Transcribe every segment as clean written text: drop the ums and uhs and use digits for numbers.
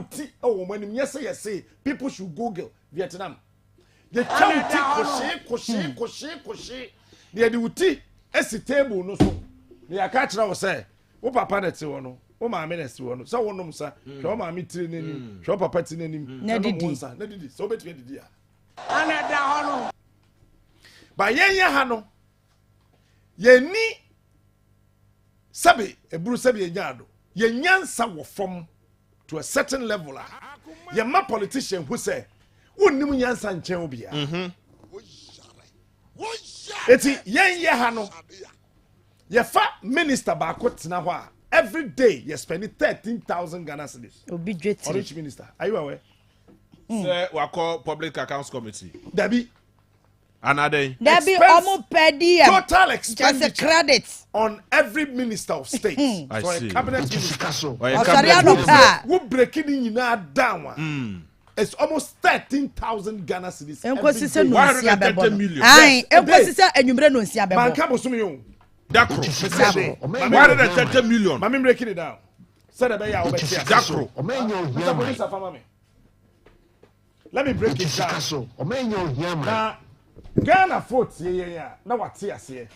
wuti oh when you say people should Google Vietnam. The wuti koshi. The wuti esi table no so. The akachira was say, "O papa na ti wono, o maame na ti wono. So wonom sa, hwe maame tiri nanim, hwe papa tiri nanim. Na didi. So betwe didi a. Ana da hono. Ba yenye ha no. Yeni sabe eburu sabe yenyado. Yenyansa wo from to a certain level. Ye ma politician who say, "Wonnim nyansa nchen obia." Eti yenye ha no. Ye fa minister ba ko tena ho a every day you spend 13,000 Ghana cedis. Obi dwetire. Rich minister. Are you aware? Say we call public accounts committee. Dabi. Another. Dabi omo pedi total expenditure just credit on every minister of state. I so see. A cabinet minister. Who breaking in down. It's almost 13,000 Ghana cedis. Enkosi se no 130 million. Ai, enkosi se enwumre no nsia bebo. Man ka bosumi yo. Dakro. 130 million. Mami breaking it down. Said the ya obetia. Dakro. Let me break it down. Now, Ghana vote yeah. Now what here say?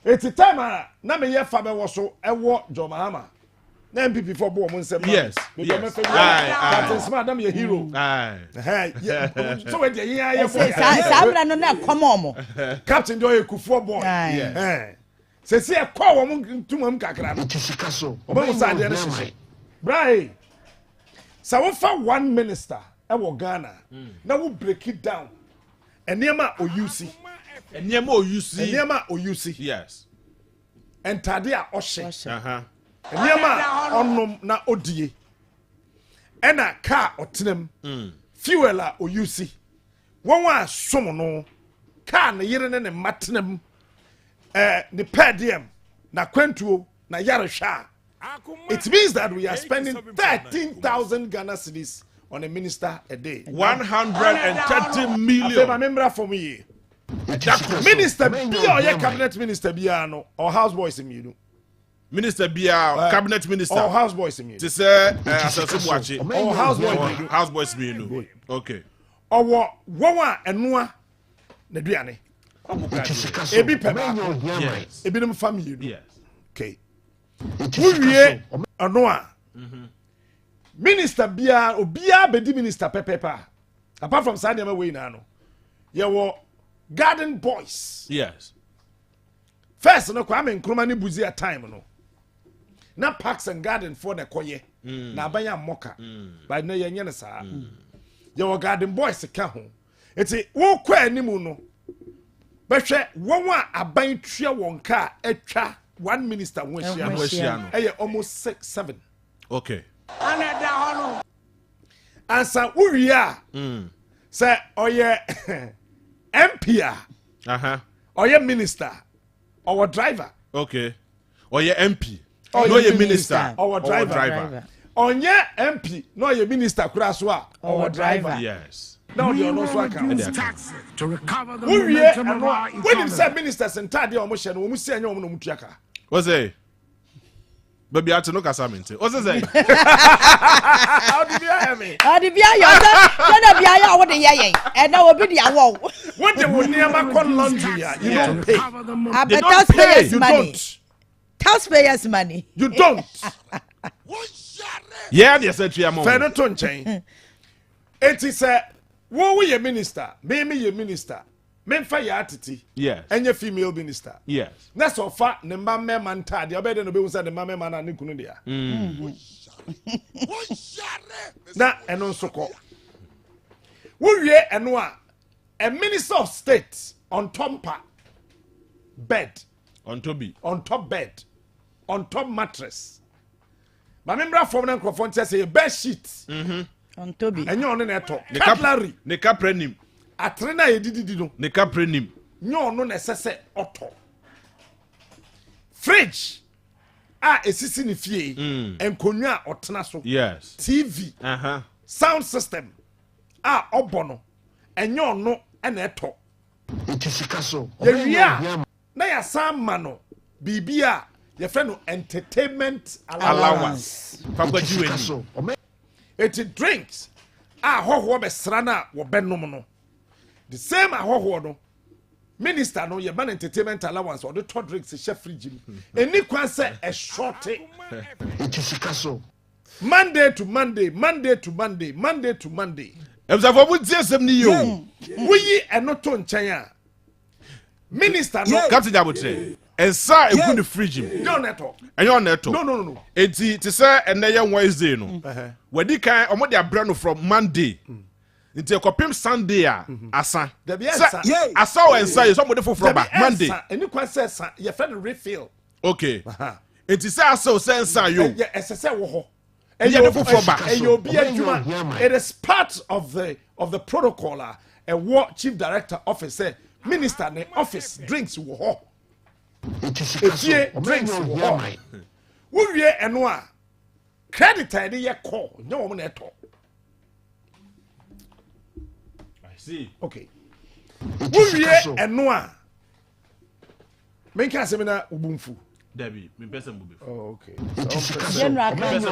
It's time na me ye fa be wo so ewo Jo Mahama. Na MPP for bo mo nsem. Yes. Captain Smart am your hero. So we dey here for. Sabra no na komo mo. Captain do Ekufuo boy. Se se e kwa wo mo ntumam kakra no. Oba mo sa de no hye. Brai. Sa wo fa one minister e wo Ghana. Na wo break it down. Enema OUC. Enema OUC. Yes. Entade a ohye. Enema onom na odie. Ena car otenem. Fuel a OUC. Won wa som no. Car na yire ne matenem. The per diem na kwentuo na yarehwa. It means that we are spending 13,000 Ghana cedis on a minister a day. 130 million. I remember for me. Minister Bia or your cabinet minister Bia no or houseboys in you. Minister Bia cabinet minister or houseboys in you. To say Asasubuachi or houseboys me no. Okay. Or what and noa Neduane. Ebi peba. Yes. Ebi dem family. Yes. Okay. Who anoa. Minister Bia Obia bedi minister pepepa. Apart from Sanyama way na no. Ye wo garden boys. Yes. First no Kwame Nkrumah ni buzi at time no. Na parks and garden for the koye. Na abanya moka. But no ye nyane saa. Ye wo garden boys ka ho. Eti wo kwa animu no. Behwe won wa aban twa won ka atwa one minister won hia no. Eye almost 6-7. Okay. Ansa uria say oye MP oye minister or driver. Okay. Oye MP no ye minister or driver. Onye MP no ye minister kura so a or driver. Yes. Now you know so can to recover the momentum of our economy. When him say ministers entade o mo hye no o mu si anya o mo no mutuaka. What's say? Baby ati no kasa mente. What's say? How did you hear me? How did you hear? Say bia ya wo de ye and na obi de awo. What the one near my laundry you don't pay. I bet taxpayers money. Taxpayers money. You don't. Yeah, they said to am. Fair to nchen. It is a wo we minister, me ye minister. Memfa ya atiti. Yes. Enye female minister. Yes. Na so fa ne mama man tade obede no be unsa ne mama man na ne kunu dia. Na eno nso ko. Wo wie eno a minister of state on top bed. On top bed. On top mattress. Ma membra from na nkrofon say bed sheet. On Toby. Enye ono na eto. Cutlery. Ne kaprenim. Atrena ye didi no. Ne kaprenim. Nye ono na sese auto. Fridge. Esisi ni fie. Enkonwa otena so. Yes. TV. Sound system. Obono. Enye ono na eto. Etisika so. Ye na ya sama no. Bibia ye fe no entertainment allowance. Fagbajiweni. It drinks. Ahoho be srana wo benom no. The same ahoho no. Minister no ye ban entertainment allowance or the top drinks chef fridge. Any kwan say a short Etisikaso. Monday to Monday, Monday to Monday, Monday to Monday. Ebza for tie asem ni yo. We enoto nchen a. Minister no Captain Jabotre. Ensa egu the fridge. no neto. Enyo neto. No. Enti te say eneye Wednesday no. Wadi kan omo de abra no from Monday. Nti ekopim Sunday a asa. There be asa. Asa o ensa ye somebody for from Monday. Any kwan say asa, your friend refill. Okay. Enti say asa o say ensa yo. Yeah, esese wo ho. It is part of the protocol. A war chief director office say minister ne office drinks wo ho. Etisikaso. Drinks wo ho. Wo wie eno a credit ide ye call, no wo na eto. I see. Okay. Wo wie eno a menka se me na ubumfu. Debbie, me person will be. Oh, okay. General Because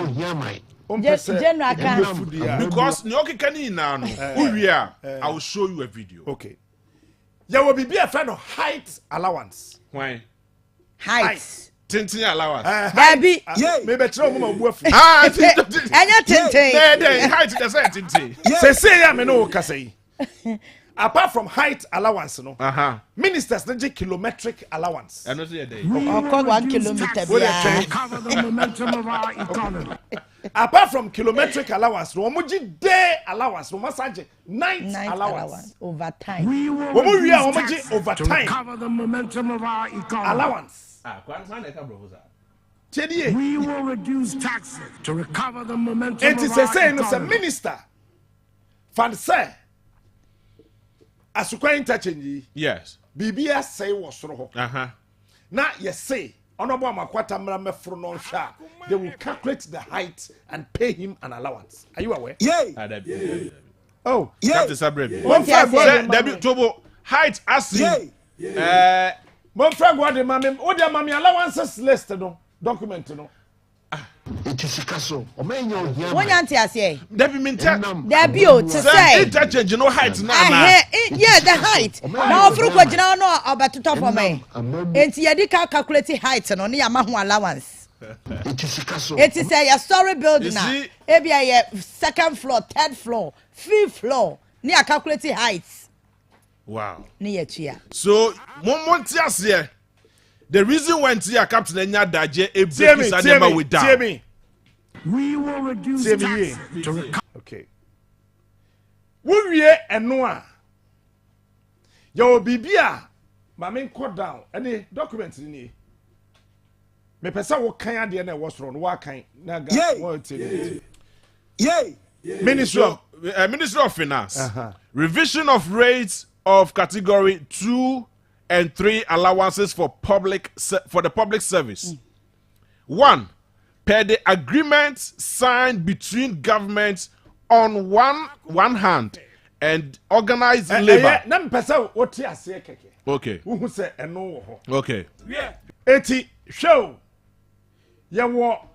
Nyoki Kani now, I will show you a video. Okay. There will be a friend of height allowance. Why? Height. Tintin allowance. Debbie. Maybe try more buff. Anya tintin. Height does that tintin. Say ya me no kasei. Apart from height allowance, no. Ministers need kilometric allowance. I know see a day. 1 kilometer. Cover the momentum of our economy. Apart from kilometric allowance, no omoji day allowance, no massage night allowance. Overtime. We will Omoji overtime cover the momentum of our economy. allowance. We will reduce taxes to recover the momentum It of is our a saying no economy. minister. Fan say asukwa interchange. Yes. Bibia say was soro ho. Na you say honorable Amakwata mefro no hwa. They will calculate the height and pay him an allowance. Are you aware? Oh, Captain Sabre. one friend Debbie Tobo height as one friend what the mami o the mami allowances list no document no. Etisikaso. Omenyo hiama. When you say Debbie Minta. Debbie o to say Interchange no height na. Yeah, the height. Now ofru ko gina no obetuto for me. Enti ye di calculate height no na ma ho allowance. Etisikaso. It is a story building na. E bia ye second floor, third floor, fifth floor. Ni calculate heights. Wow. Ni ye tua. So Montias the reason when Tia Captain Enya Daje a break is anema with down. We will reduce taxes to recover. Okay. Wo wie eno a yo bibia ma me nko down any document ni me pesa wo kan ade na wo soro no wa kan na ga wo tie. Ministry of Finance. Revision of rates of category 2 and 3 allowances for the public service. 1, per the agreement signed between governments on one hand and organized labor. Na mpesa wo tie ase keke. Okay. Wo se eno wo ho. Okay. Eti show. Ye wo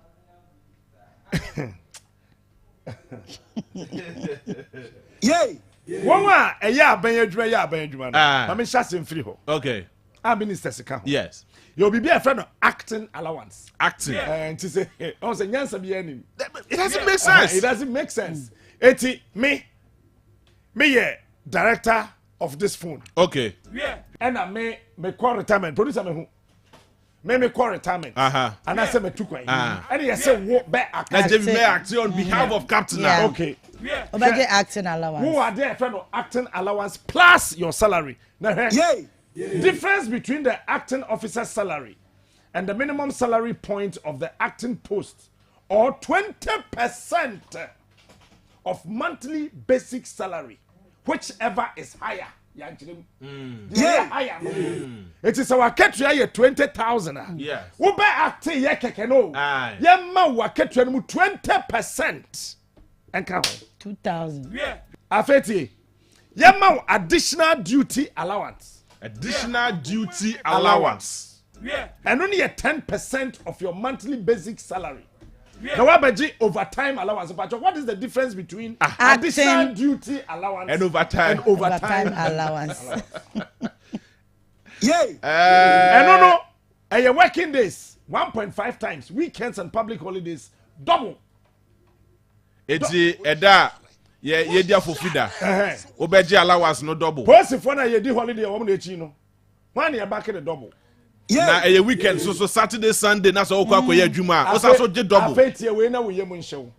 Woma eya aban adwuma no. Ma me hyase mfiri ho. Okay. A minister sika ho. Yes. You be a friend of acting allowance. Acting. And to say, oh, say, nyansa bi ani. It doesn't make sense. It doesn't make sense. Eti me director of this phone. Okay. And I me call retirement. Producer me who? Me call retirement. And I say me took one. And he say what back act. That Jimmy may act on behalf of Captain now. Okay. About the acting allowance. Who are there friend of acting allowance plus your salary? Now, difference between the acting officer's salary and the minimum salary point of the acting post, or 20% of monthly basic salary, whichever is higher. Higher. It is our ketria 20,000. Yes. We be acting ye kekeno. Yemma wa ketria 20%. And count 2,000. Afeti. Yemma additional duty allowance. Additional duty allowance. And only a 10% of your monthly basic salary. The wabeji overtime allowance. But what is the difference between additional duty allowance and overtime allowance? Yay! No. Your working days 1.5 times, weekends and public holidays double. It's eda ye dia for feeder. Obeji allowance no double. Post for na ye di holiday o mo na echi no. When you back the double. Na a weekend so Saturday Sunday na so okwa koye adwuma o sa so je double. Afetie we na we yem nhyew.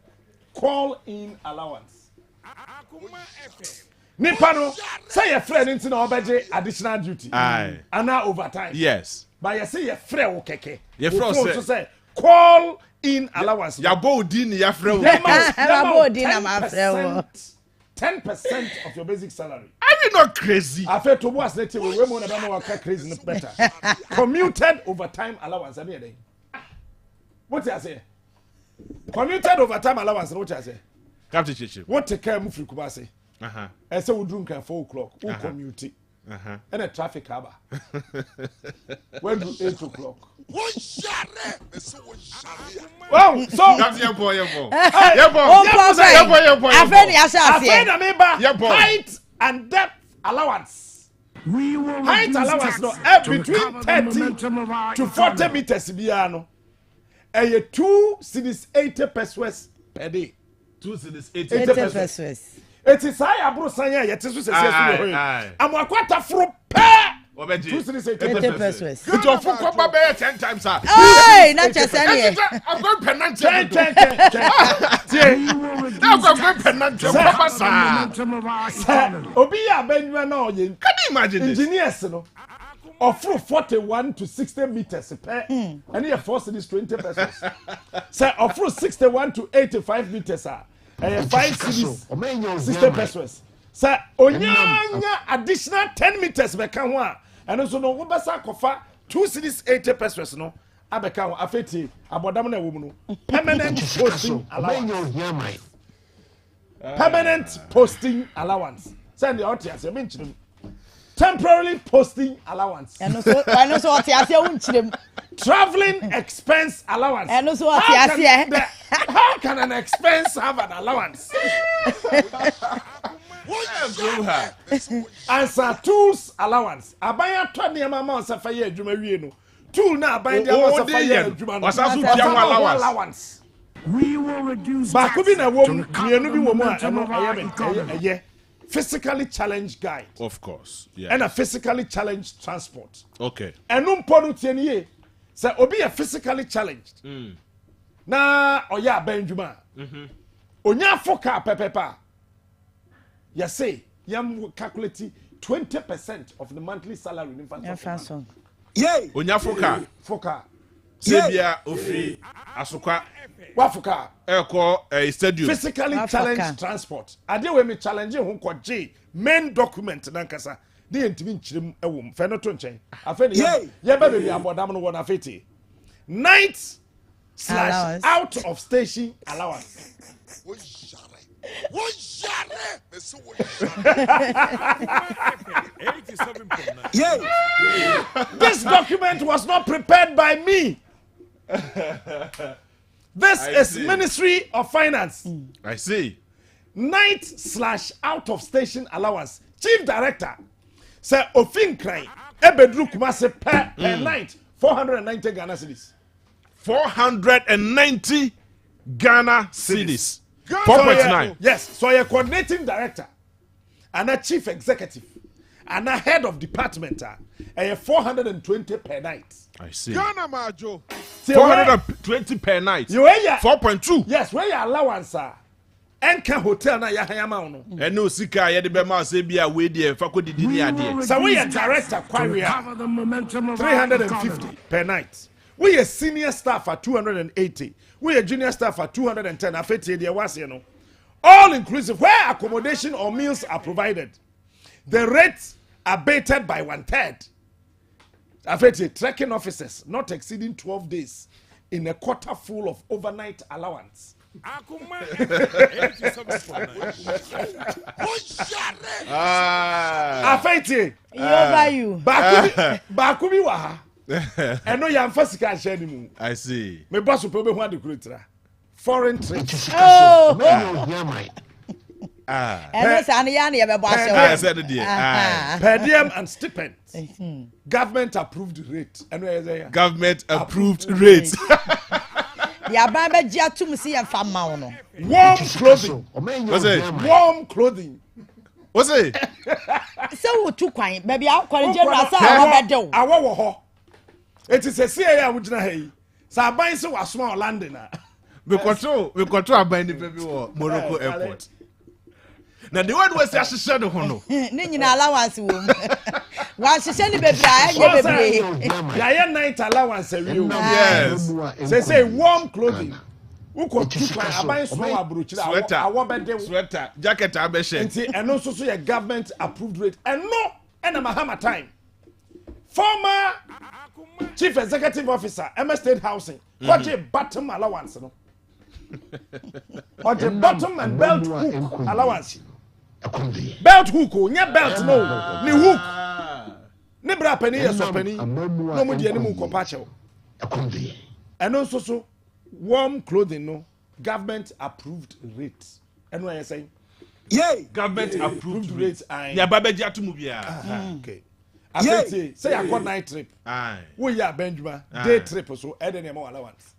Call in allowance. Akoma FM. Nipa no say your friend nti na obeje additional duty. Aye. Ana overtime. Yes. But you say your friend wo keke. Your friend say call in allowance. Ya bo di ni ya friend. Ya bo di na ma friend. 10% of your basic salary. Are you not crazy? I feel to was let you we mo na be mo crazy better. Commuted overtime allowance abi e dey. What you say? Commuted overtime allowance what you say? Captain Chichi. What take care mu free Kumasi? I say we drink at 4 o'clock. We commute. And a traffic harbor. When do 8 o'clock? Wow, so that's your boy. Height and depth allowance. Height allowance no between 30 to 40 meters biano. And 2 cities 80 pesos per day. 2 cities 80 pesos. It is high abro sanya yet is say I'm akwata fro pe. 2 cities 80 pesos. It your full cover be 10 times sir. Hey, not just any. I'm going penalty. I'm going penalty. Obi ya benwa na oye. Can you imagine this? Engineers no. Offer 41 to 60 meters per. And here 4 cities 20 pesos. Say offer 61 to 85 meters sir. 5 cities 60 pesos. Say onya additional 10 meters beka ho a eno so no wo besa kofa 2 cities 80 pesos no abeka ho afeti abodam na wo no permanent posting allowance. Permanent posting allowance. Send the otias e menchim. Temporarily posting allowance. Eno so otias e unchirem. Traveling expense allowance. Eno so otias e. How can an expense have an allowance? Answer tools allowance. Abaya 20 mama se fa ye adwuma wie no. Tool na abaya dia ma se fa ye adwuma no. Wasasu pia allowance. We will reduce ba ko bi na wom mienu bi wom a eno eye physically challenged guide. Of course. Yeah. And a physically challenged transport. Okay. Enu mpo no tie nie. Say obi a physically challenged. Na oya benjuma. Onya foka pepepa. You say, you calculate 20% of the monthly salary in Fanson. Yay! Onya foka. Sebia ofri asukwa. Wa foka. Eko stadium. Physically challenged transport. Ade we me challenge ho koje main document nankasa. De ntimi nchirim ewom. Fe no to nchen. Afe ne ye ba be abodam no wona afeti. Night / out of station allowance. This document was not prepared by me. This is Ministry of Finance. I see. Night / out of station allowance. Chief Director say ofin kran ebedru kumase per night 490 Ghana cedis. 490 Ghana cedis. 4.9. Yes, so you're coordinating director and a chief executive and a head of department and 420 per night. I see. Ghana Majo. 420 per night. You are 4.2. Yes, where your allowance Enka hotel na ya hayama no. Eno sika ye de be ma se bia we de fa ko didi ni ade. So we are director kwaria 350 per night. We are senior staff at 280. We are junior staff at 210. Afeti de wase no. All inclusive where accommodation or meals are provided. The rates are abated by 1/3. Afeti trekking officers not exceeding 12 days in a quarter full of overnight allowance. Akoma. Afeti. You. Bakubi wa ha. Eno ya mfa sika hye ni mu. I see. Me boss pe be hu adekuritra. foreign trips. Oh. Per diem and stipends. Government approved rate. Government approved rates. Warm clothing. What's it? Warm clothing. What's it? So two quine, baby. I'll call it general. Our ho. It is a CIA which na hey. So buy so was small landing. We control buying the baby Morocco airport. Now the one was actually said the hono. Nina allowance womb. Once you send the baby, I night allowance. Yes. Say warm clothing. Who could buy small sweater, jacket, and also a government approved rate. And no, and I'm a hammer time. Former Chief Executive Officer, MS State Housing, got a bottom allowance. Or the bottom and belt hook allowance. Belt hook, yeah, belt no, ni hook. Nebra penny, yes, or penny, no more the animal compacho. And also so warm clothing, no government approved rates. And what I say? Yay, government approved rates. Yeah, Babeja to move. Okay. I say I got night trip. We are Benjamin. Day trip or so, any more allowance.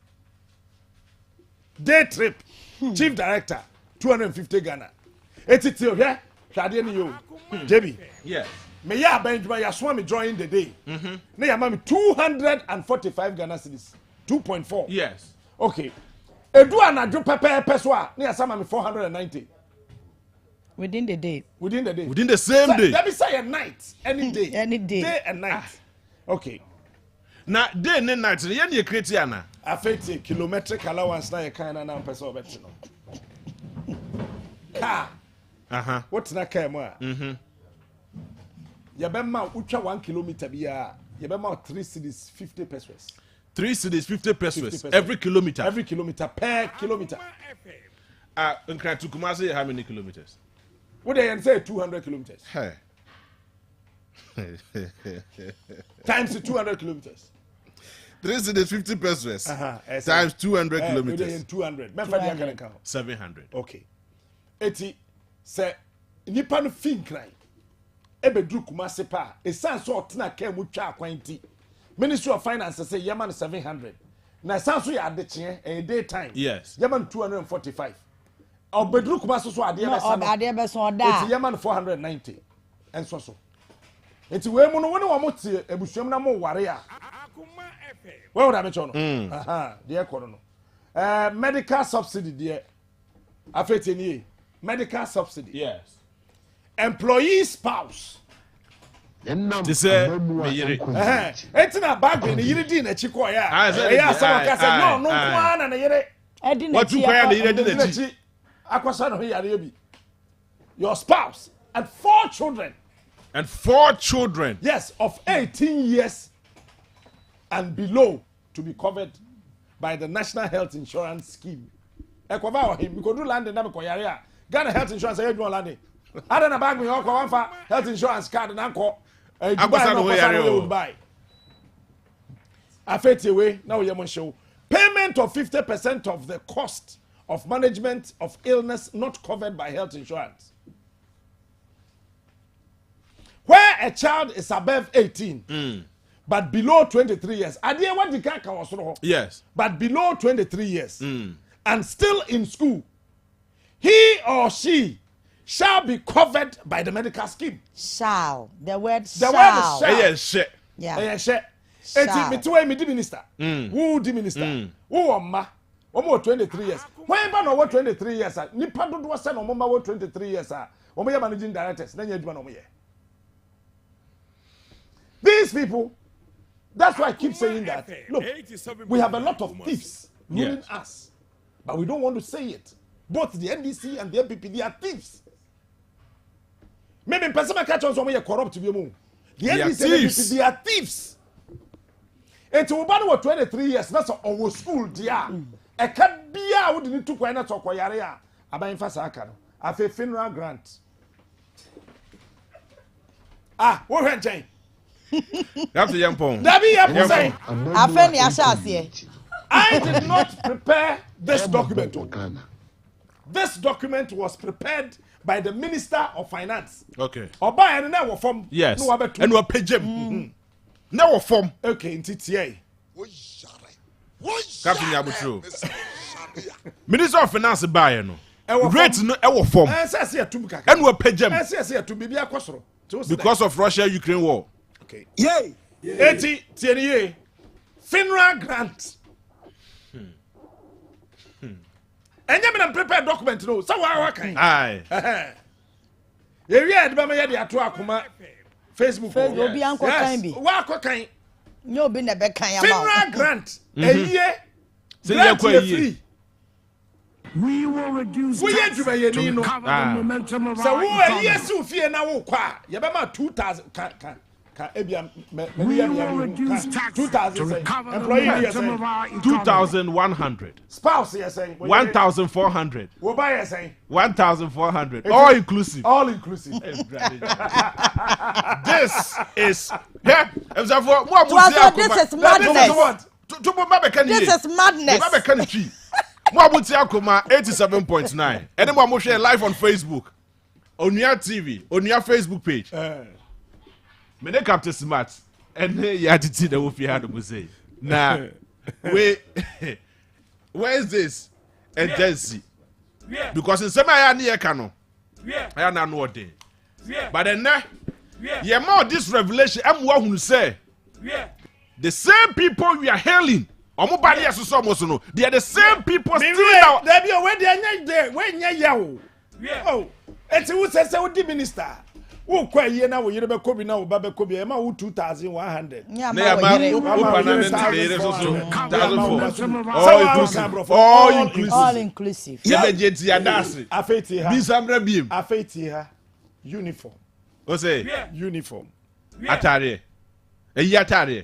Day trip. Chief Director, 250 Ghana. It's still here. Shadiani you. JB. Yes. Me ya Benjamin, ya swami join the day. Ne ya mami 245 Ghana cedis. 2.4. Yes. Okay. Edu anadwo pepe so a ne ya sama me 490. Within the day. Within the day. Within the same day. Let me say a night. Any day. Any day. Day and night. Okay. Now, day and night, you create Anna. Affect kilometric allowance na ye kind na person obet no. Car. What's na car mo a? Ya be ma utwa 1 kilometer bia, ya be ma 3 cedis 50 pesos. 3 cedis 50 pesos every kilometer. Every kilometer per kilometer. In Kumasi, how many kilometers? What they say 200 kilometers. Hey. Times 200 kilometers. 3 cedis 50 pesos. Times 200 kilometers. 200. 700. Okay. 80 say nipa no fin kran. Ebe dru Kumasi pa. E san so otena ka mu twa akwanti. Ministry of Finance say yaman 700. Na san so ya adeche a daytime. Yes. Yaman 245. Obedru Kumasi so ade be so da. It's yaman 490. And so. It's we mu no woni wo mote ebusuam na mo ware a. Where would I mention? Dear Corono. Medical subsidy, dear. Affecting medical subsidy. Yes. Employee spouse. To say, it's in a bag in the Yidin at Chicoya. Yeah, someone can say, no, one and a yere. What you call the Aquasano here, your spouse and 4 children. And 4 children. Yes, of 18 years and below to be covered by the National Health Insurance Scheme. Ekova him we could do land na ko yare a Ghana Health Insurance say do land. Ada na bag me ko wan fa health insurance card na ko Dubai. Affect we now we show payment of 50% of the cost of management of illness not covered by health insurance. Where a child is above 18 but below 23 years. Idea what the guy was yes. But below 23 years and still in school, he or she shall be covered by the medical scheme. Shall. The word shall. Yes, shit. Yeah. Shall. It's me the minister. Who the minister? Who amma? Omo 23 years. When ba no 23 years, nipa do do say no mo 23 years omo ya managing directors na nya adwuma no mo ye. These people, that's why I keep saying that. Look, we have a lot of thieves ruling us, but we don't want to say it. Both the NDC and the MPP, they are thieves. Maybe person catch on someone corrupt to be more. The NDC and the MPP, they are thieves. And to about 23 years, that's our school, dear. A can't be out in 2 points or Koyarea. About Fasaka. I feel funeral grant. What went Jane? That's a young pong. Dabi ya say. Afeni asha asie. I did not prepare this document. This document was prepared by the Minister of Finance. Okay. Oba and now form. Yes. No, and we're paying. Now form. Okay, in TTA. Captain Yabutro. Minister of Finance buy no. Rate no ewo form. And we're paying. Because of Russia-Ukraine war. Okay. Yay. 80 TNA. FINRA grant. And you mean prepare document no. So what kind? Aye. You hear the mama ya dey ato Akoma Facebook. Facebook bi anko kan bi. Wa akọ kan. Nyo bi na be kan ya ma. FINRA grant. Eyiye. Say you Free. We will reduce We tax ain't to recover the momentum of so our who economy. yes you fear na wo kwa. You be ma 2000 ka ebia We will reduce tax to 2000 recover the employee momentum of yes our economy. 2,100. spouse yes saying 1,400. wo buy yes saying 1,400. All inclusive. all inclusive. This is yeah. This is madness. This is madness. Mwabuti Akoma 87.9. And then we share live on Facebook, on your TV, on your Facebook page. Me ne Captain Smart, and ya titi the wolf you had to say. Nah, where is this urgency? Because in some I near cano, I am not know what day. But then, yeah, more this revelation. I'm one who say the same people we are hailing. They are the same people still now. There be where they there when you oh it's who says the minister who kwa ye na wo yire be kobi na wo ba be kobi e ma wo 2100 Yeah, They are all inclusive. Afeti ha uniform. What's it? Uniform. Atare.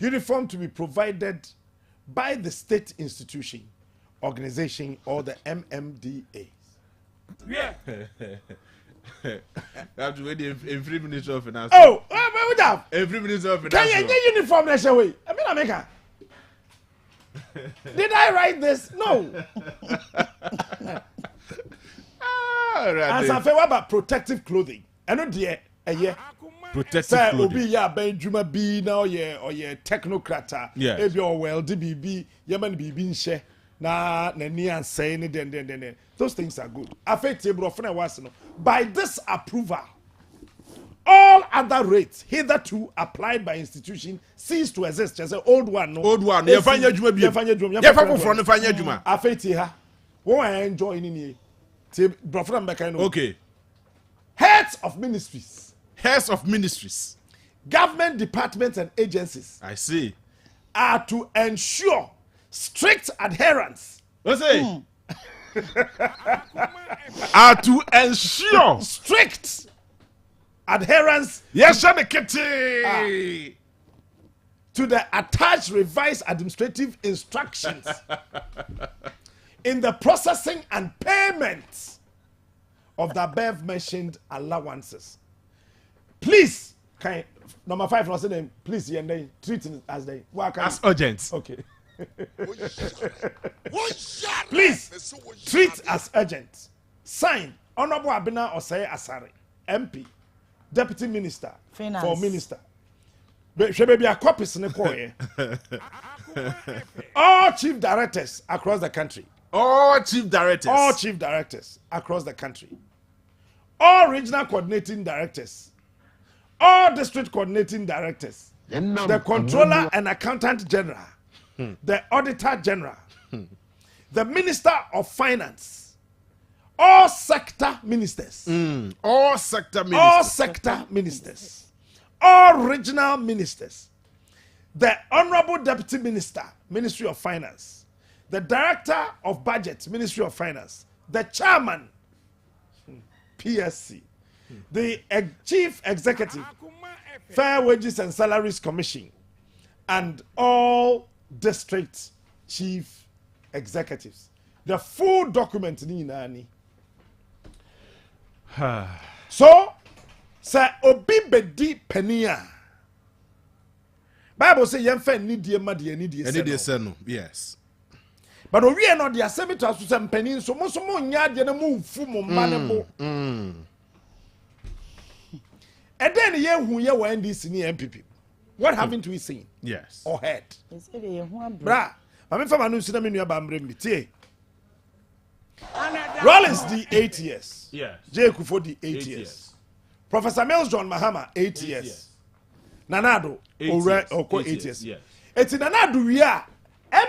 Uniform to be provided by the state institution, organization, or the MMDA. That's every minister of finance. Oh, what up? Every minister of finance. Can you get uniform next way? I mean, America. Did I write this? No. As I feel about protective clothing. I know dear, protective clothing. Obi ya ben juma bi na or ye technocrat. Yes. Ebi or well DBB, yaman bibi nche na ni ansay ni den. Those things are good. Affect bro friend was no. By this approval, all other rates hitherto applied by institution cease to exist. Just an old one, no. Old one. You find your juma bi. You find from find your juma. Affect ha. Won enjoy ni. Bro friend make no. Okay. Heads of ministries. Heads of ministries. Government departments and agencies. I see. Are to ensure strict adherence. What's it? Are to ensure strict adherence. Yes, to the attached revised administrative instructions in the processing and payment of the above mentioned allowances. Please, number 5, not saying please, treat it as they work as urgent. Okay. Please treat as urgent. Sign Honorable Abina Osei Asare, MP, Deputy Minister Finance. for Minister. Should be a copy all chief directors across the country. All chief directors. All chief directors across the country. All regional coordinating directors. All district coordinating directors. The controller and accountant general. The auditor general. The minister of finance. All sector ministers. All sector ministers. All sector ministers. All regional ministers. The honorable deputy minister, Ministry of Finance. The director of budget, Ministry of Finance. The chairman, PSC. The chief executive, Fair Wages and Salaries Commission. And all district chief executives. The full document ni nani. So, say obi bedi penia. Bible say yemfa ni die ma die ni die no. Yes. but we are not the assembly to some penny so mo nya de na mo fu mo ma ne bo and then ye hu ye wa NDC ni MPP what haven't we seen Yes. or heard bra bra ma me fa ma no nsi na me nua ba mrem ni tie Rollins the 8 years Yes. Jay Kufo the 8 years Professor Mills John Mahama 8 years Nanado oko 8 years Yes. eti Nanado wi a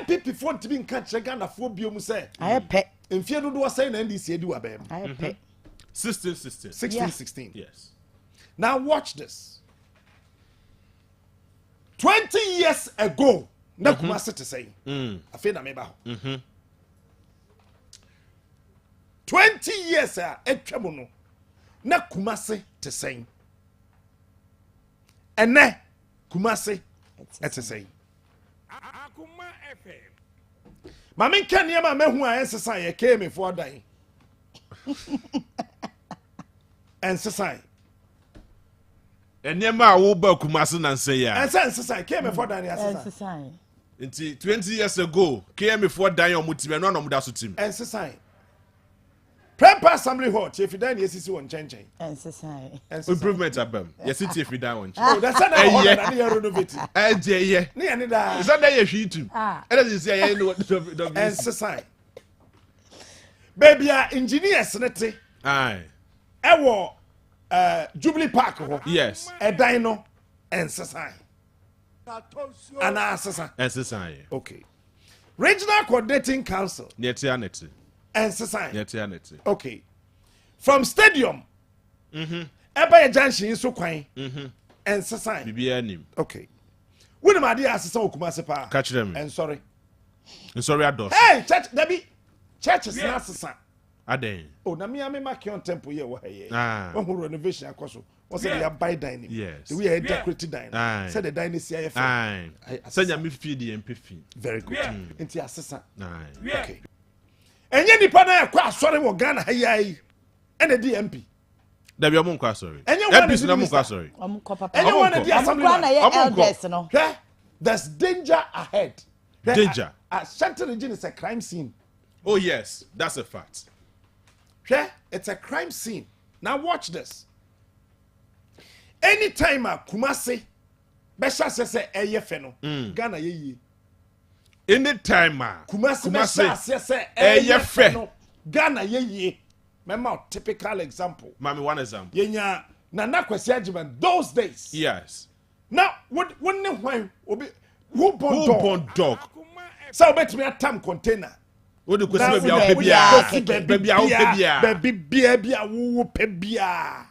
MPP fo ntimi nka kire Ghana fo biom se ayepe mfie dodo say na NDC edi wa bam ayepe 16 Yes. Now watch this 20 years ago na Kumasi te say afi na me ba ho 20 years a etwam no na Kumasi te say ene Kumasi te say Akoma FM. Mama nka niam a mehu a ensesa ye keme fo dan ensesa Enema a wo ba Kumasi na nse ya. ensesa keme fo dan ensesa ensesa Nti 20 years ago, KM for dan your mutim no no da so tim. ensesa Prempa Assembly Hall Chief Dan yesisi won chenchen ensesa Improvement abam. Yes it if dan won. Oh that's na hall na dey renovate Je ne ne da Is that dey hwitum? And is say no ensesa baby engineers nete Aye. ewo Jubilee Park ho Yes. edan no ensesa ana asesa Exercise. okay Regional Coordinating Council Netianeti. ensesa Netianeti. okay from stadium eba junction so kwan ensesa Bibia nim. okay wouldn't my dear asesa Kumasi pa Catch them. and sorry Ados. hey church Debbie church is not asesa Aden. oh na me mark on temple here wa here Ah. one renovation akoso what's the ya buy dining Yes. the way I decorated dining Aye. said the dining CIF Aye. Sanya me feed the MPF. very good into asesa Aye. okay enye nipa na yakwa asore wo Ghana hayi ene DMP Da bi omo kwa sorry. Enye one MPs na mo minister. kwa sorry. omko papa enye one di assembly omko na ye elders no yeah there's danger ahead Danger. Ashanti region is a crime scene Oh yes, that's a fact. yeah it's a crime scene now watch this anytime a Kumasi besha se eye fe no Ghana ye yi Anytime Kumasi besha se eye fe no Ghana ye yi mema typical example Mami one example. yenya Nana Kwesi Agyeman those days Yes. now what ne hwan obi who Who born born dog? so betimi atam container What the question That's baby a wo baby pe bia? Baby a wo pe bia. baby bia wo pe bia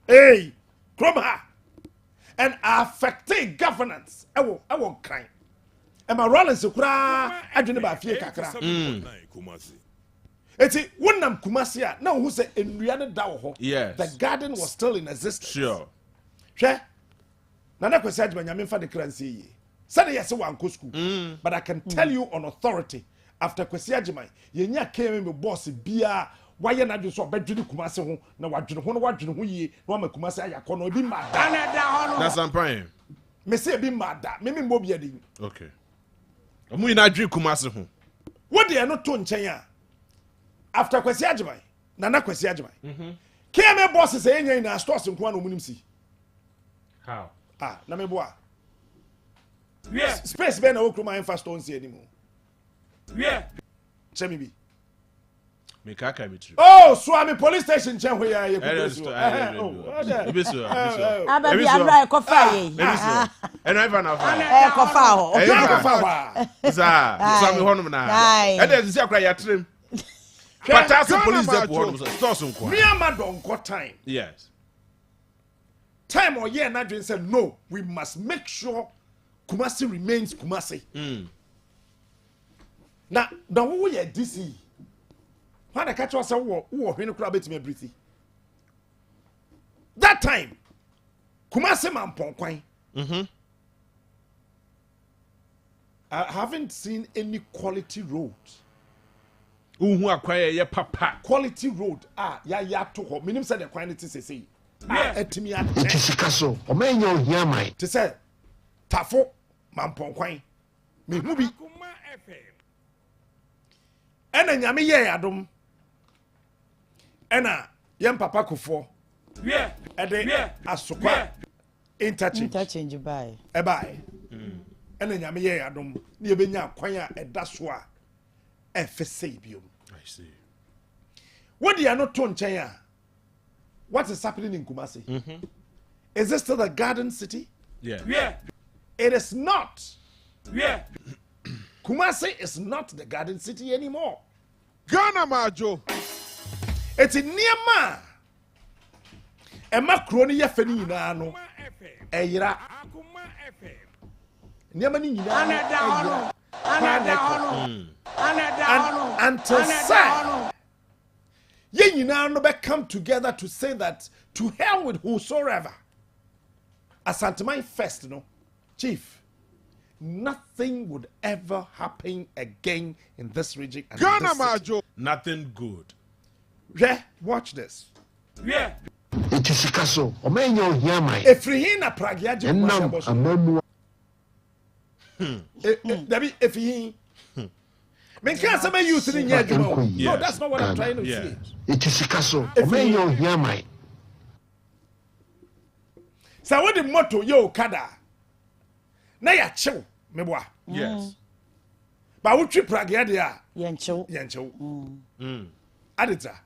hey kroma and affecting governance ewo crime Emma Rollins kura adwene ba fie kakra eti wonnam Kumasi a na wo say enua ne da wo ho Yes. the garden was still in existence Sure. hwɛ Nana Kwesi Agyeman nyame fa de kranse yi sɛ yes one go school but I can tell you on authority after Kwesi Agyeman yenya KM boss bia wayɛ na dwo so obedwene Kumasi ho na wadwene ho yie na ma Kumasi ayakɔ no obi ma da That's I'm praying. me say bi ma da me me mbo bia de Okay. Omu ina dwi Kumasi ho. wo de no to nkyɛn a after Kwesi Agyeman Nana Kwesi Agyeman KM boss say yenya ina stores nko na omunim si How? na me boa Yeah. space be na wo kroma infra stone si animo Yeah. kyɛ me bi Me kaka me true. oh Swami police station chen ho ya ye Ebiso. ababi abra ekofa ye Eno even na fa. ekofa ho Sa me honum na. E dey see akra ya trem. Pataso police dey honum so stores nko. me amadon got time or year na dwen said no we must make sure Kumasi remains Kumasi na wo ye DC when I catch us wo hwene kura betime briti that time Kumasi mampon kwan I haven't seen any quality road Uhu akwaye ye papa. quality road ya to ho minim say the quantity say etimi ate Sika so. O me nya ohia mai. te say tafo mampon kwan me hu bi Akoma FM. ɛna nyame yɛ adom ɛna yɛn papa kofo ɛde asokwa interchange bye ɛbae ɛna nyame yɛ adom ne yɛbɛnya kwan a ɛda so a ɛfɛ sɛ biom I see. what do you not to nkyɛn what is happening in Kumasi? Is it still the garden city? Yeah. It is not. Kumasi is not the garden city anymore. Ghana Majo. It's in Niama. Emma Crony Yafeni Nano. Eyra. Niama Nina. Until sad. Ye now never come together to say that to hell with whosoever. Asantamine first, no, Chief. Nothing would ever happen again in this region. Ghana Majo. Nothing good. Yeah, watch this. It is Sikaso. Omenyo Yamai. Efrihina Pragiaji Kumasi. Debbie, Efrihin. Men can't say you sitting here. No, that's not what I'm trying to say. It is Sikaso. Omenyo Yamai. So what the motto yo kada? Na ya chill, meboa. Yes. Ba wutwi Pragia dia. Yencho. Adita.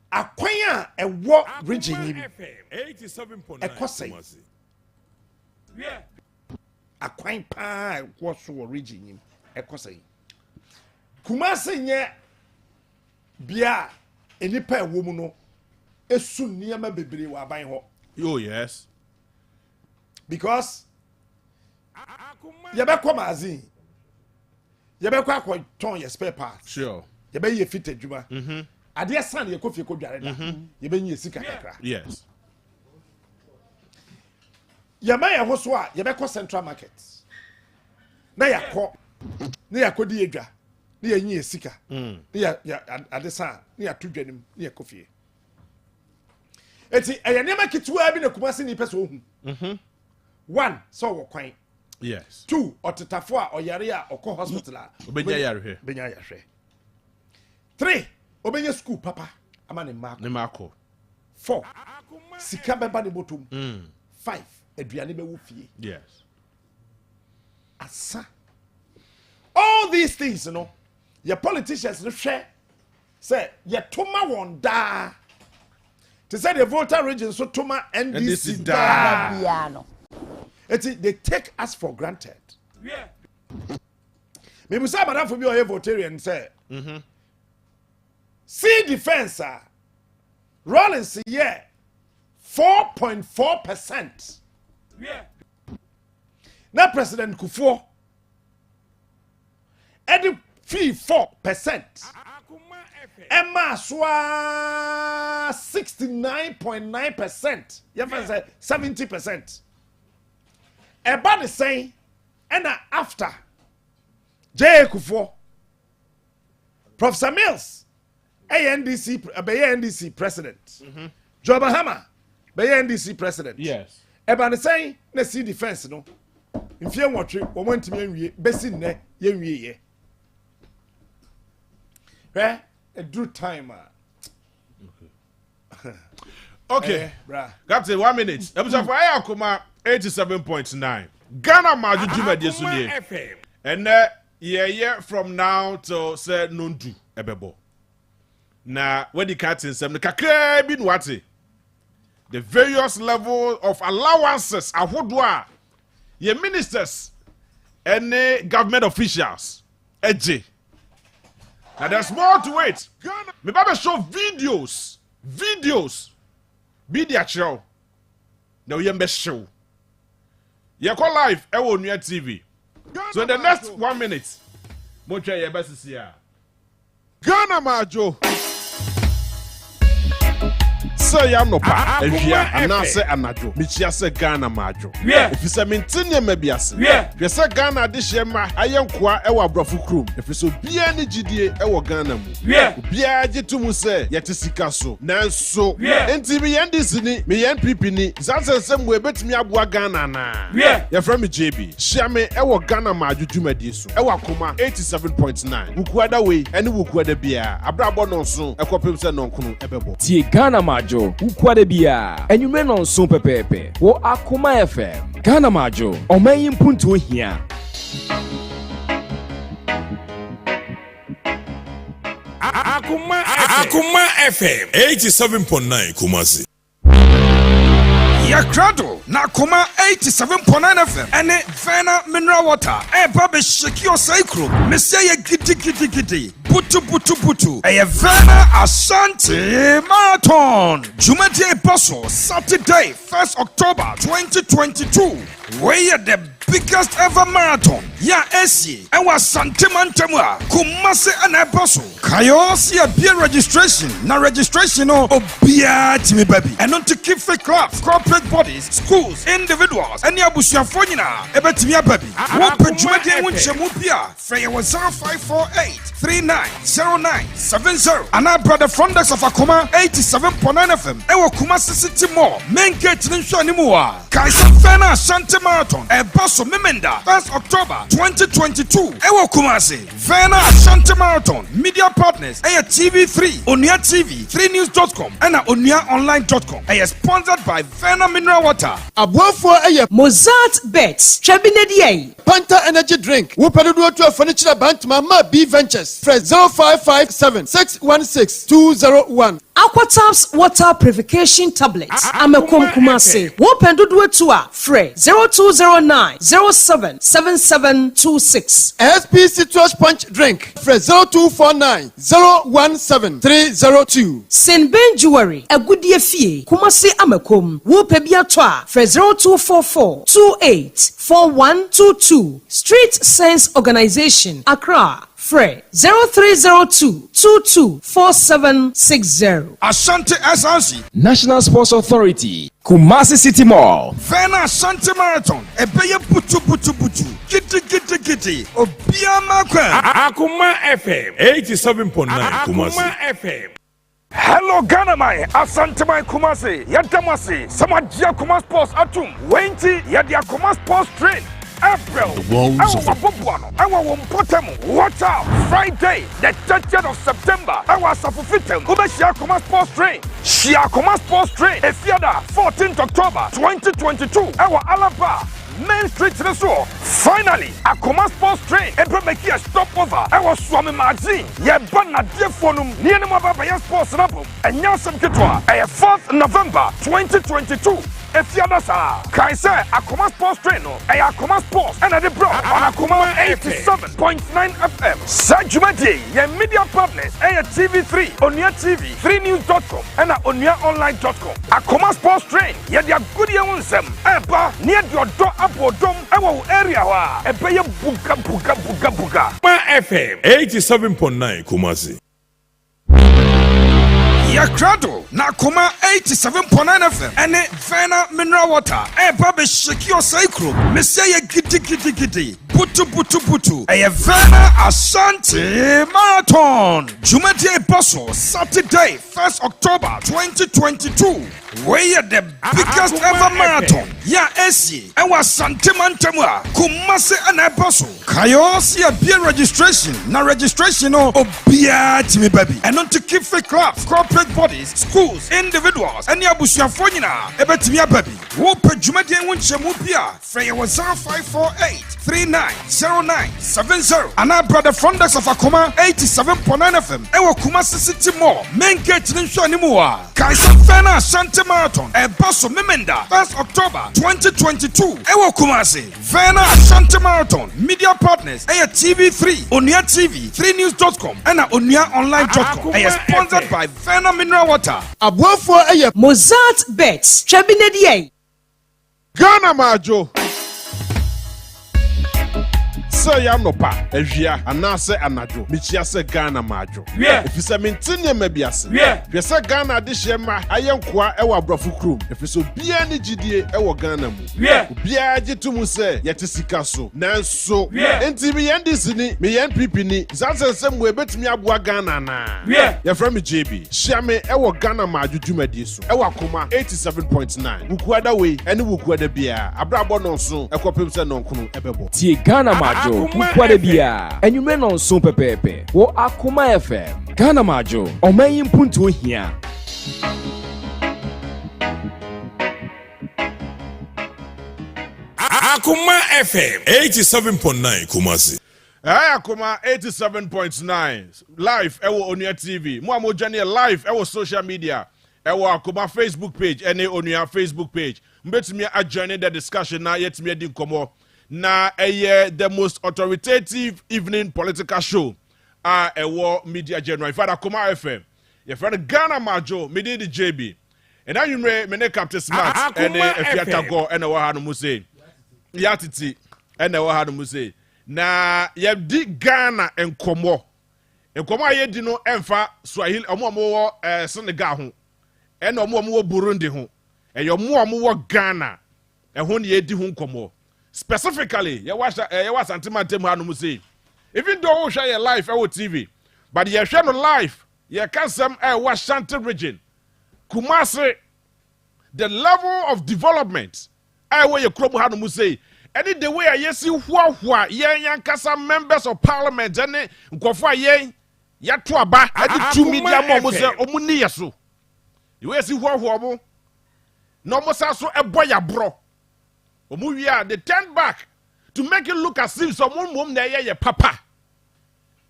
Akwan a ɛwɔ region yi 87.9. ɛkɔsɛn. Akwan pa ɛwɔ so wɔ region yi ɛkɔsɛn. Kumasi nye bia enipa ɛwɔ mu no esu nneɛma bebree wɔ aban hɔ. Oh yes. Because yɛbɛkɔ magazine yɛbɛkɔ akɔtɔn yɛ spare parts. Sure. Yɛbɛyɛ fit adwuma. Adeɛ san yɛ kɔ fie kɔ dware da. Yɛbɛnyɛ sika kakra. Yes. Yɛma yɛ ho so a yɛbɛkɔ central market. Na yɛakɔ na yɛakɔ di edwa. Na yɛnyɛ sika. Na yɛ ade san na yɛato dwa nim na yɛkɔ fie. Eti ɛyɛ nneɛma ketewa bi na Kumasi ni pɛ so ohu. One, so wɔ kwan. Yes. Two, ɔtetafo a ɔyare a ɔkɔ hospital a Obenya yarehwe. benya yahwɛ. Three, obenya school papa ama ne mma. Ne mako. 4, sika bɛba ne botom. 5, aduane bɛwɔ fie. Yes. Asa. All these things, you know, your politicians no hwɛ sɛ yɛtoma wɔn daa. To say the Volta region so toma NDC daa. Biano. They take us for granted. Maybe some madam for me or Voltarian say. See defense, Rollins, 4.4%. Now President Kufuor, Eddie fee 4%. Emma Swa 69.9%. You can say 70%. About the same, and after J. Kufuor, Professor Mills, NDC president, Joe Bahama, NDC president. Yes. About the same, let's see defense, no. If you want to, we want to be besting ne, ye. Where a due time. Okay. Bruh. Captain, 1 minute. Episode for Akoma 87.9. Ghana Maju Juma Diesuni. And yeah, from now to say nondu ebebo. Na when the captain said the kakra bin wati. The various level of allowances ahodwa. Ye ministers and government officials. Eje. Now there's more to it. Me baba show videos. Be the show. Now you best show. You call live on your TV. So in the next 1 minute, Mocha your best here. Ghana Majo. say ya no pa ehia anase anajo michia se Ghana majo if say mentine mabiase hwe se Ghana de hyema ayenkoa e wa brofo krom if so bia ne gidie e wo Ghana mu bia agetumu se yete sika so nanso enti bi yendisi ni me NPP ni zansensem we betimi aboa Ghana na ya from JB hyiame e wo Ghana majo dwumadi so e wa Akoma 87.9 wukuada we ene wukuada bia abrabo no so e kopem se nonkono ebebo tie Ghana majo wukuada bia enyume no so pepepe wo Akoma FM Ghana majo omayin puntu hia Akoma FM 87.9 Kumasi. Yakrado na Akoma 87.9 FM ene Vena mineral water babe shake your cycle me say ye gidi butu Vena Ashanti Marathon Jumadi Apostle Saturday 1st October 2022 where the biggest ever marathon ya esi ewa santimantemwa kumase and Apostle kayosi a beer registration na registration no obia timi baby and not to keep fake clubs corporate bodies schools individuals any abusuafo nyina ebetimi baby wo pejumadi enwunchemu bia frey 0548390970 and our brother Frondex of Akoma 87.9 FM ewa Kumasi City Mall main gate ninhwa animuwa kaisa Vena Ashanti Marathon Apostle Memenda 1st October 2022 ewa Kumasi Vena Ashanti Marathon media partners TV3 Onia TV 3news.com and oniaonline.com sponsored by Vena Mineral Water Abuafo Mozart Bets Chabinedi Panta Energy Drink Wupadudu to Furniture Bant Mama B Ventures Fred 0557 616 201 Aquataps water purification tablets. Amekom Kumasi. Wopendudu tua Fre 0209 077726. SP Citrus Punch Drink Fred 0249 017 302. Saint Ben Jewelry. A good year fee. Kumasi Amekom. Wopebia tua Fre 0244 28 4122. Street Sense Organization. Accra. Fre 0302 224760. Ashanti SRC National Sports Authority Kumasi City Mall Vena Ashanti Marathon ebeye butu gidi obiama kwa Akoma FM 87.9 Kumasi. FM. Hello Ghana my Asante my Kumasi Yadamasi Samajia Akoma Sports Atum Wenti Yadi Akoma Sports Train April, our watch out Friday, the 30th of September. Our Safufitem, Shia Sports Train, Shia Sports Train, Efiada, 14th October 2022. Our Alaba Main Street Resort. Finally, Akoma Sports Train, Ebemeki a stopover. Our Swami Magazine, Yabana Defonum, Nianamaba Sports Rapum, and Yasam Kitwa, 4th November 2022. Efiada sa Kaisa Akoma Sports Train no Akoma Sports and the bro Akoma 87.9 FM Sajumadi ye media partners TV3 Onia TV 3news.com and oniaonline.com Akoma Sports Train ye dia good ye unsem eba near your door abodom ewo area wa ebe ye buga FM 87.9 Kumasi. Yakrado na Akoma 87.9 FM ene Vena mineral water babe shake your cycle me say ye gidi butu Vena Ashanti Marathon Jumadi Apostle Saturday 1st October 2022 where the biggest ever marathon ya esi ewa santimantemwa Kumasi and Apostle kayosi a beer registration na registration no obia timi baby and not to keep fake clubs corporate bodies schools individuals any abusuafo nyina ebetimi baby wo pejumadi enwunchemu bia frey 0548390970 and our brother Frondex of Akoma 87.9 FM ewa Kumasi City Mall main gate ninhwa animuwa kaisa Vena Ashanti Marathon Apostle Memenda 1st October 2022 ewa Kumasi Vena Ashanti Marathon media partners TV3 Onia TV 3news.com and oniaonline.com sponsored by Vena Mineral Water Abuafo Mozart Bets Chabinedi Ghana majo sɛ ya nopa awia anaasɛ anadwo mekyia sɛ Ghana madwo efisɛ mentene ma bi ase hwɛ sɛ Ghana de hyɛ ma ayɛ nkoa ɛwɔ abrɔfo kurom efisɛ obiara ne gyidie ɛwɔ Ghana mu obiara gye to mu sɛ yɛte sika so nanso enti me yɛn disi ni me yɛn pipi ni zasɛnsɛ mu ebetumi aboa Ghana na yɛfrɛ me JB hyia me ɛwɔ Ghana madwo dwumadie so ɛwɔ Akoma 87.9 wukuada wei ɛne wukuada bia abrabɔ no nso ɛkɔpem sɛ nɔnkono ɛbɛbɔ tie Ghana Majo wukwade bia enyume no nso pepepe wo Akoma FM Ghana Majo omanyi mpuntu ohia Akoma FM 87.9 Kumasi. Akoma 87.9 live ewo Onua TV. Mo amojane live ewo social media. Ewo Akoma Facebook page ene Onua Facebook page. Mbetumi adjoin the discussion na yetumi adi nkomo. Na the most authoritative evening political show. Ewo media general. Ifada Akoma FM. Ye friend Ghana Majo, me di JB. And now you me Captain Smart ene Efiatago ene wa hanu muse. Yatiti ene wa hanu muse. Na ye di Ghana enkomo aye di no emfa Swahili omo Senegal ho ene omo Burundi ho omo Ghana ho ne ye di ho nkomo specifically ye wa Santimantem ha no mu say even though we share live our TV but ye share no live ye can some wa Shanti region Kumasi the level of development where ye krom ha no mu say any the way I see who yen kasa members of parliament and nkofo yen yato aba ade 2 media mo say omuni yeso the way see who mo no mo sa so ebo ya bro omu wi a they turn back to make it look as if someone mom na ye papa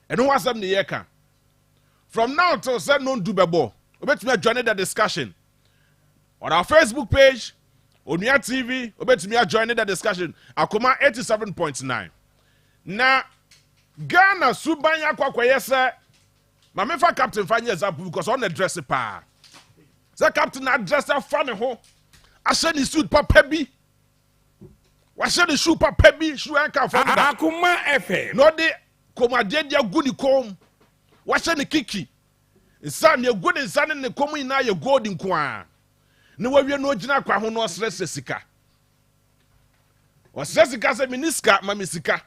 and who asem the year can from now till say no do bebo obetumi join the discussion on our Facebook page Onua TV, obetumi join the discussion. Akoma 87.9. Na Ghana subanya kwakwaye se ma me fa captain fa example because on the dress pa. Say captain address fa ne ho. Ahye ni suit papa bi. Wa hye ni shoe papa bi, shoe anka fa da. Akoma FM. No de komade dia gu ni kom. Wa hye ni kiki. Nsa ne gu ni nsa ne kom ina ye gold nko ne wawie no gina kwa ho no osrese sika osrese se miniska ma misika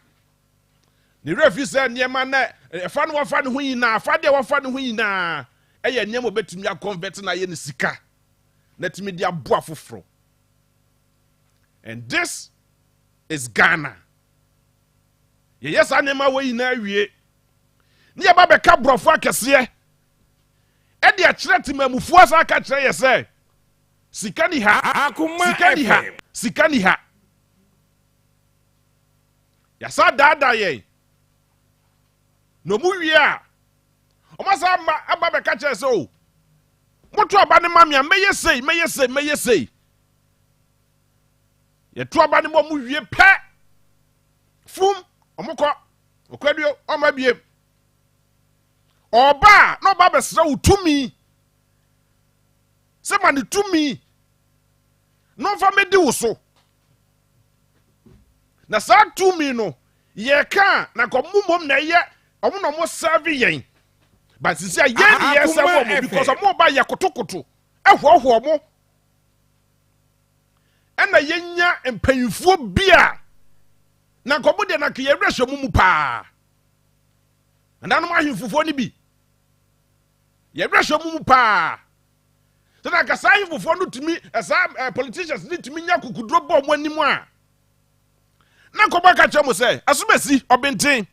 ne refi se niema na fa no wafa ne ho yina fa de wafa ne ho yina eye niema obetumi a convert na ye ne sika na timi dia boa foforo and this is Ghana ye yes anema we yina awie ne ya ba be ka brofo akese e de a kire timamufu asa ka kire ye se Sikani ha, sikani ha. Ya sa dada ye. No mu wi a. O ma sa aba be ka kire se o. Moto aba ne mamia meye sei. Ye to aba ne mo mu wi pe. Fum, omukọ. Okwaduo, o ma biem. Oba, no ba be sra utumi. Se mani tumi no fa me di wo na sa tumi no ye ka na ko mumom na ye omo no mo serve yen but since ye ni ye serve mo because omo ba ye kotokoto ehwohwo mo ena ye nya empanyifo bia na ko mo de na ke ye rehwe mu pa ananu ahimfufo ni bi ye rehwe mu pa so na kasai fofo no tumi asa politicians need tumi nya kukudro bo mo animu a na ko ba ka chemo say asomasi obenten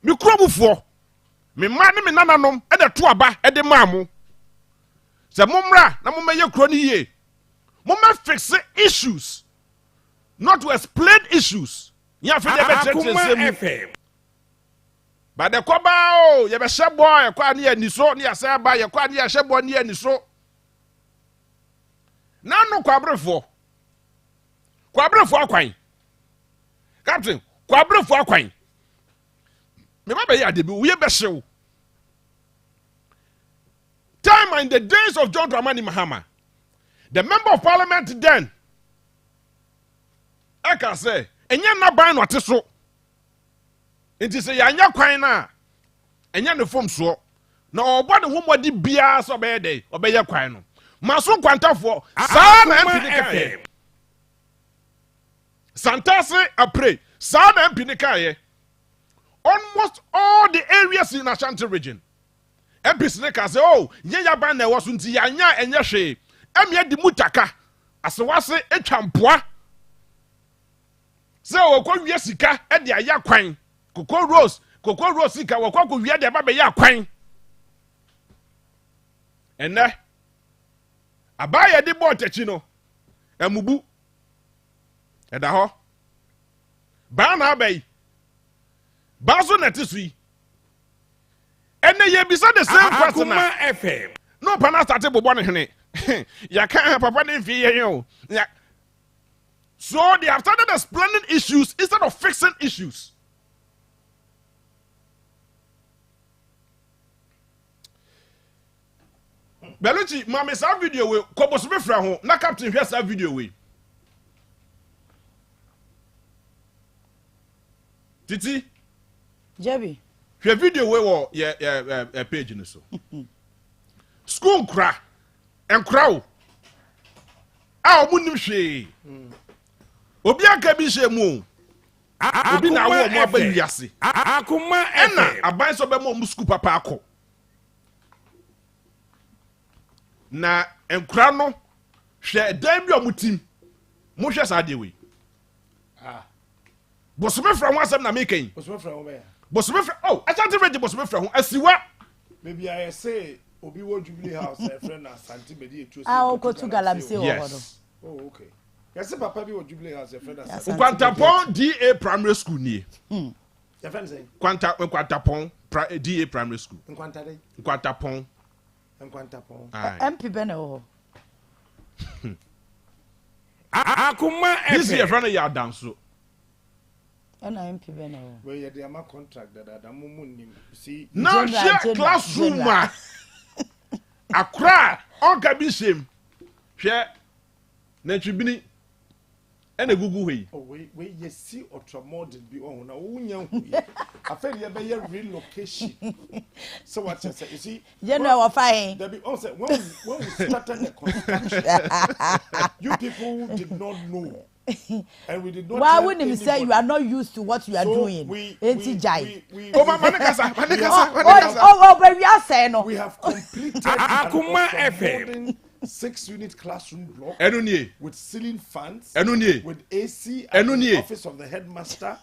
me kuromufo me ma ne me nananom e de to aba e de maamu se momra na momeye kuro ni ye moma fix issues not to explain issues ya fe de be tete ba de ko ba o ye be hyebo e kwa ne aniso ne asa ba ye kwa ne hyebo ne aniso Nano kwabrefo akwan. Captain, kwabrefo akwan. Me ba be ya debi we be hyew. Time in the days of John Dramani Mahama. The member of parliament then I can say, enye na ban no ate so. Nti se yanya kwan na enya ne fom so. Na obo ne homodi bia so be dey, obeye kwan no. Maso kwantafo sa na mpini kae. Santase apre sa na mpini kae. Almost all the areas in Ashanti region. MPs ne ka say oh, nye yaban na wo so nti yanya enye hwe. Emye di mutaka. Asewase etwampoa. Se wo kwa wie sika e de aya kwan. Cocoa Rose sika wo kwa wie de ba be ya kwan. Enne abaya de bo tachi no. Amubu. Eda ho. Ba na abai. Ba so na tisui. Enne ye bisa the same person na FM. no pana start bobo ne hene. Ya kan papa ne fi ye yo. So they have started explaining issues instead of fixing issues. Beluchi, mama sa video we kobo so be fra ho na captain hwe sa video we. Titi Jebi. hwe video we wo ye page ni so. School kra enkra o. A omunim hwe. Obi aka bi hwe mu. Obi na wo mo aba wiase. Akoma Ena aban so be mo school papa akọ. Na enkura no hwe dan bi omutim mo hwe sa de we bosome fra ho asem na making Bosome fra ho be bosome fra oh Ashanti region bosome fra ho asiwa maybe I say obi wo Jubilee House a friend na Ashanti bedi etu O ko tu galamse wo hodo. Oh okay. Yes papa bi wo Jubilee House a friend na Kwantapon DA primary school ni your friend say Kwantapon DA primary school Kwantapon MP be na wo. Akoma this year FM. friend ya dance so Na MP be na wo. where you dey am contract that mumunnim see now General, share classroom a akra on ka bi shem hwe na twibini ena gugu hwe oh we you see ultramodern bi on na wunya hu ye aferi ye be relocation so what you say you see General wa fine. there be also when we started the construction you people did not know and we did not Why tell wouldn't you say anybody. you are not used to what you are So doing? Enti jai. oh manekasa Oh, but we are saying no. We have completed Akoma an FM. modern 6-unit classroom block enu nie with ceiling fans, enu nie with AC at Enu the nie. office of the headmaster,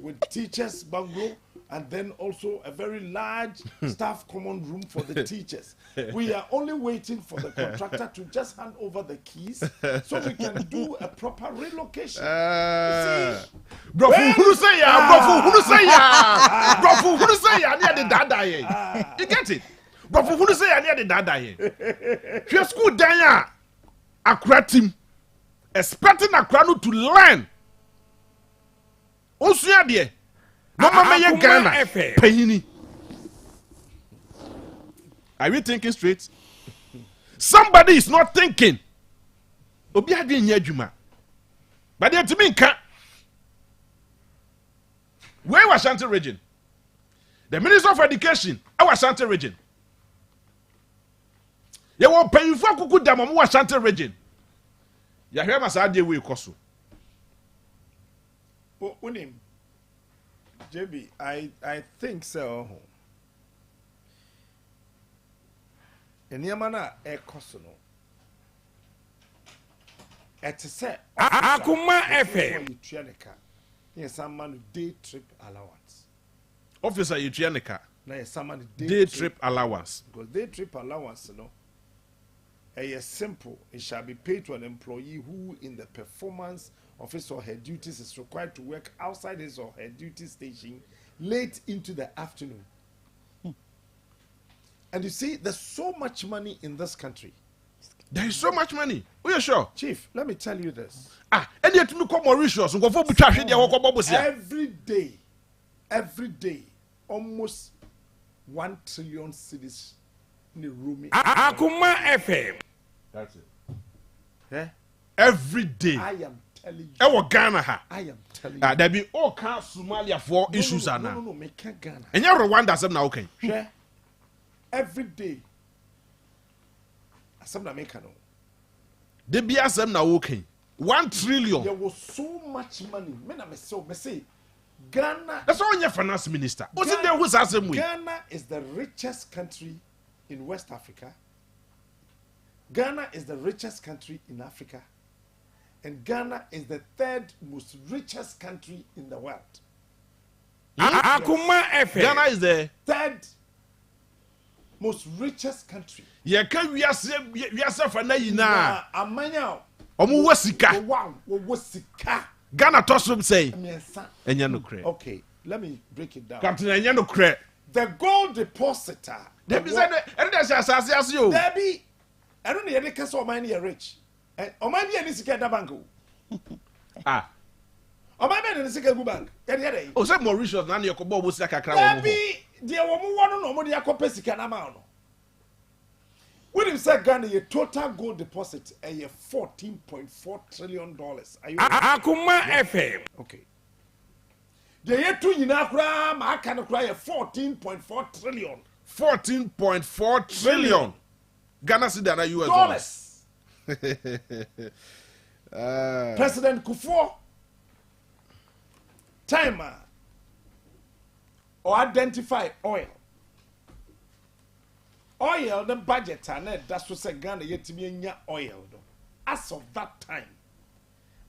with teachers bungalow, and then also a very large staff common room for the teachers. We are only waiting for the contractor to just hand over the keys so we can do a proper relocation. Brofu hunu say ya brofu hunu say ya near the dada ye you get it brofu hunu say ya near the dada ye hwe school dan ya akra team expecting akra no to learn osua de no mama ye Ghana FM. payini are we thinking straight somebody is not thinking obi adwe nya adwuma but they timi nka where was Ashanti region the Minister of Education our Ashanti region ye won payifo akuku dam mo Ashanti region ya hwe masa ade we koso Unim, JB, I think so. Enyamana e koso no. Ete se Akoma FM. Yes, some man day trip allowance. officer you trianica Na yes, some man day trip allowance because day trip allowance no. Is simple. It shall be paid to an employee who, in the performance of his or her duties, is required to work outside his or her duty station late into the afternoon. And you see, there's so much money in this country. there is so much money we are sure Chief, let me tell you this. and yet me come Mauritius go for butwa hwe de wo ko bobosia Every day, almost 1 trillion cedis in the room. Akoma FM. that's it Eh? every day I am telling you. Ewo Ghana ha. I am telling you. There be all kind of Somalia for issues no, now. No, make Ghana. And you Rwanda some now okay. Share every day. Some na make no. They be some now okay. 1 trillion. There was so much money. Me say Ghana. That's all your finance minister. What's it there who's asking me? Ghana is the richest country in West Africa. Ghana is the richest country in Africa. And Ghana is the 3rd most richest country in the world. Akoma FM. Ghana is the 3rd most richest country. Yeah, can we are for na Amanya. Omu wasika. Wow, wasika. Ghana tosum say. Enya no cre. Okay, let me break it down. Captain enya no cre. The gold depositor. There be said and that's as you. There be. I don't know any case of mine here rich. O man be any sika da bank. Ah. O man be any sika go bank. Ye O say Mauritius na your kobo sika kakra wo. There be there wo mo wono no mo dey akopɛ sika na ma no. When you say Ghana, your total gold deposit is $14.4 trillion. Are you Akoma FM? Okay. The year 2 yinakura ma aka no kura 14.4 trillion. 14.4 trillion. Ghana cedi na US dollars. President Kufuor timer or identify oil. Oil the budget and that's what say Ghana yet to be in oil. As of that time,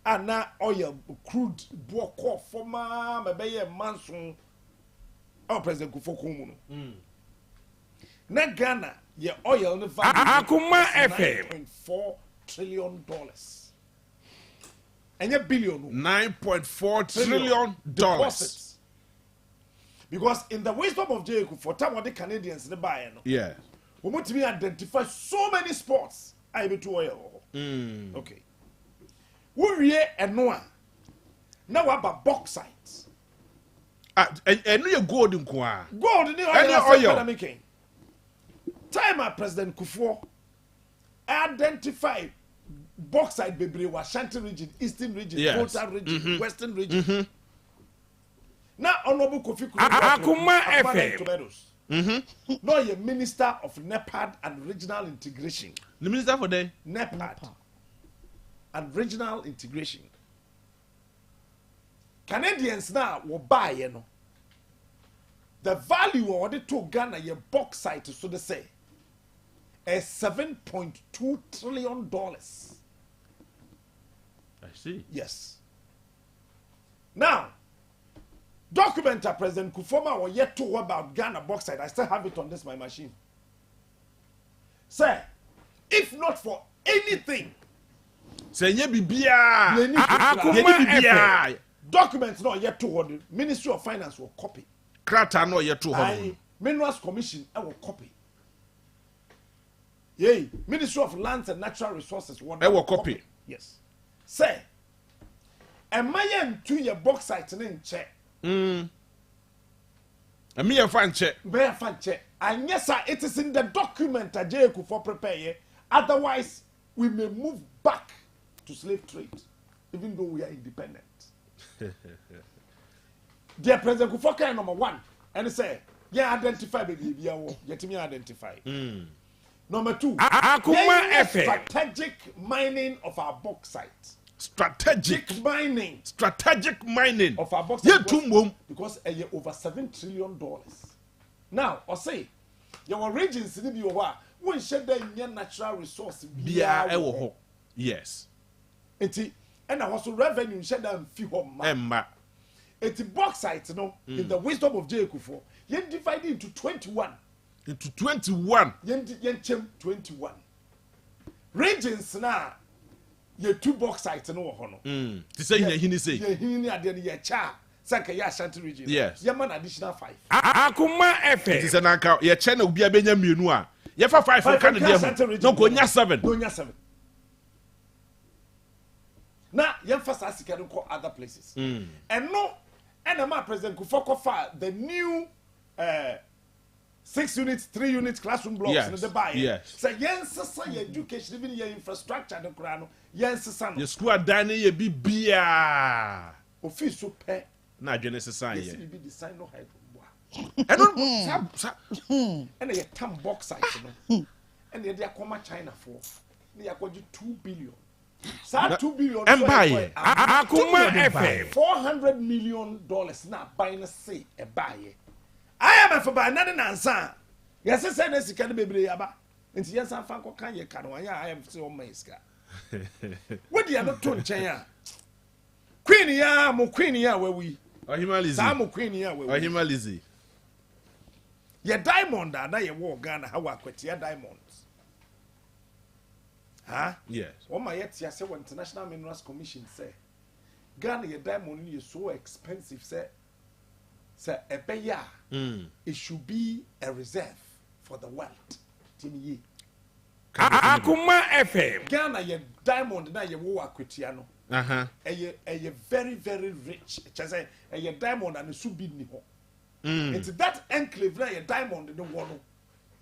and now oil crude walk off for maybe a month. Oh, President Kufuor Kumuno. Na Ghana ye oil the value Akoma FM $9.4 trillion. And ye billion $9.4 trillion deposits. Because in the wisdom of J. Kufuor, time what the Canadians they buy no. Yeah. We want to identify so many sports. I be to oil. Okay. We and Noah. Now about bauxite. And you gold in kwa. Gold in the oil. Time President Kufuor identify bauxite bebre Ashanti region, Eastern region, Volta region, Western region. Now Honorable Kofi Akoma FM. No, you're Minister of NEPAD and Regional Integration. The Minister for the NEPAD and Regional Integration. Canadians now will buy, you know. The value of the two Ghana, your bauxite, so they say, is $7.2 trillion. I see. Yes. Now, documenter President Kufuor was yet to know about Ghana bauxite. I still have it on this my machine. Sir, if not for anything, say ye bibia. Documents not yet to the Ministry of Finance will copy. Krata no yet to Minerals Commission I will copy. Yay, Ministry of Lands and Natural Resources will copy. Yes. Sir, am I to your bauxite in check? And me a fan check. Very fan check. And yes, sir, it is in the document that J. Kufuor prepare. Otherwise, we may move back to slave trade, even though we are independent. Dear President Kufuor came number 1, and he said, yeah, identify baby, yet me identify. Number 2, strategic mining of our bauxite. Strategic mining of our bauxite because over $7 trillion. Now, I say, your regions in the war, we share the natural resource. Yes. And also revenue share them few Emma. It's bauxite, in the wisdom of J. Kufuor, you divide it into 21. Into 21. Yen 21. Regions now. Ye 2 bauxite no ho no. To say ye say. Ye hini ade ye cha. Sanka ya Ashanti region. Yes. Ye man additional 5. Akoma FM. It is an anka ye che na obi abenya mienu a. Ye fa 5 for Canada. No go nya 7. No nya 7. Now ye fa sa sika no ko other places. And no and my President Kufuor fa the new 6 units, 3 units, classroom blocks, Yes. and the buy. Yes. So yes, your education, even your infrastructure, the crown. Yes, son. Your school dining ye be beer. Office so pay. Na Genesis sign Yes, ye. you be the sign no hydro. I don't. And they tam box size, no. And they Akoma China for. They are going to 2 billion. So 2 billion. And buy Akoma FM. $400 million now buying a say a buy. I am a for buy another answer. Yes, I said this can be able. And yes, I'm Fanko Kanye Kanwaya. I am still on my ska. What do you not to China? Queen ya, mo queen ya where we. Or Himalizi. Samo queen ya where Or we. Himalizi. Your diamond, na your war Ghana, how I quit your diamonds. Huh? Yes. What my yet say when International Minerals Commission say Ghana your diamond is so expensive, say a beya. It should be a reserve for the world. Timmy. Akoma FM. Ghana your diamond na your war quitiano. A very, very rich. Just say a diamond and a subi niho. It's that enclave na your diamond in the world.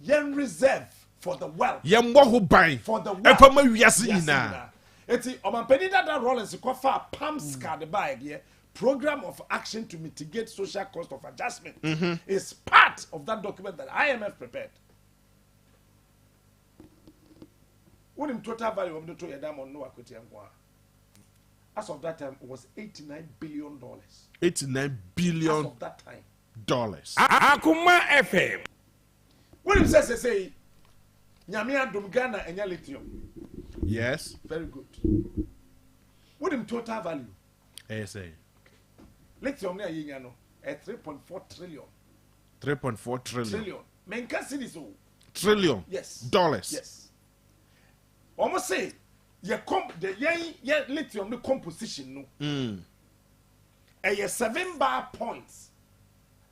Yen reserve for the wealth. Yembo who buy For the wealth. and for my yasina. It's on penida that Rollins kofa PAMS card buy here. Program of action to mitigate social cost of adjustment is part of that document that IMF prepared. What in total value of the toy diamond no equity and as of that time it was $89 billion. $89 billion. As of that time. Akoma FM. What it says say Nyamia Dum Ghana and lithium. Yes. Very good. What in total value? ASA. Lithium near Yingano at 3.4 trillion. 3.4 trillion. Trillion. Menka cities. Trillion. Yes. Dollars. Yes. Almost say the lithium the composition no. A 7 bar points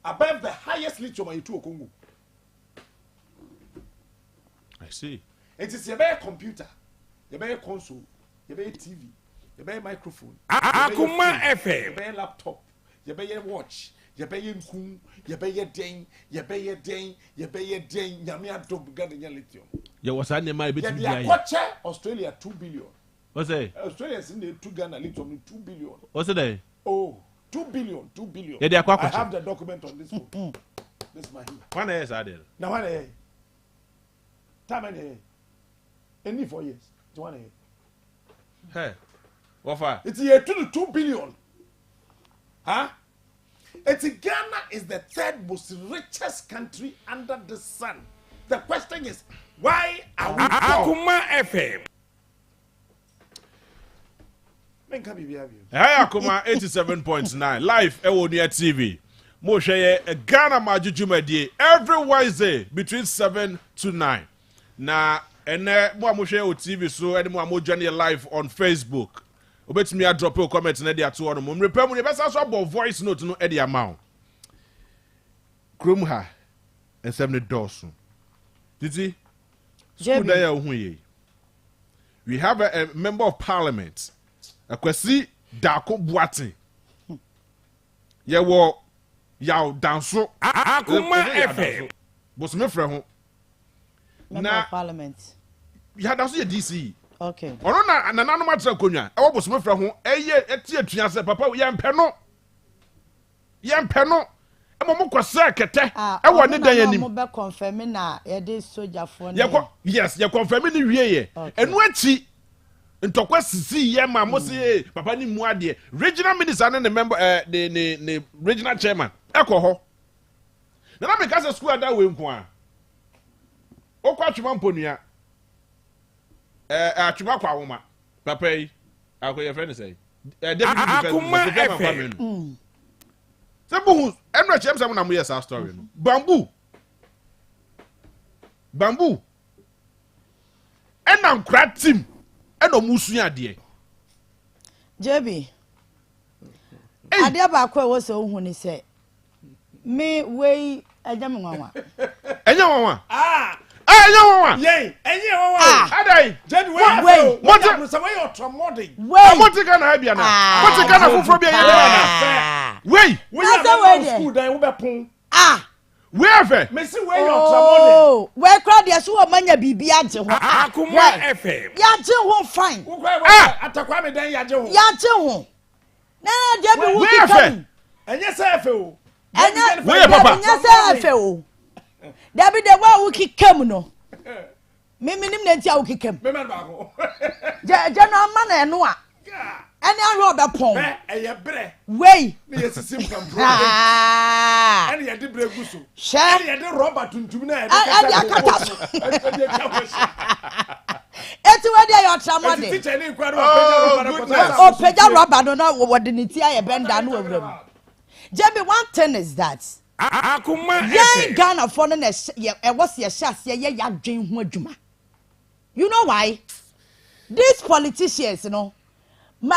above the highest lithium in Congo. I see. It is a better computer, a better console, a better TV, a better microphone, Akoma FM. a better laptop, a better watch, a better kum, a better ding, a better ding, a better ding, Yamia Dom Ghana lithium. Yeah, what's that name? My bit. Australia 2 billion. What's that? Australians in the 2 Ghana lithium 2 billion. What's it? Oh, 2 billion, 2 billion. Yeah, they are I have the document on this phone. This is my here. One is added. Now, one day. Time any 4 years. It's 1 year. Hey, what for? It's year 2 billion. Huh? It's Ghana is the 3rd most richest country under the sun. The question is, why are we poor? Akoma FM. Men can be behaving. Hey, Akoma 87.9 live Ewonia TV. Mo share a Ghana Majujumadi every Wednesday between 7 to 9. Na ene mo share o TV so ene mo join live on Facebook. Obetimi a drop a comment na dey ato on mo. Repem mo be so about voice note no e dey amount. Krum ha. Ensem ne dosu. Titi. School day ohun ye. We have a member of parliament. Akwasi Dako Boatin. Ye wo yaw danso. Akoma FM. Boss me frɛ ho. Member of Parliament. Ya danso ye DC. Okay. Ono na nananom atra konwa. E wo boss me frɛ ho. Eye eti atua sɛ papa ye mpɛ no. Ye mpɛ no. E mo kwasa kete. E wo ne dan anim. Mo be confirm na ye de soldier for Yes, ye confirm ni wie ye. Enu achi ntokwa sisi ye ma mo se papa ni mu ade regional minister and the member the regional chairman ekọ ho na me ka se school ada we nko a okwa atwuma mponua atwuma kwa woma papa yi akoye friend say deputy defense se bu enro chem se na mo yes our story no bamboo and nkra team and omusu ade JB ade ba kwa wo se ohun ni se me we ejam nwanwa enya nwanwa enya nwanwa Yey, enye wawa. adai Jed Wait. What some way you're traumatic. amoti kana ha bia na amoti kana foforo bia ye na Fair. wey We That's are the way not there. school then we be pon. Where fe? Me see where your trouble. Where crowd ya so manya bibi agye ho. Akoma FM. Ya agye ho fine. Atakwa me dan ya agye ho. Ya agye ho. Na dia be wo Where fe? Enye se efe o. Where papa? Enye se efe o. There be the one who kikam no. Me nim na ntia wo kikam. Me man ba ko. Je no ma na eno a. Any ahwe obepon. Eye bre. Wey. Me yesisim kan bro. Any ye de bre guso. Any ye de rubber tuntum na ye de akata. Eti we dey your tramode. Teacher ni kwa rubber na o peja rubber no na wo de niti aye benda no awram. Jebi one thing is that Akoma FM. Ghana for no e was ye shas ye yadwen ho adwuma. You know why? These politicians, you know, me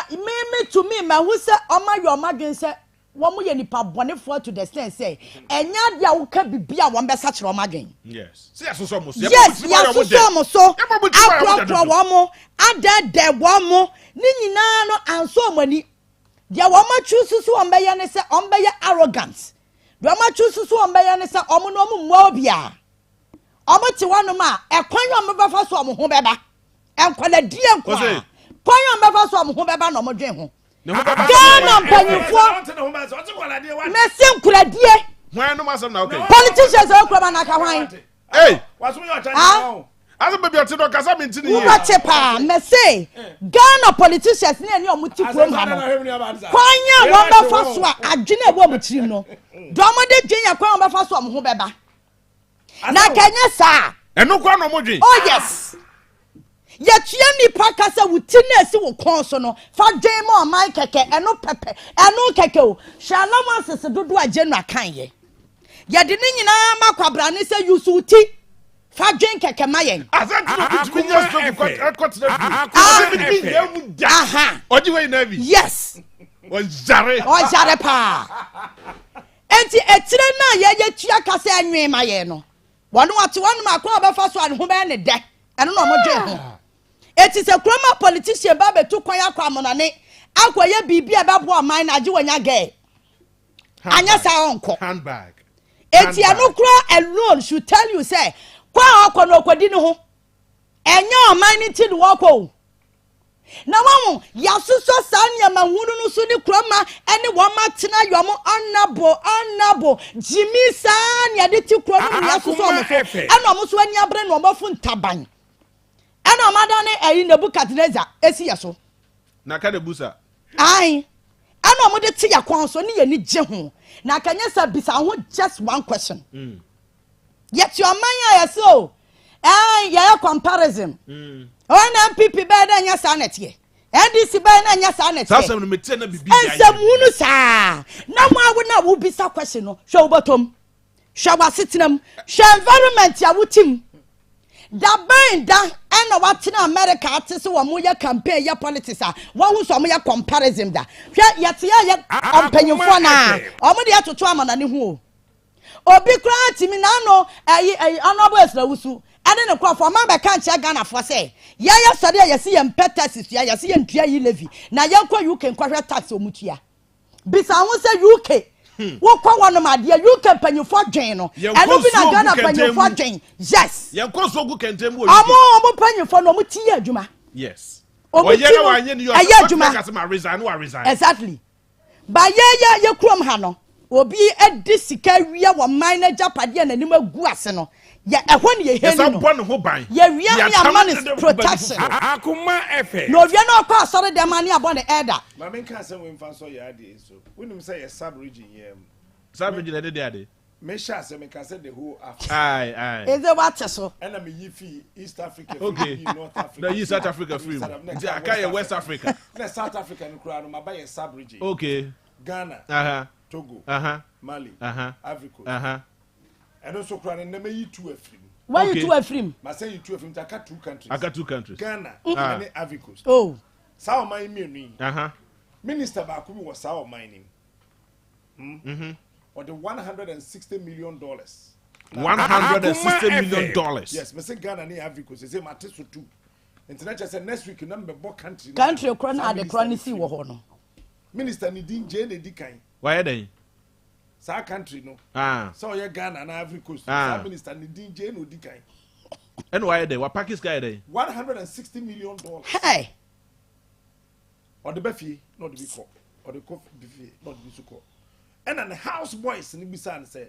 to me, who say, oh my, your madrin say, one more nipa bonnet for to the stand say, and yet ya can be a one best such romadrin. Yes. Yes, so almost. Yes, so. I one more, I dead one more, Nini no, and so many. There one more chooses to obey and say, obey arrogance. There more chooses to obey and say, omono mobia. Omoti one ma, a coin on my first one, home beba. And call a dear coin on my first one, home beba no more dream. Ghana Messim could a dear. Why no master now? Politicians are Kramanaka. Hey, what's your time? I don't be a tino Casamin. Messay Ghana politicians near your Muti from Hano. Quanya, one by first one, a dinner woman, you know. Domade Jania Crown by first one, home beba. Na Kenya sa. And no kwano moji. Oh yes. Yet you pakasa with tinesi will consono. For Jamo, my keke, and no pepe, and no keko. Shalom says do a general kanye. Yet the Nina Macabrani say you suti. For Jane keke mayen. I said, yes. Was Jare or Jarepa. Enti etirena ye tua kase anwe maye no wono ate wono makwa ba fa so an ho be ne de eno no mo dwe ho eti se kroma politician ba betu kwan akwa monane akwaye bibia be bo aman na age wanya ge anya sa onko handbag eti anokra alone should tell you say kwa akwa no kwadi ne ho enye aman ni ti wo ko na wamu yasuso sanya mahunu no so ni kroma ene wo matena yomo honorable Jimmy sanya de ti kroma no yasuso omefo ene omo so ani abre no omofu ntaban ene omadane ayi Nebukadnezar esi yeso na ka de busa ai ene omo de ti yakwan so ne ye ni je ho na kanya sa bisa ho just one question yet your man ya so ya comparison NPP by the nya sanete NDC by na nya sanete sasem no mete na bibi ya ensam sa na mo awo na wo bisa question no hwe obotom hwe wasetenam hwe environment ya wotim da band da na watena America atese wo mo ya campaign ya politics a wo hu so mo ya comparison da hwe yete ya ompanyimfo na o mo de atoto amana ne hu obi kra timi na no honorable esrawusu ade ne kwafo ma be kan che Ghana fo say ya sare ya se ye taxes ya se ye ntua yi levy na ya kwa UK nkwahwe tax omutua bisa hu se UK wo kwa wono ma de UK panyifo dwen no eno bi na Ghana panyifo dwen yes ye nko so gu kentem wo omo panyifo no omuti ya adwuma yes omuti na wanye ni yo resign exactly ba ye krom ha no obi edi sika wiya wo manager pade na nim agu ase no ya ehwo ne ye henu no ya wiya ya man protection Akoma FM no wiya no kwa sori de man ya bo ne elder ma men kan se we mfa so ya ade so wonim say ye sub region ye sub region de ade me sha se me kan se the whole Africa aye is it what so and me yifi East Africa okay North Africa no you South Africa free nti aka West Africa na South Africa no kura no ma ba ye sub region okay Ghana Togo Mali Ivory Coast and also crying na me yi two afrim why you two afrim ma say you two afrim ta two countries Ghana and Ivory Coast oh sao man mi minister ba ko was sao mining or the $160 million $160 million yes me say Ghana and Ivory Coast say mate so two international say next week na me bo country crown at the chronic wo ho no minister ni din je na di kan why then sa country no so you Ghana na Ivory Coast sa minister ni DJ no di kan and why they were Pakistan guy there $160 million hey or the befi not the biko or the coffee befi not the suko and then the house boys ni bisa and say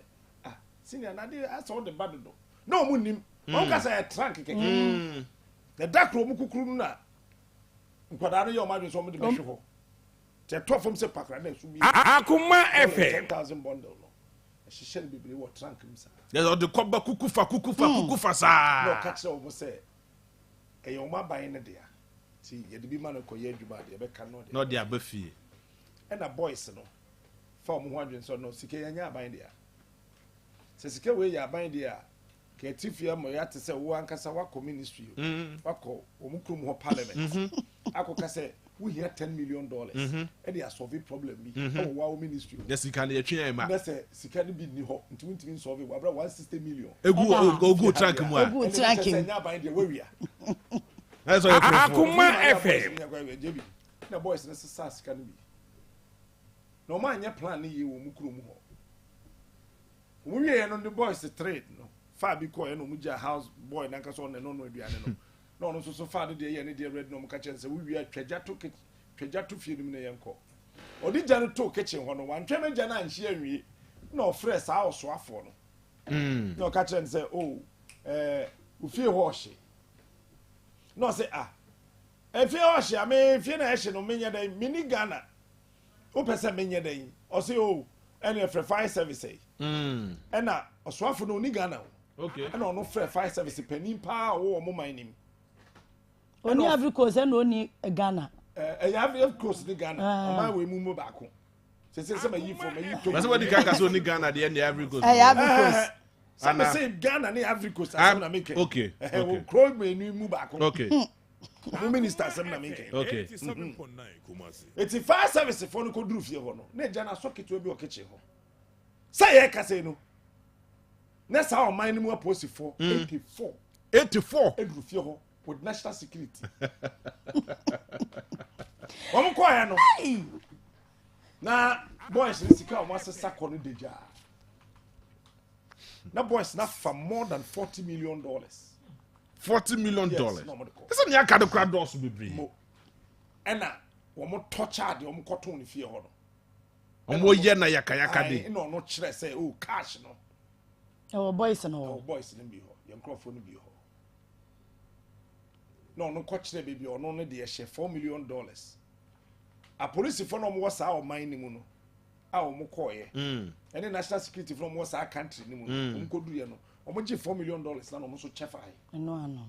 senior na dey I saw the bad no mu nim on ka say trunk keke the dark room kukuru na nkwada no ye o ma dwe so mo de behwe ho te to from say pakra na su bi Akoma FM 10,000 bundle no she shall be what trunk msa there's all the koba kukufa sa no catch o mo say e ye o ma ban ne dia ti ye de bi ma no koye adwuma de be ka no de abafie and the boys no for mo ho adwen so no sike ye nya ban dia se sike we ya ban dia ka tifia mo ya te se wo ankasa wa ministry wako o mu krum ho parliament akoka se we hear $10 million and they are solving problem bi o wa ministry yes you can atwe ma na se sika ni bi ni ho ntimi solve wa bra 160 million egu track mu a egu track mu nya ban dia we wia that's all Akoma FM na boys na sisa sika ni bi no man nya plan ni yi wo mu krum ho wo wie no the boys trade no fa bi ko no mu ja house boy na nkaso no aduane no no no so fa de ye ne de red no mu ka chen se wo wi twaja to fie nim na yenko odi ja no to kitchen ho no wan twa na ja na anhie anwie no fresh a oso afo no no ka chen se o u fie ho hye no se fie ho hye a me fie na hye no menya dan mini Ghana o pese menya dan o se o ene free fire service ena oso afo no ni Ghana okay ena no free fire service panin pa wo mo man nim oni Ivory Coast and oni Ghana Ivory Coast ni Ghana o ma we mu ba ko se ma yi for ma yi to that's what the kaka so ni Ghana the end Ivory Coast Ivory Coast some say Ghana ni Ivory Coast as na make okay o crow me ni mu ba ko okay o minister sem na make okay 87.9 Kumasi it's fire service for no ko duru fie ho no na Ghana socket we bi o kitchen ho say ye ka say no na sa o man ni mu aposi for 84 eduru fie ho with national security. Omo kwa ya no. Na boys ni sika o masesa ko no deja. Na boys na for more than $40 million. $40 million. Yes, this is near card crowd doors be bring. Ena omo torture de omo koton ni fie ho no. Omo ye na yaka de. No no kire say oh cash no. Oh boys no. Oh boys ni bi ho. Ye nkrofo ni bi ho. No kire baby or no de share $4 million. A police for no mo sa o man ni mu no. A o mo koye. Any national security from what our country ni mu. Nkodu ye no. O mo gi $4 million na no mo so chefa ai. No.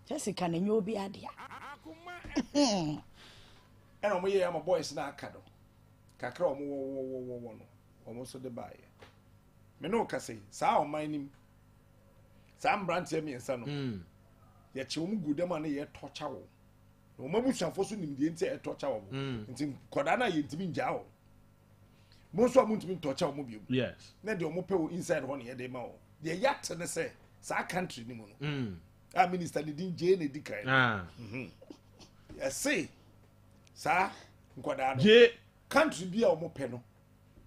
Jessica na nyo bi ade. And o mo ye am boys na akado. Kakra o mo wo no. O mo so de bae. Me no ka say sa o man ni. Sa mbrante mi ensa no. Ye chiwo mu gudema na ye torture wo. No mabushafo so nimdie nti e torture wo. Nti koda na ye ntimi nja wo. Mo so amu ntimi torture wo biom. Yes. Na de omo pe wo inside ho na ye de ma wo. De yat ne say sa country ni mu no. A minister de din je na di kai. Yes say sa nkoda no. Je Country bi a omo pe no.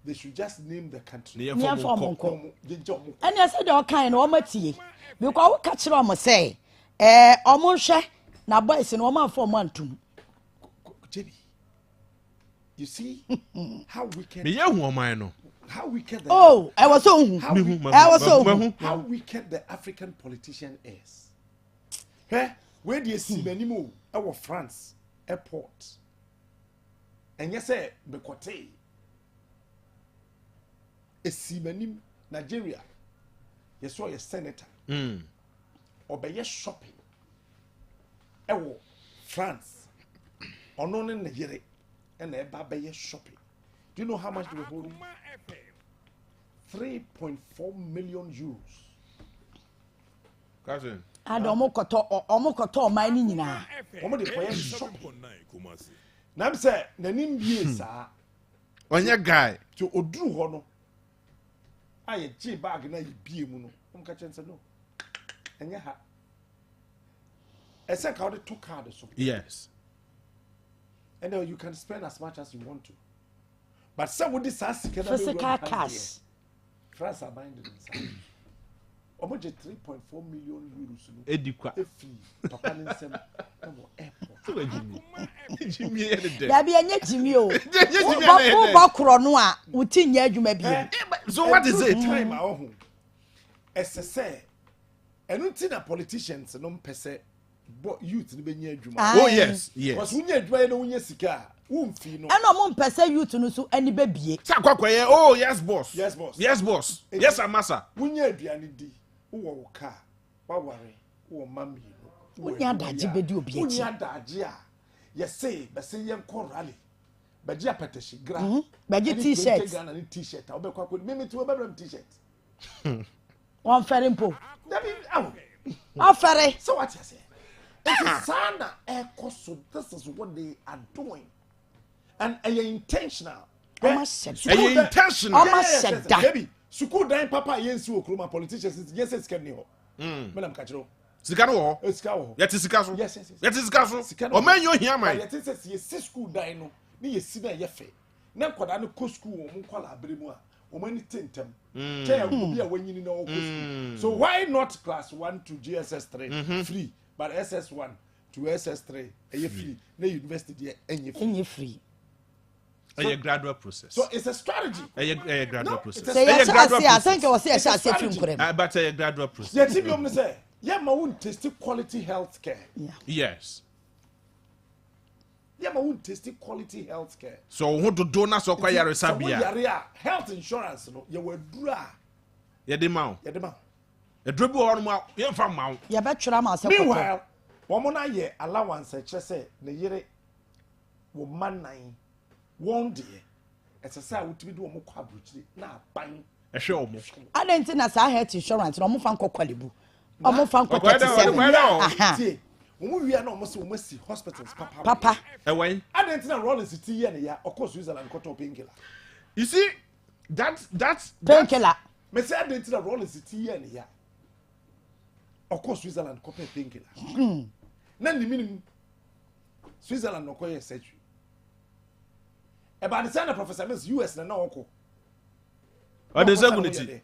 They should just name the country. Ne Nya form form ko. They job mo. And say the kind o matie. Because we catch am say omo hwe na boys no ma form antum. JB. You see how wicked Me ye hu oman no. how wicked the Oh, I was so how wicked the African politician is. Hey, where do you see Benimo? Our France airport. And yes, say Bekote. A Simanim, Nigeria. You saw a senator. Or by your shopping. Ewo France. Or no Nigeria. And a by shopping. Do you know how much they were holding? 3.4 million euros. Cousin. and omo koto man ni nyina. Omo de koye shopping. Nam say nanim bie saa. Onye guy. To oduru ho no. Aye G bag na bie mu no. Omo ka chen say no. Enye ha. Ese ka o de two card so. Yes. And you can spend as much as you want to. but some would this ask physical cash. France are binding inside. Almost 3.4 million euros. Edikwa. Papa Ninsem. Jimmy There be a Jimmy. Oh, Bakronoa, Utin Yajumabi. So what is it? Time our home. As I say, and until politicians no pese, but youth in the Juma. Oh, yes, yes. Because when you're dry, no, yes, car. And no more pese youth no so any baby. Oh, yes, boss. Yes, boss. Yes, boss. Yes, Amasa. When you're dry, who car, what worry, who mammy. When you're daji bedi obi. When you're daji, yes, say, but say young call rally. But you petition, but you t-shirt. And t-shirt. I'll be quite with me to a bedroom t-shirt. One ferry po. Oh, ferry. So what you say? It's Sana air cost, so this is what they are doing. And are you intentional? Intentional. Baby, Suku dying papa yensu okroma politicians yes it's can ho. Madam Kachiro. Sikano. Eskawo. Yet is Sikaso. Yes. Yet is Sikaso. O man you hear my. Yet is yes school die no. Ni yesi na yefe. Na kwada no ko school o mun kwala abremu a. O mani tentem. Tell obi a wanyini na o ko school. So why not class 1 to GSS 3 free, but SS1 to SS3 free. Na university there enye free. A gradual process. So it's a strategy. A gradual process. Say yes, I think I was say but a gradual process. Yeah, TBM say, yeah, ma won test quality health care. Yes. Yeah, ma won test quality health care. So who to donors or kwaya resabia. Health insurance no, you were dra. Yeah, the mount. A dribble on ma, yeah, from mount. Yeah, bet you am meanwhile, one more year allowance, I just say, the year will man nine. One day, as I say, I would be doing more quadruple. Now, bang. A show. I don't think that's our health insurance. No more fan qualibu. No more fan qualibu. When we are not almost hospitals, Papa. Away. I don't think Rollins City and yeah, of course, Switzerland got to painkiller. You see, that's painkiller. Me say I don't think Rollins City and yeah, of course, Switzerland got painkiller. Then the minimum Switzerland no quite surgery. About the time the professor Miss US na no or the seguridity.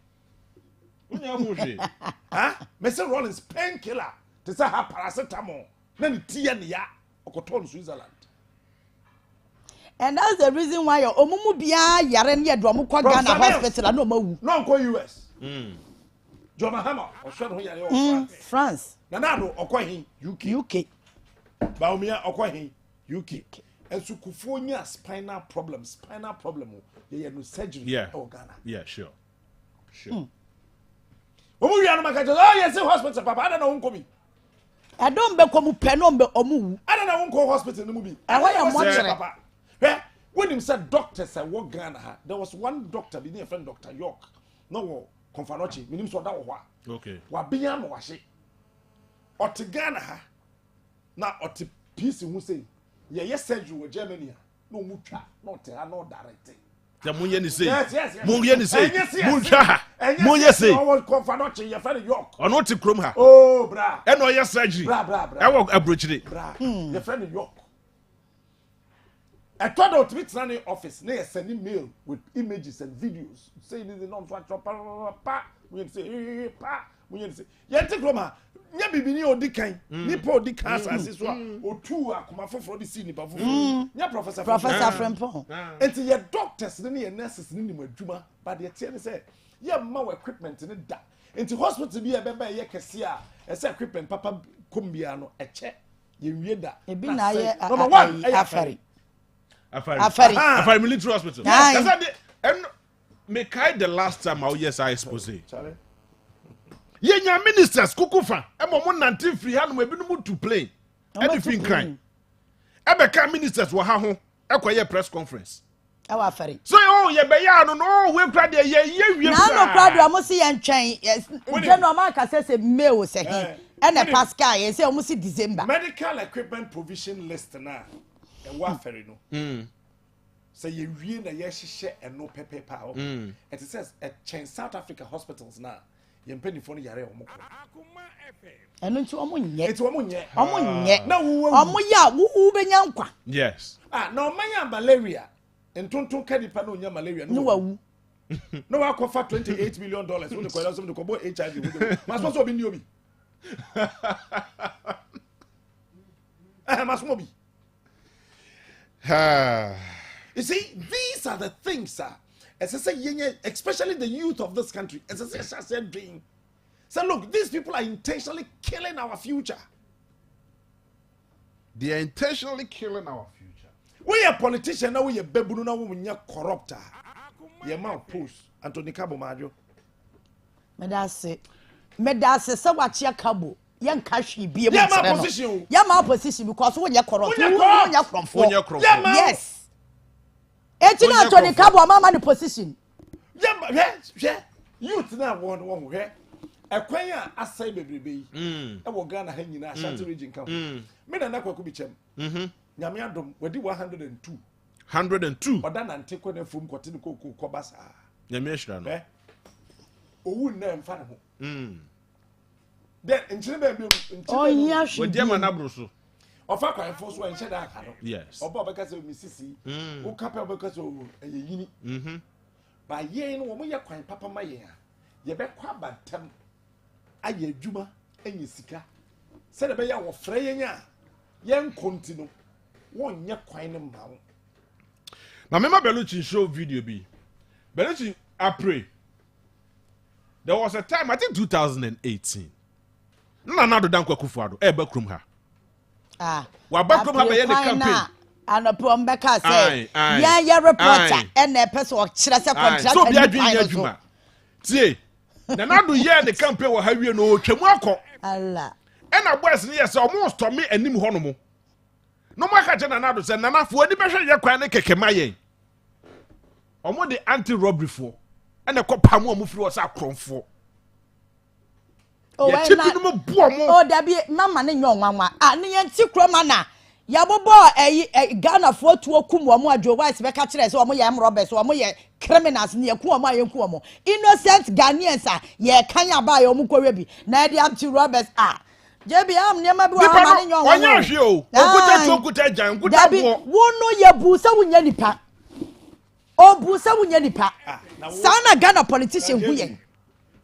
Mr. Rollins painkiller to say have paracetamol. Then tea and ya okoton Switzerland. And that's the reason why your omumu bia yare ne do kwa Ghana hospital na omawu. No ko US. John Mahama o hwe no yare France. Na na do okwahin UK. Baumia okwahin UK. And so kufonya spinal problem yeah no surgery Ghana. Yeah, sure. Omu wi anoma ka oh yes hospital papa I don't know unko bi. I don't be komu pe no be omu. I don't know unko hospital no mu bi. I want your papa. When him said doctors say what Ghana there was one doctor be near friend Dr. York. No Konfanochi, minim so da wo hwa. Okay. Wa biya no wahye. Ot Ghana ha. Na ot peace hu say yes surgery with Germany no mutwa no te no direct the munye ni say yes munye ni say mutwa munye say no confanoche your friend York ono ti krom ha oh bra e no yes surgery bra e wo abrochire bra your friend York I thought out with running office na sending mail with images and videos saying this non pa we say pa we say yente krom ha nya bibini odikan nipa odikan asase so otu akoma foforo di si nipa foforo nya professor Frempong enti ye doctors ne ye nurses ne nim adwuma but ye tie ne say ye ma equipment ne da enti hospital bi e beba ye kese a ese equipment papa kombia no eche ye wie da ebi na ye number 1 afari military hospital that's and me kai the last time I expose yenya ministers kukufa emo mo nante free ha no ebi no to play e fin kan ebe ka ministers wo ha ho ekoye press conference awa afari so ye be ya no we kra de ye wie na no kra mo si ye ntwen je no ma ka se May o se he e na Pascal ye se mo si December medical equipment provision list na e wa afari no say ye wie na ye hihye eno pepepa o it says at South Africa hospitals na yempeni fo no yare omo Akoma FM eno nti omo nye eti omo nye na omo ya wo benya nkwa yes na omo ya malaria Entonton kadipa no nya malaria no wawu no wa kofa $28 million when the kwela some the kobo HIV mas so obi ni obi mas mo bi you see these are the things sir especially the youth of this country as I said doing so look these people are intentionally killing our future. They are intentionally killing our future. We are politicians now, we are babu now, we are corrupt. Your man post Anthony Cabo Majo. Medase so what ya cabo. Young Kashi be a position. Yama position because when you're corrupt, you're from yes. Etina Anthony Cabo, mama position. Yeah, youth now one here. A quaya asay baby. I will Ghana hanging a shanty region come. Me na kwa kubichem. Nyamiadom wedi 102. 102. Oda na ntekwa na fum kotini ko kobasa. Nyamiashra no. Owu na mfa ne ho. Then nchire ba bi oh yes. Wedi ama na broso. Ofa kwa fo so enche da aka no. Yes. Oba obeka se misisi. O kapa obeka se eyini. Ba yen no wo ye kwan papa ma yen a. Ye be kwa bantam. Aye adwuma enye sika. Se de be ya wo frɛ yen a. Yen continue. Won nye kwan ne ma wo. Na Mema Belucci show video bi. Belucci I pray. There was a time I think 2018. Na do dankwa Kufuado e ba krum ha. Wa ba krum ha be ye the campaign. Anopo mbeka say ya reporter na person o kire se contract so bi adwen adwuma. Tie. Na do ye the campaign wo ha wie no o twemu akọ. Allah. E na boys ne ye say omo storm anim ho no mo. No maka je na do say nanafo ani behwe ye kwan ne kekema yen. Omo de anti robbery fo. E na kopa mo amufiri o sa kronfo. Oh, Debbie, Mamma, and your mamma, and the anti-cromana. Yabobo, a Ghana for to Kumwa, Joe Wise, Beccatres, or Moyam Roberts, or Moya criminals near Kuama and Kuamo. Innocent Ghanaians, ye Kanya buy or Mukorebi, Nadia to Roberts. Jebby, I'm near my boy. Debbie, won't know your Busa Wunyanipa. Oh, Busa Wunyanipa. Sana Ghana politician,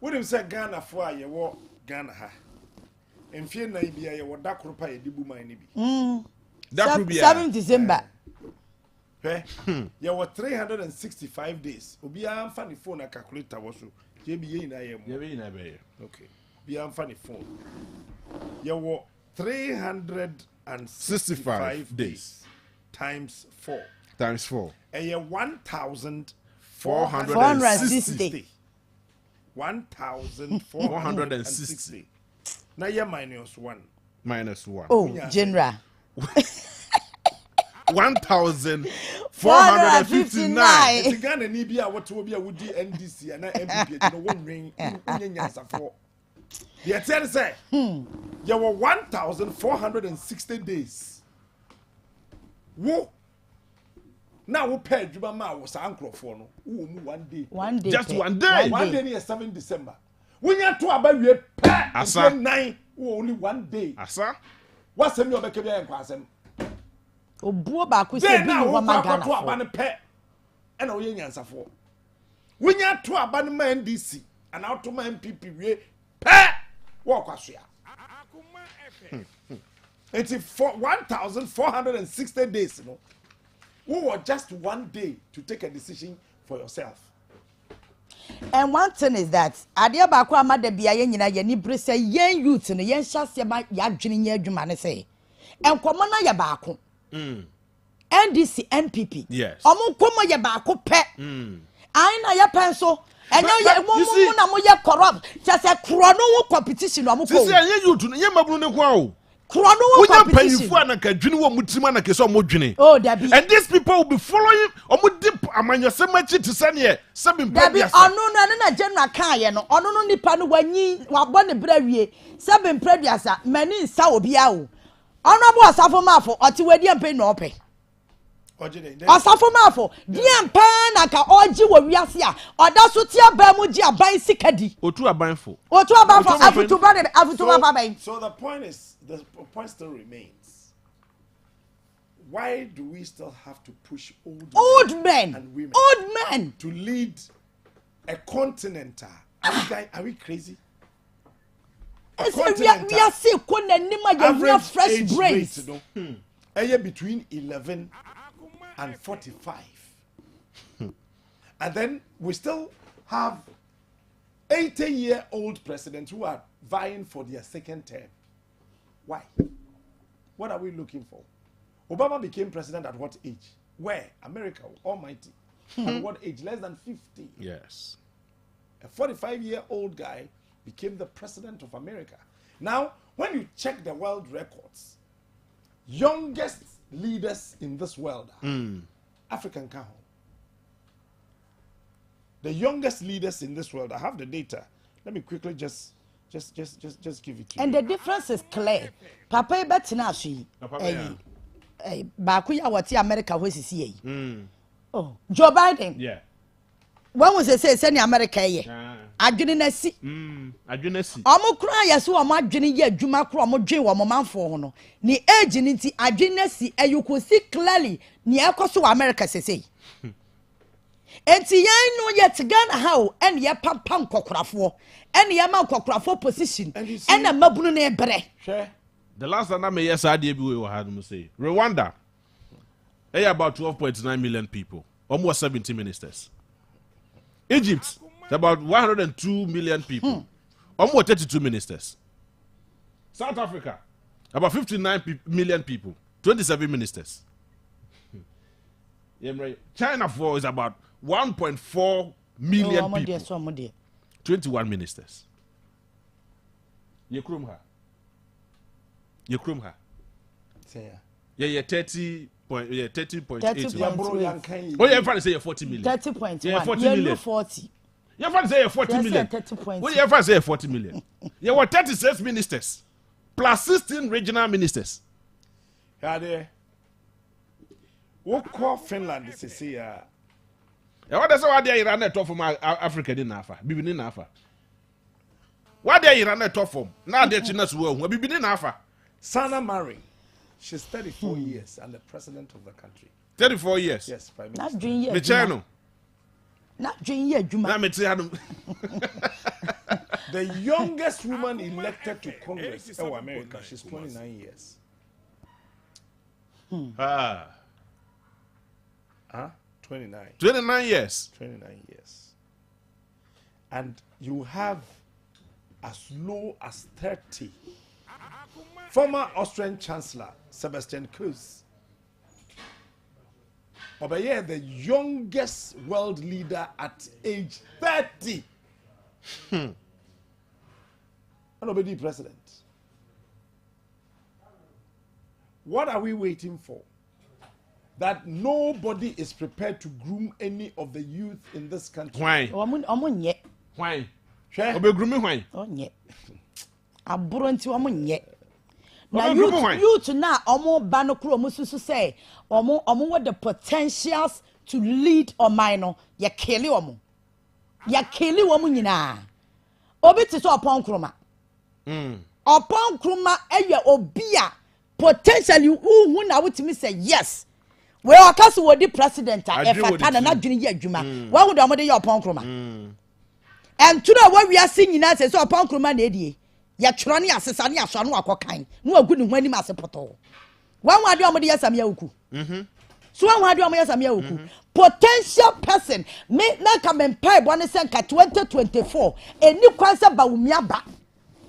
what him say Ghana for ye walk. Ghana ha. Enfie na ibia ye woda kropa ye dibu man ni bi. That could be 7 December. Ye were 365 days. Obi am fa ni phone na calculator wo so. Je bi ye na ye mo. Ye bi na be ye. Okay. Bi am fa ni phone. Ye were 365 days times 4. Times 4. Ye 1,460. 1,460. Now you're minus 1. Minus 1. Oh, General. 1,459. It's Ghana Nibia, what will be a Woody NDC and MPP, no one ring in for. The attendant say, you were 1,460 days. Whoa. Now we pay Jubama was uncle for no 1 day. 1 day. Just 1 day. 1 day near 7 December. When you to about we pay 9 only 1 day. Asa. What's the new Bekabia and Quasem? Oh, Boba could say now one to about pay and a young answer for. When you to about man DC and out to my MPP we pay walk us here. It's 1,460 days, you know. We were just 1 day to take a decision for yourself. And one thing is that Adia Bakwa Mother be a yen ni brisa yen youth and yen shasya my yajin ye jumane say. And Komana Yabako. NDC MPP. Yes. Omo Koma Yabako pet. I know your pencil. And now you're corrupt. Just a chrono competition. I'm going to say, you chrono competition. Oh, and these people will be following. Among your cemetery to send here. Some Debbie, no, general Kayano, no Nipano when ye were born a brevier, 7 previous, many Sao Biao. Honorable Safomafo, or to Wadian pay no pay. Or Safomafo, Dian Panaka, or Jiwasia, or that's what your Bamuja by Sikadi. Or to a banful. Or to a banful, to so the point still remains. why do we still have to push old men and women to lead a continent? Are we crazy? We are sick. Average Fresh age brains. Rate, between 11 and 45. And then we still have 80-year-old presidents who are vying for their second term. Why? What are we looking for? Obama became president at what age? Where? America Almighty. At what age? Less than 50. Yes. A 45-year-old guy became the president of America. Now, when you check the world records, youngest leaders in this world are African Kaho. The youngest leaders in this world, I have the data. Let me quickly just give it to you. And the difference is clear. Papa Betinashi. Baku ya wati America who is here. Oh, Joe Biden. Yeah. When was say send America ye? Adwene na si. Adwene si. Omo kura ya so omo adwene ye adwuma kura omo dwen wo manfo ho no. Ni age ni ti adwene si you could see clearly ni ekoso America say. Enti yan no yet Ghana how and ye pam kokorafo and ye man kokorafo position and na mabunu na ebre. Sure. The last time I made yes idea we had to say Rwanda. About 12.9 million people, almost 70 ministers. Egypt, about 102 million people, almost 32 ministers. South Africa, about 59 million people, 27 ministers. China is about 1.4 million people, 21 ministers. Yekrumha. Yeah, 30.8. Oh, yeah, if say 40 million. 30.1. Yeah, 40 million. 40. You ever say 40 million? 30.2. What you ever say 40 million? You were 36 ministers plus 16 regional ministers. Hade. What call Finland is here? What does what they Iran talk from Africa in Nafa? Bibi in Nafa. What they Iran talk from? Now they China's world. We bibi in Nafa. Sana Marin. She's 34 years and the president of the country. 34 years. Yes, Prime Minister. Not doing yet. Michano. Not doing yet, Juma. The youngest woman elected to Congress in America, she's 29 years. 29. 29 years. 29 years. And you have as low as 30. Former Austrian Chancellor Sebastian Kurz, Obaye, the youngest world leader at age 30. And Obedi president. What are we waiting for? That nobody is prepared to groom any of the youth in this country. Why? Why? Obe grooming why? Onye. Aburonti omunye. Na youth na omo ba no kro omo susu say omo what the potentials to lead omai ya kele omo. Ya kele omo nyina. Obi ti so opon kroma. Opon kroma eye obi a potentially hu na wutimi say yes. We okaso wodi president a efata na dwene ye adwuma. Wa hu do omo de ye opon kroma. And to know what we are seeing in us is upon Kruma Nedie. Yatrani assessani asano akokan. No a good when him as a poto. One word you are Samia Uku. So one word you are Samia Uku. Potential person may not come and pay 2024. A new concept by Umiaba.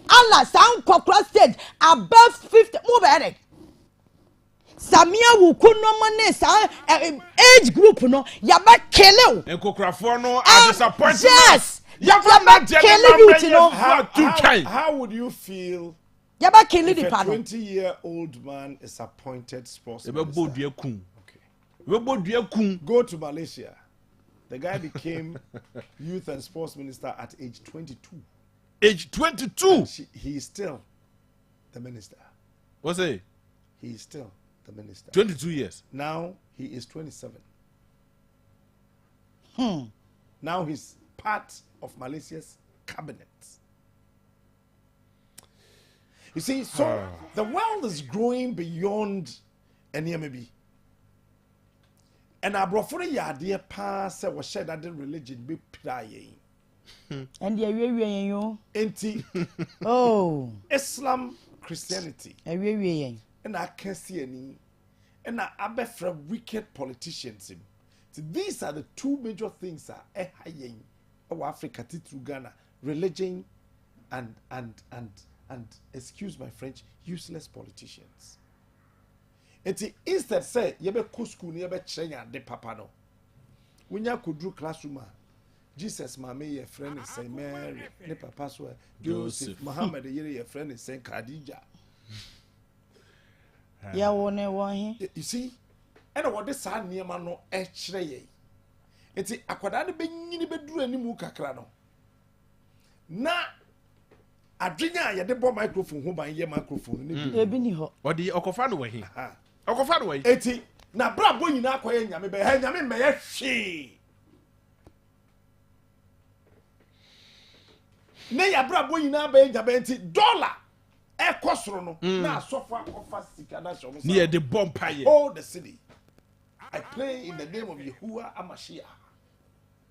Allah sound cockroach stage above 50 move at Samia Uku no money age group no Yaba Kelo. And Cocrafono are disappointed. Yes. How would you feel if a 20-year-old man is appointed sports minister? Go to Malaysia. The guy became youth and sports minister at age 22. Age 22? He is still the minister. What's it? He is still the minister. 22 years. Now he is 27. Now he's part of Malaysia's cabinet. You see, so the world is growing beyond any maybe. and abrofo no yade pa se wo share that religion be praye and the awie yo enti Islam Christianity awie and akasi ani and abefra wicked politicians him. So these are the two major things that our Africa through Ghana, religion and excuse my French, useless politicians. And instead say yebe ko school yebe trenya de papa no. When you could do classroom, Jesus mama your friend is say Mary, ne papa so Joseph, Muhammad your friend is say Khadija. Ya wone won. You see, and what this sad near man no ye. It's akwada de benyini beduru animu kakra no. Na adwenya ye de bo microphone ho ban ye microphone ni bi. Ebi ni ho. Odi okofa no wahi. Okofa no wahi. Eti na bra bo nyina akoye nyame be ha nyame me ye hwe. Ne ya bra bo nyina ba nyame enti dollar e kosoro no na asofa ofa sika na show. Near the bomb all the city. I pray in the name of Yahuwah Amashia.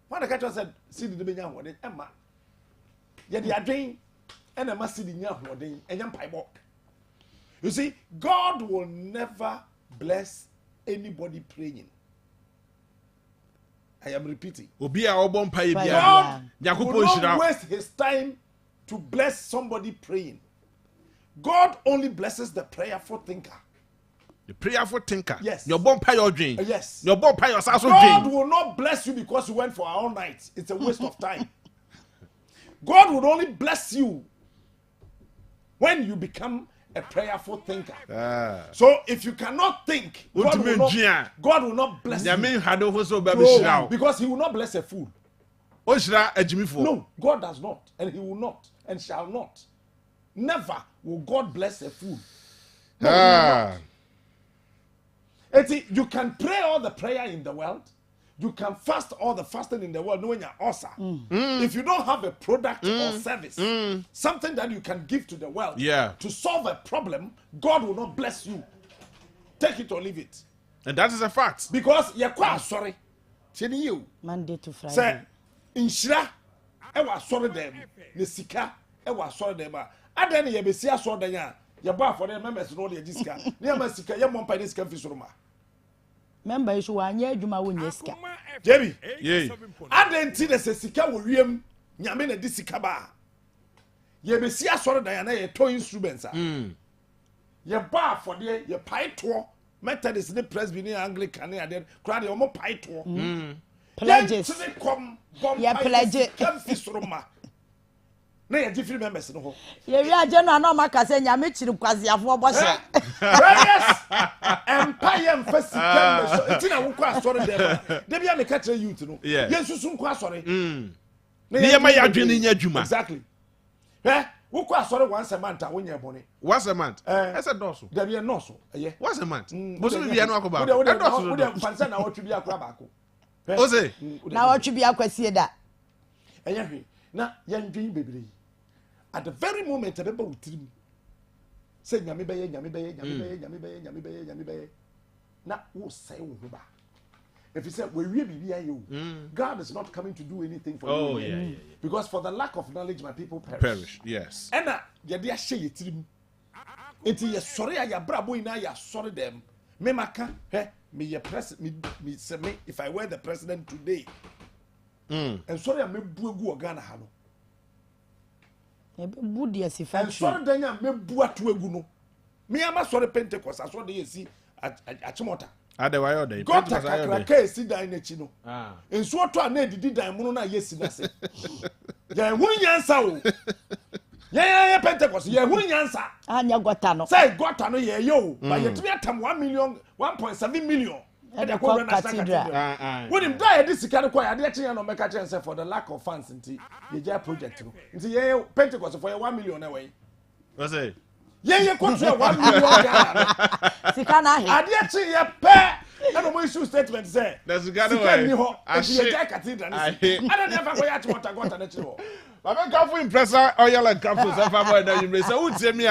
When the catcher said, see the Benya Warding, Emma. Yet the Adrian and a massive Warding and young pipe. You see, God will never bless anybody praying. I am repeating. God will not waste his time to bless somebody praying. God only blesses the prayerful thinker. The prayerful thinker. Yes. Your bomb pay your dream. Yes. Your bomb pay your also dream. God will not bless you because you went for all night. It's a waste of time. God will only bless you when you become a prayerful thinker. So if you cannot think, God will not bless you. No, because he will not bless a fool. No, God does not, and he will not, and shall not. Never will God bless a fool. No, you can pray all the prayer in the world. You can fast all the fasting in the world, knowing you're awesome. If you don't have a product or service, something that you can give to the world to solve a problem, God will not bless you. Take it or leave it. And that is a fact. Because you're quite sorry. You Monday to Friday. Say, in Shira, I was sorry them. Nesika, I was sorry them. I then you be see a sword there. Your bar for them members know the disca. Near Masika, your mom by this campus room. Member is one year, you might win Yeska. Jebby, I didn't see the Sika will ream Yamina Disicaba. You be see a sword Diana, a toy instruments. Your bar for the your pie tour, Methodist, the Presbyterian, Anglican, and then crowd your more pie tour. Pledges. Come, pledges. Campus room. Nay, different members in the hall. Yeah, General Nomaka saying, I'm meeting Quasia for Bossa. Empire and first Tina will cross sorry there. Maybe I'm a catcher you to know. Yes, you soon cross sorry. Near my adrenaline, your Juma. Exactly. Eh? Who cross sorry once a month when you're bonny? Once a month. That's a dorsal. There be a nozzle. Once a month. Most of you know about it. Fancy now to be a crabaco. Jose. Now what should be a question that? And now, young dream baby. At the very moment, I remember with him saying, Yami Bay, Yami Bay, Yami Bay, Yami Bay, Yami Bay, Yami Bay. Now, who say, if he said, we really be you, God is not coming to do anything for you. Yeah. Because for the lack of knowledge, my people perish. Yes. And now, you're there, say it to him. Until you're sorry, I bravo in you're sorry them. Me maka, me your president, me say me, if I were the president today, and sorry, I may go Ghana, hello. And sorry, then I may bua to a guno. Me, I'm a sorry Pentecost, I saw the see at Chimota. Otherwise, God, I can't see that in a chino. And so to a name did I mona, yes, in a say. Yeah, wouldn't answer. Yeah, Pentecost, yeah, wouldn't answer. And you got to know. Say, got to know, yeah, yo, but you to me at 1 million, 1.7 million. And the cathedral. When him die, this kind of quiet, I didn't know make a chance for the lack of funds in the project. Into yeah, Pentecost for 1 million away. What's it? Yeah, you could say 1 million. I didn't see a pair. I don't want issue statement say. There's a guy. I see a cathedral. I don't never go out what I got on it. I'm a couple impressor, oil and campus. I'm a boy. You say, who's me?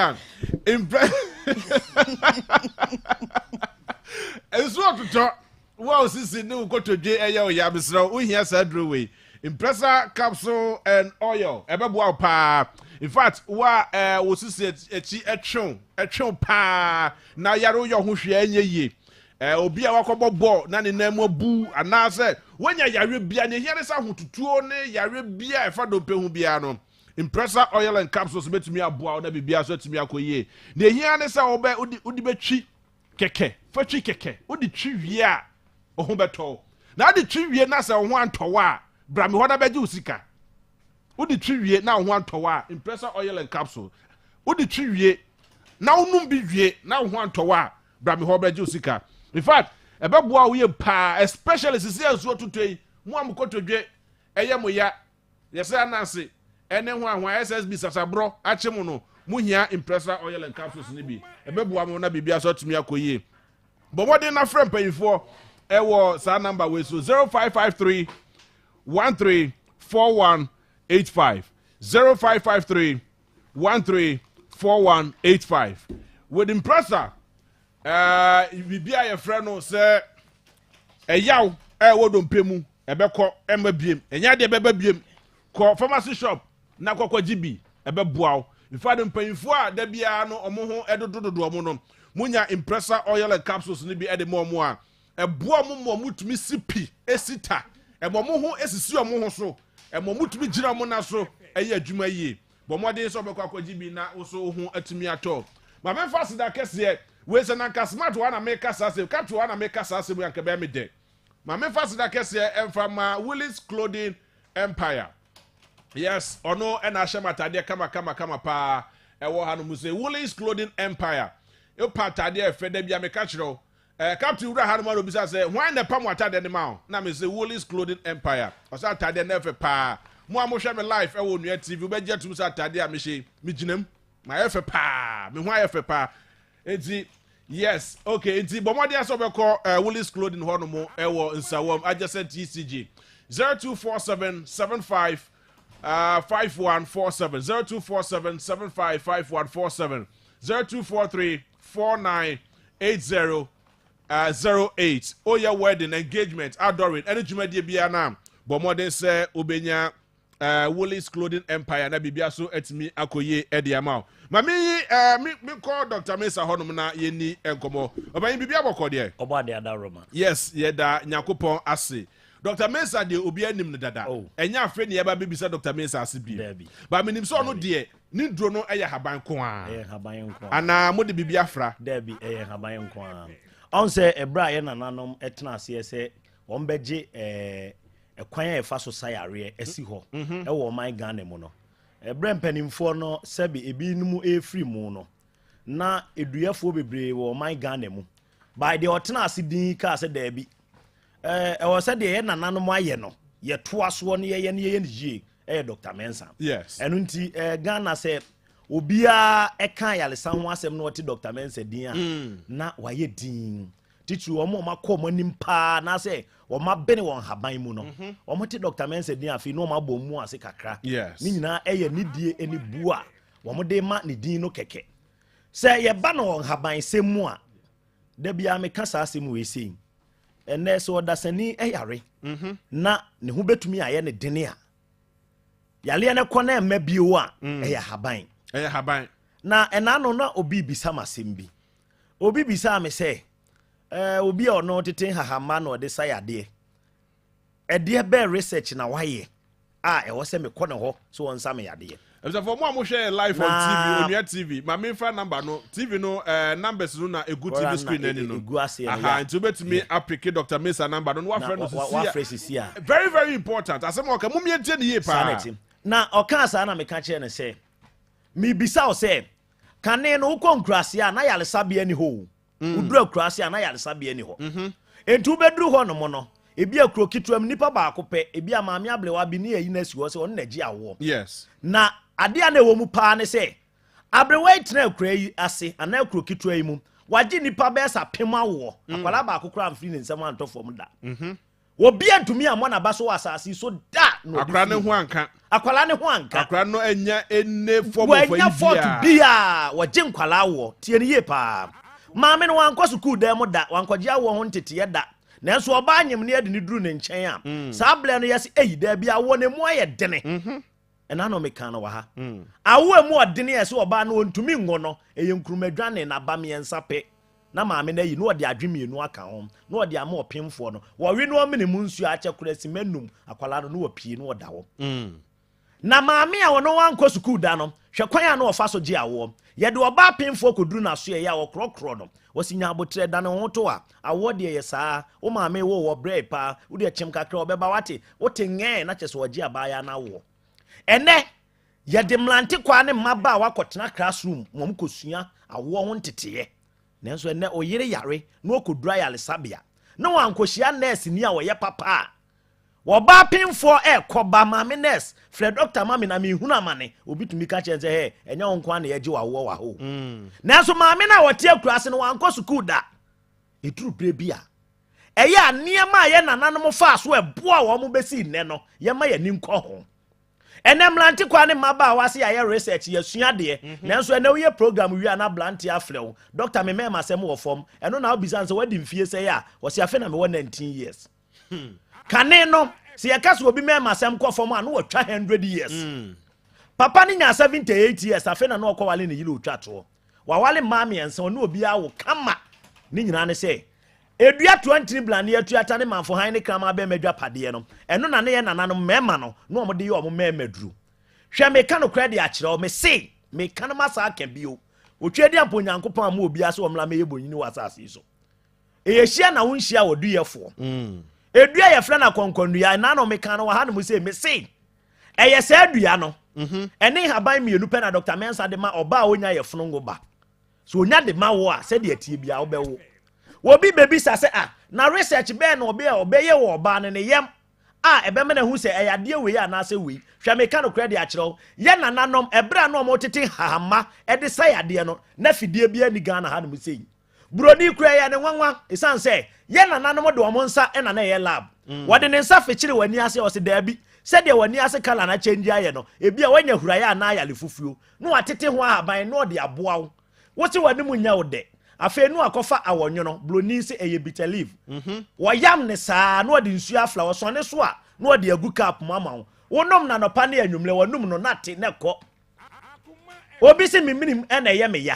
Impress. And so to talk, wow sisi ne ukotodwe eya oyabisra uhia sadro we impressor capsule and oil ebeboa pa in fact wa wo sisi echi etwon pa na yaro yo ho hwe anya yie obi a wakobobọ na ne nam abu anase wonya yare bia ne here sa hotutuo ne yare bia efa do pehu bia no impressor oil and capsules betumi aboa na bibia so tumi akoyie ne here ne sa obe odi betwi keke fatwi keke odi twi wie a ohun beto na adi twi wie na se ho antowa a brami ho na beje usika odi twi wie na ho antowa a impressor oil and capsule odi twi wie na onum bi wie na ho antowa a brami ho beje usika in fact ebeboa wo ye pa especially sisi aso tutoi mu amkotodwe eye mo ya yese anase ene ho ahwa SSB sasabro ache mu no mu hia impressor oil and capsules ni bi ebeboa mo na bibia so tumi akoyie but what in na frame payfo ewo sa number we so 0553 134185 0553 134185 with impressor bibia ye frɛ no sɛ eyaw wodo mpemu ebekɔ emabiem enya de bebabiem kɔ pharmacy shop na kokɔ GB ebeboaw ifa de mpanyifo a da bia no omo ho edododo omo no munya impressor oil and capsules ni bi ede mo a eboa mo mutumi sipi esita mo ho esisi omo ho so mo mutumi gira mo na so eye adwuma yie bo modin so bekɔ akɔ GB na wo so ho atumi atɔ ma me fast da kese we say na smart one make us say cat one make us say we can be me de ma me fast da kese from Willis Clothing Empire. Yes ono e na shematade kama pa e wo ha no mu say Willis Clothing Empire e patade e fe da bia me ka kire captain wura ha no ma obisa say why na pam atade ne ma na me say Willis Clothing Empire o say atade na fe pa mo amohwe me live e wo nua TV be je tum say atade a me hye me ginam ma e fe pa me ho e fe pa enti yes okay enti bomodi aso be call Willis Clothing ho no mo e wo nsawom adjacent TCG 024775 5147 0247755147 0243498008 oya wedding engagement adoring any jumadi bia na bomodi say obenya Willis Clothing Empire na bibia so etimi akoye ediamao mami me call Dr. Mesa honum na yeni enkomo oban bibia bokọ de oba de ada Roma yes ye da nyakopon ase Dr. Mesa de obi anim ne dada enya afre ne yeba bibisa Dr. Mesa ase bi ba menim so no de ni dro no eye haban ko a haban ko ana mo de bibia fra da bi haban ko a on say ebra ye nananom etena ase ese won beje ekwan ya efa so sayare esi ho e wo man Ghana mu no ebre mpanimfo no sebi ebi numu efri mu no na eduyafo bebre wo man Ghana mu by the otena ase din ka se da bi e wo se de ye nananom aye no ye toa so no ye ye Dr. Mensa yes enu nti Ghana se obia eka yalesa ho asem no wote Dr. Mensa din a na waye din titru omo makọ mo nimpa na se o ma bene won haban mu no o mo te Dr. Mensa din afi no ma bọ mu ase kakra ni nyina eye nidie eni bua wo mo de ma ne din no keke se ye ba no won haban semu a da bia me kasa asem we sei ene so odasani eyare na ne ho betumi aye ne dene a yale ne kọ na ema bio a eye haban na ena no na obi bisa masem bi obi bisa me se obi a ono tete hahama na ode sayade ede be research na waye e wo se me kọ ne ho so won sa me yade so for mo share live on TV on your TV my main phone number no TV no numbers no na a good TV screen any no aha nti obetumi applique Dr. Mesa number no wa friend no very very important asem o ka mo mientie ne ye pa na o ka sa na me ka che ne se mi bisa o se kane no ukọ nkrase a na yale sabia ni ho udura krase a na yale sabia ni ho entu beduru ho no mo no ebi akro kituam nipa ba akopɛ ebi amaame ablewa bi ne yi na si ho se on na gi awo yes na ade a na ewo mu pa ne se abrewa itena akra yi ase ana akro kitua yi mu waje nipa be sa pema wo akwala ba akokra amfiri ne nsɛm antɔfom da obi antumi amɔ na ba so asase so da no akwala ne ho anka akwala no enya ene form of bia waje nkwala wo tie ne ye pa maame no wankɔ sukuu da mu da wankɔgye awo ho ntete da nanso oba anyem ne de ne duru ne nkyɛn a saa ble no yɛse eyi da bia wo ne mo ayɛ dene ɛna no meka no wa ha awo mu ɔdene yɛse oba no ontumi ngo no ɛyɛ nkrumadwane na ba miɛnsa pe na maame na yi no ɔde adwemienu aka ho na ɔde ama ɔpemfo no wɔwe no ɔmene mu nsuo akyɛ kora simanum akwala no no wɔpie no ɔda wo na maame a wɔno wankɔ sukuu da no hwɛ kwan a no ɔfa so gye awo yɛde ɔba pemfo koduru na so yɛ ya wɔkorɔkorɔ no wɔsinya abotre da ne ho to a awo de yɛ saa wo maame wo wɔ brɛ pa wo de kyem kakra ɔbɛba wate wote ngɛn na kyɛ so ɔgye abaya na wo ɛnɛ yɛde mlante kwa ne mmaba a wakɔtena classroom mom kosua awo ho nteteyɛ nanso ɛnɛ oyere yare na okɔdura yale sabia na wankɔhyia nurse ni a wɔyɛ papa wɔba pemfo kɔba maame nurse frɛ doctor mame na mehunu amane obi tumi ka kyɛn sɛ he ɛnyɛ wo nkwa na yɛgye wawo wa ho nanso maame na wɔte akura ase no wankɔ sukuu da ɛduru berɛ bi a ɛyɛ a nneɛma a yɛ nananom fa so ɛboa wɔ mo bɛsi nnɛ no yɛma yɛ ni nkɔ ho ɛnɛ mlante kwa ne mmaba a wase ayɛ research yɛsua deɛ nanso ɛnɛ woyɛ program wi ana blante afrɛ wo doctor me mɛma sɛm wɔ fam ɛno na wobisa sɛ wadi mfie sɛ a wɔse afe na mewɔ 19 years kane no si yɛka so obi mɛma sɛm kɔ fam a no wɔtwa 100 years papa ne nya 78 years afe na no ɔkɔ wale ne yile otwa to wawale ma miɛnsa ɔne obi awo kama ne nyina ne sɛ edua 20 blane atuata ne manfo han ne krama ba madwa padeɛ no ɛno na ne yɛ nananom mɛma no na ɔmo de yɛ ɔmo mɛma duru hwɛ me ka no kra de akyerɛw me se me ka no masa aka bio otwa di ampo nyankopɔn ama obi ase ɔmla mɛyɛ bonyini wɔ asase so ɛyɛhyia na wo nhyia wɔ duyɛfoɔ edua yɛ frɛ na kɔnkɔnnua na no me ka no wɔ ha no mu se me se ɛyɛ sɛ dua no ɛne haban mienu pɛ na Dr. Mensa de ma ɔba a onya yɛ fono ngoba so onya de ma wo a sɛ de atie bia wo bɛwo wobi bebi sa se na research be na obeye wo oba ne yem ebe me na hu se eyade we ya na se we hwa me ka no credit a kyerɛw ye nananom ebra no mo tete hahama e de sayade no na fidie bia ni Ghana ha no mu sei broni kura ya ne nwanwa isan se ye nananom de omo nsa e na na ye lab wode ne nsa fekire wani ase o se daabi se de wani ase kala na change aye no ebi a wanya huraya na ya le fufuo no atete ho aban no de aboa wo wote wani mu nya wo de afe nu akofa awonyo bloni se eye bitter leaf woyam ne saa no de nsu afla wo so ne so a no de agu cap mama wonom na nopa ne anwumle wonum no nate ne kɔ obi se miminim ena ye me ya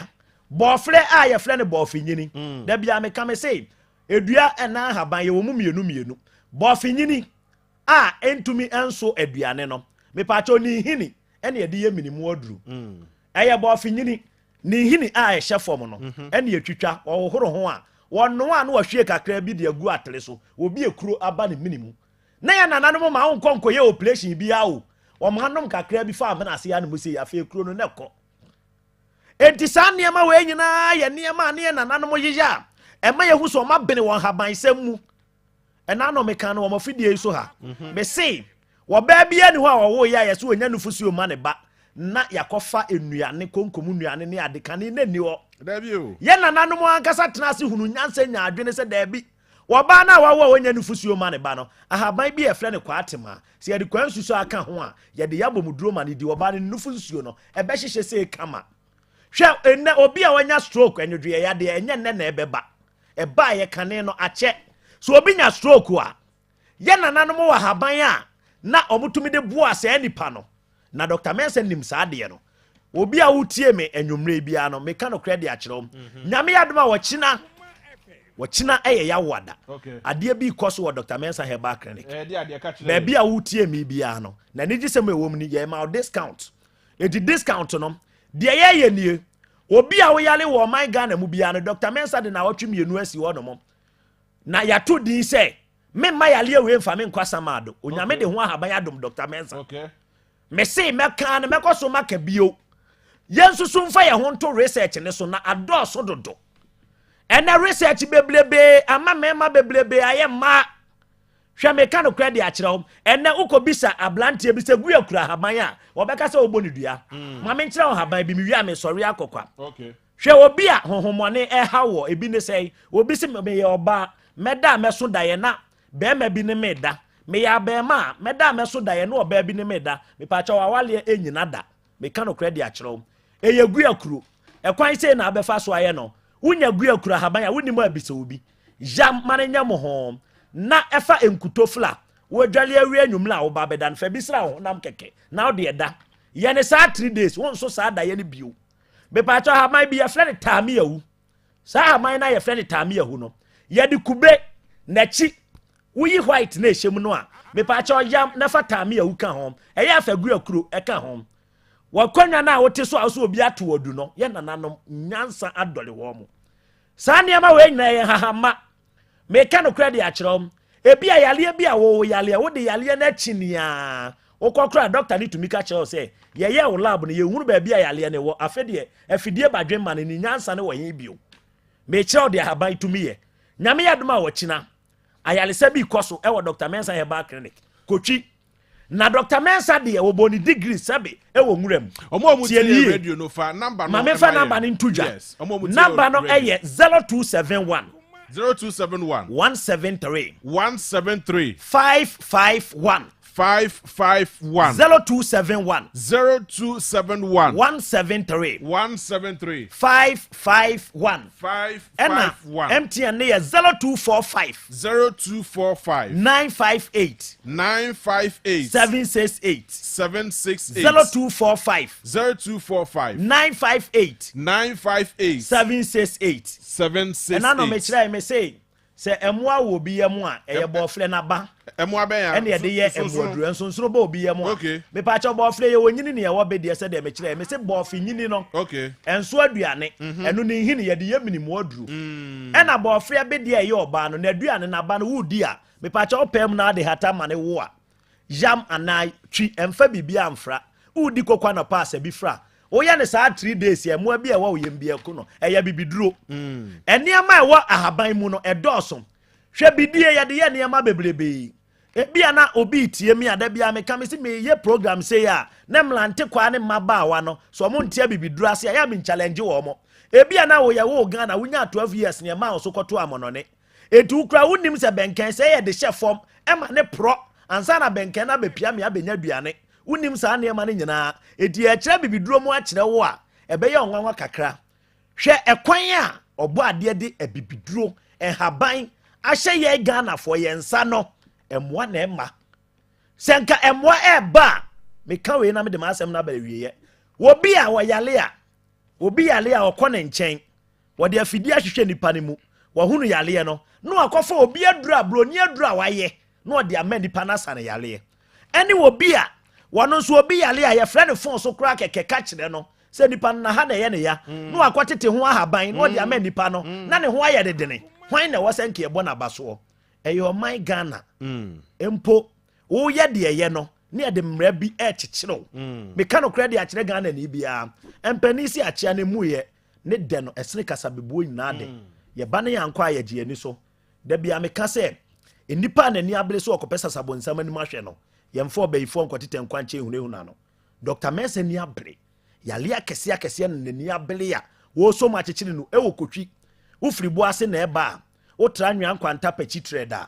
bofre a ye fre ne bofinyini da bia me ka me se edua ena haban ye wo mu mienu bofinyini a entumi enso aduane no me pa cho ni hini ena ye de ye minimu aduru eye bofinyini ni hini a ehye fom no ene yetwitwa ohoro ho a wonno a no wahwie kakra bi de agu atle so obi ekuro aba ne minimu na ya nananom ma wo nkonko ye operation bi a o manom kakra bi fa amena ase ya no musi ya fa ekuro no nekɔ enti sa niema we nyina ye niema ne nananom yeya ema ye hu so ma bene won haban sam mu ɛna no meka no wo mafidie so ha me se wo ba bia ni ho a wo ya ye so onya nufusuo ma ne ba na yakofa enuane konkomu nuane ne adekane na ni ho dabi o ye nananom ankasa tena se hunu nyansa nya adwene se dabi wo ba na wa wonya nufusuo ma ne ba no ahaban bi efre ne kwa atema se ye de kwansuso aka ho a ye de yabomuduro ma ne di wo ba ne nufusuo no ebe hyehye se kama hwe enne obi a wanya stroke enwedwe ya de enye nne na ebeba eba ye kane no ache so obi nya stroke a ye nananom wa haban a na omutumi de boa se nipa no na Dr. Mensa nim saade no obi a wutie me enwumre bia no me ka no credit a kyerɛw nyame yadoma wɔkyina ya wada ade bi kɔso wɔ Dr. Mensa Herbal Clinic ba bia wutie me bia no na ni gisɛm ewom ni ye ma discount edi discount no de ye nie obi a wo yale wɔ man Ghana mu bia no Dr. Mensa de na wɔtwe mienu asi wɔ no mo na yato din sɛ me ma yale we mfa me nkwasama ado onyame de ho ahaban adom Dr. Mensa me say meka na mekoso maka bio yensusu mfa ye ho nto research ne so na adoso dodo ena research beblebe ama mema beblebe aye ma hwa meka no credit a kyerɛw ena ukobisa ablante bisa gu akura haban a obeka se oboni dua ma me nkyerɛ haban bi mi wi a me sɔre akokwa hwe obi a honhomone hawo ebi ne sei obi se me ye oba meda meso daye na be ma bi ne meda me ya be ma meda meso da ye no oba bi ne meda me pa cha wawale enyina da me ka no credit a kyerɛw eye gu akuro ekwan sei na abefa so aye no unya gu akuro haban ya woni mu abisa obi ja mane nya mo ho na efa enkutofla wo dwale awie anwumla wo ba bedan fa bisra ho nam keke na wo de da ye ne sa 3 days won so sa da ye ne bio be pa cho ha mai bi ye friend tami yawu sa ha mai na ye friend tami yawu no ye de kube na chi wuyi white na ehyem no a me pa cho yam na fa tami yawu ka ho e ya fa gu akuro e ka ho wakonwa na wote so aso obi ato odu no ye nananom nyansa adole wo mo sa niama we nyina ye hahama me ka no credit a kyerɛm ebi a yale bi a wo yale wo de yale na chinia wo kokora doctor ni tumi ka kyerɛ say ye ye wo lab no ye hunu ba bi a yale ne wo afedie afidie badwen ma ne nyansa ne wo yen bio me kyerɛ de haban tumi ye nyame yadoma wo kyina ayale se bi koso e wo Dr. Mensa Herbal Clinic kochi na Dr. Mensa de wo boni degree sabe e wo nwuram omo tie radio no fa number no ma me fa number ni ntuja yes number no eye 0271 0271 173 551 0271 173 551 MTN ne 0245 958 768 0245 958 768 and no me try me say emwa wo bi yemu a eye bofle na ba emwa ben ya ene ye de ye emodru ensonsoro ba obi yemu a me pa cha bofle ye wonyini ne ye wo be de se de me kire me se bofi nyini no enso aduane eno ne hini ye de ye minimu aduru ena bofle be de ye oba no na aduane na ba no wudi a me pa cha opem na de hata ma ne wo a jam anai twi emfa bibia amfra wudi kokwa na pass bi fra oya ne saa 3 days ye mo bia wo yem bia ku no eya bibiduro eniama ewo ahaban mu no edoso hwe bidie ye de ye niama bebrebe bia na obi tie mi ada bia me ka me si me ye program say ya na mlante kwa ne mabaawa no so mo ntia bibiduro ase ya me challenge wo mo bia na wo ye wo Ghana wunya 12 years ne ma so koto amonone etu kra wunim se benken say ye de chefom ema ne pro ansa na benken na bepia me abenya duane unim sa na ema ne nyina edi a kire bibiduro mu a kire wo a ebeye onwanwa kakra hwe ekwan a obo ade de abibiduro enhaban ahye ye Ghana for ye nsa no emwa na ema senka emwa eba me ka we na me de masem na ba wiye obi a wo yale a okọ ne nchen wo de afidi ahwehwe nipa ne mu wo hunu yale no no akọfa obi adura broni adura waye no de amani pa na sane yale eni obi a wono so obi yale a ye frɛ phone so kra keke ka kyerɛ no sɛ nipa na ha na ye ne ya no akɔtete ho ahaban no de amani pa no na ne ho aye dedene hwan na wɔsɛnke ebo na baso eyo my Ghana empo wo ye de ye no ne de mmra bi kyekyerew me ka no kra de akyere Ghana ni bia empani si akyea ne mu ye ne de no esene kasa bebuo nyina de ye ba ne yankwa ye gye ani so da bia me ka sɛ enipa na ni abere so okopesa sabonsam ani mahwe no yemfo bayifo nkotete nkwanche ehunehuna no Dr. Mensa ni abere yale akese no ni abere ya wo so ma kyekere no ewo kotwi wo firibo ase na eba wo tra nwa nkwanta pachi trader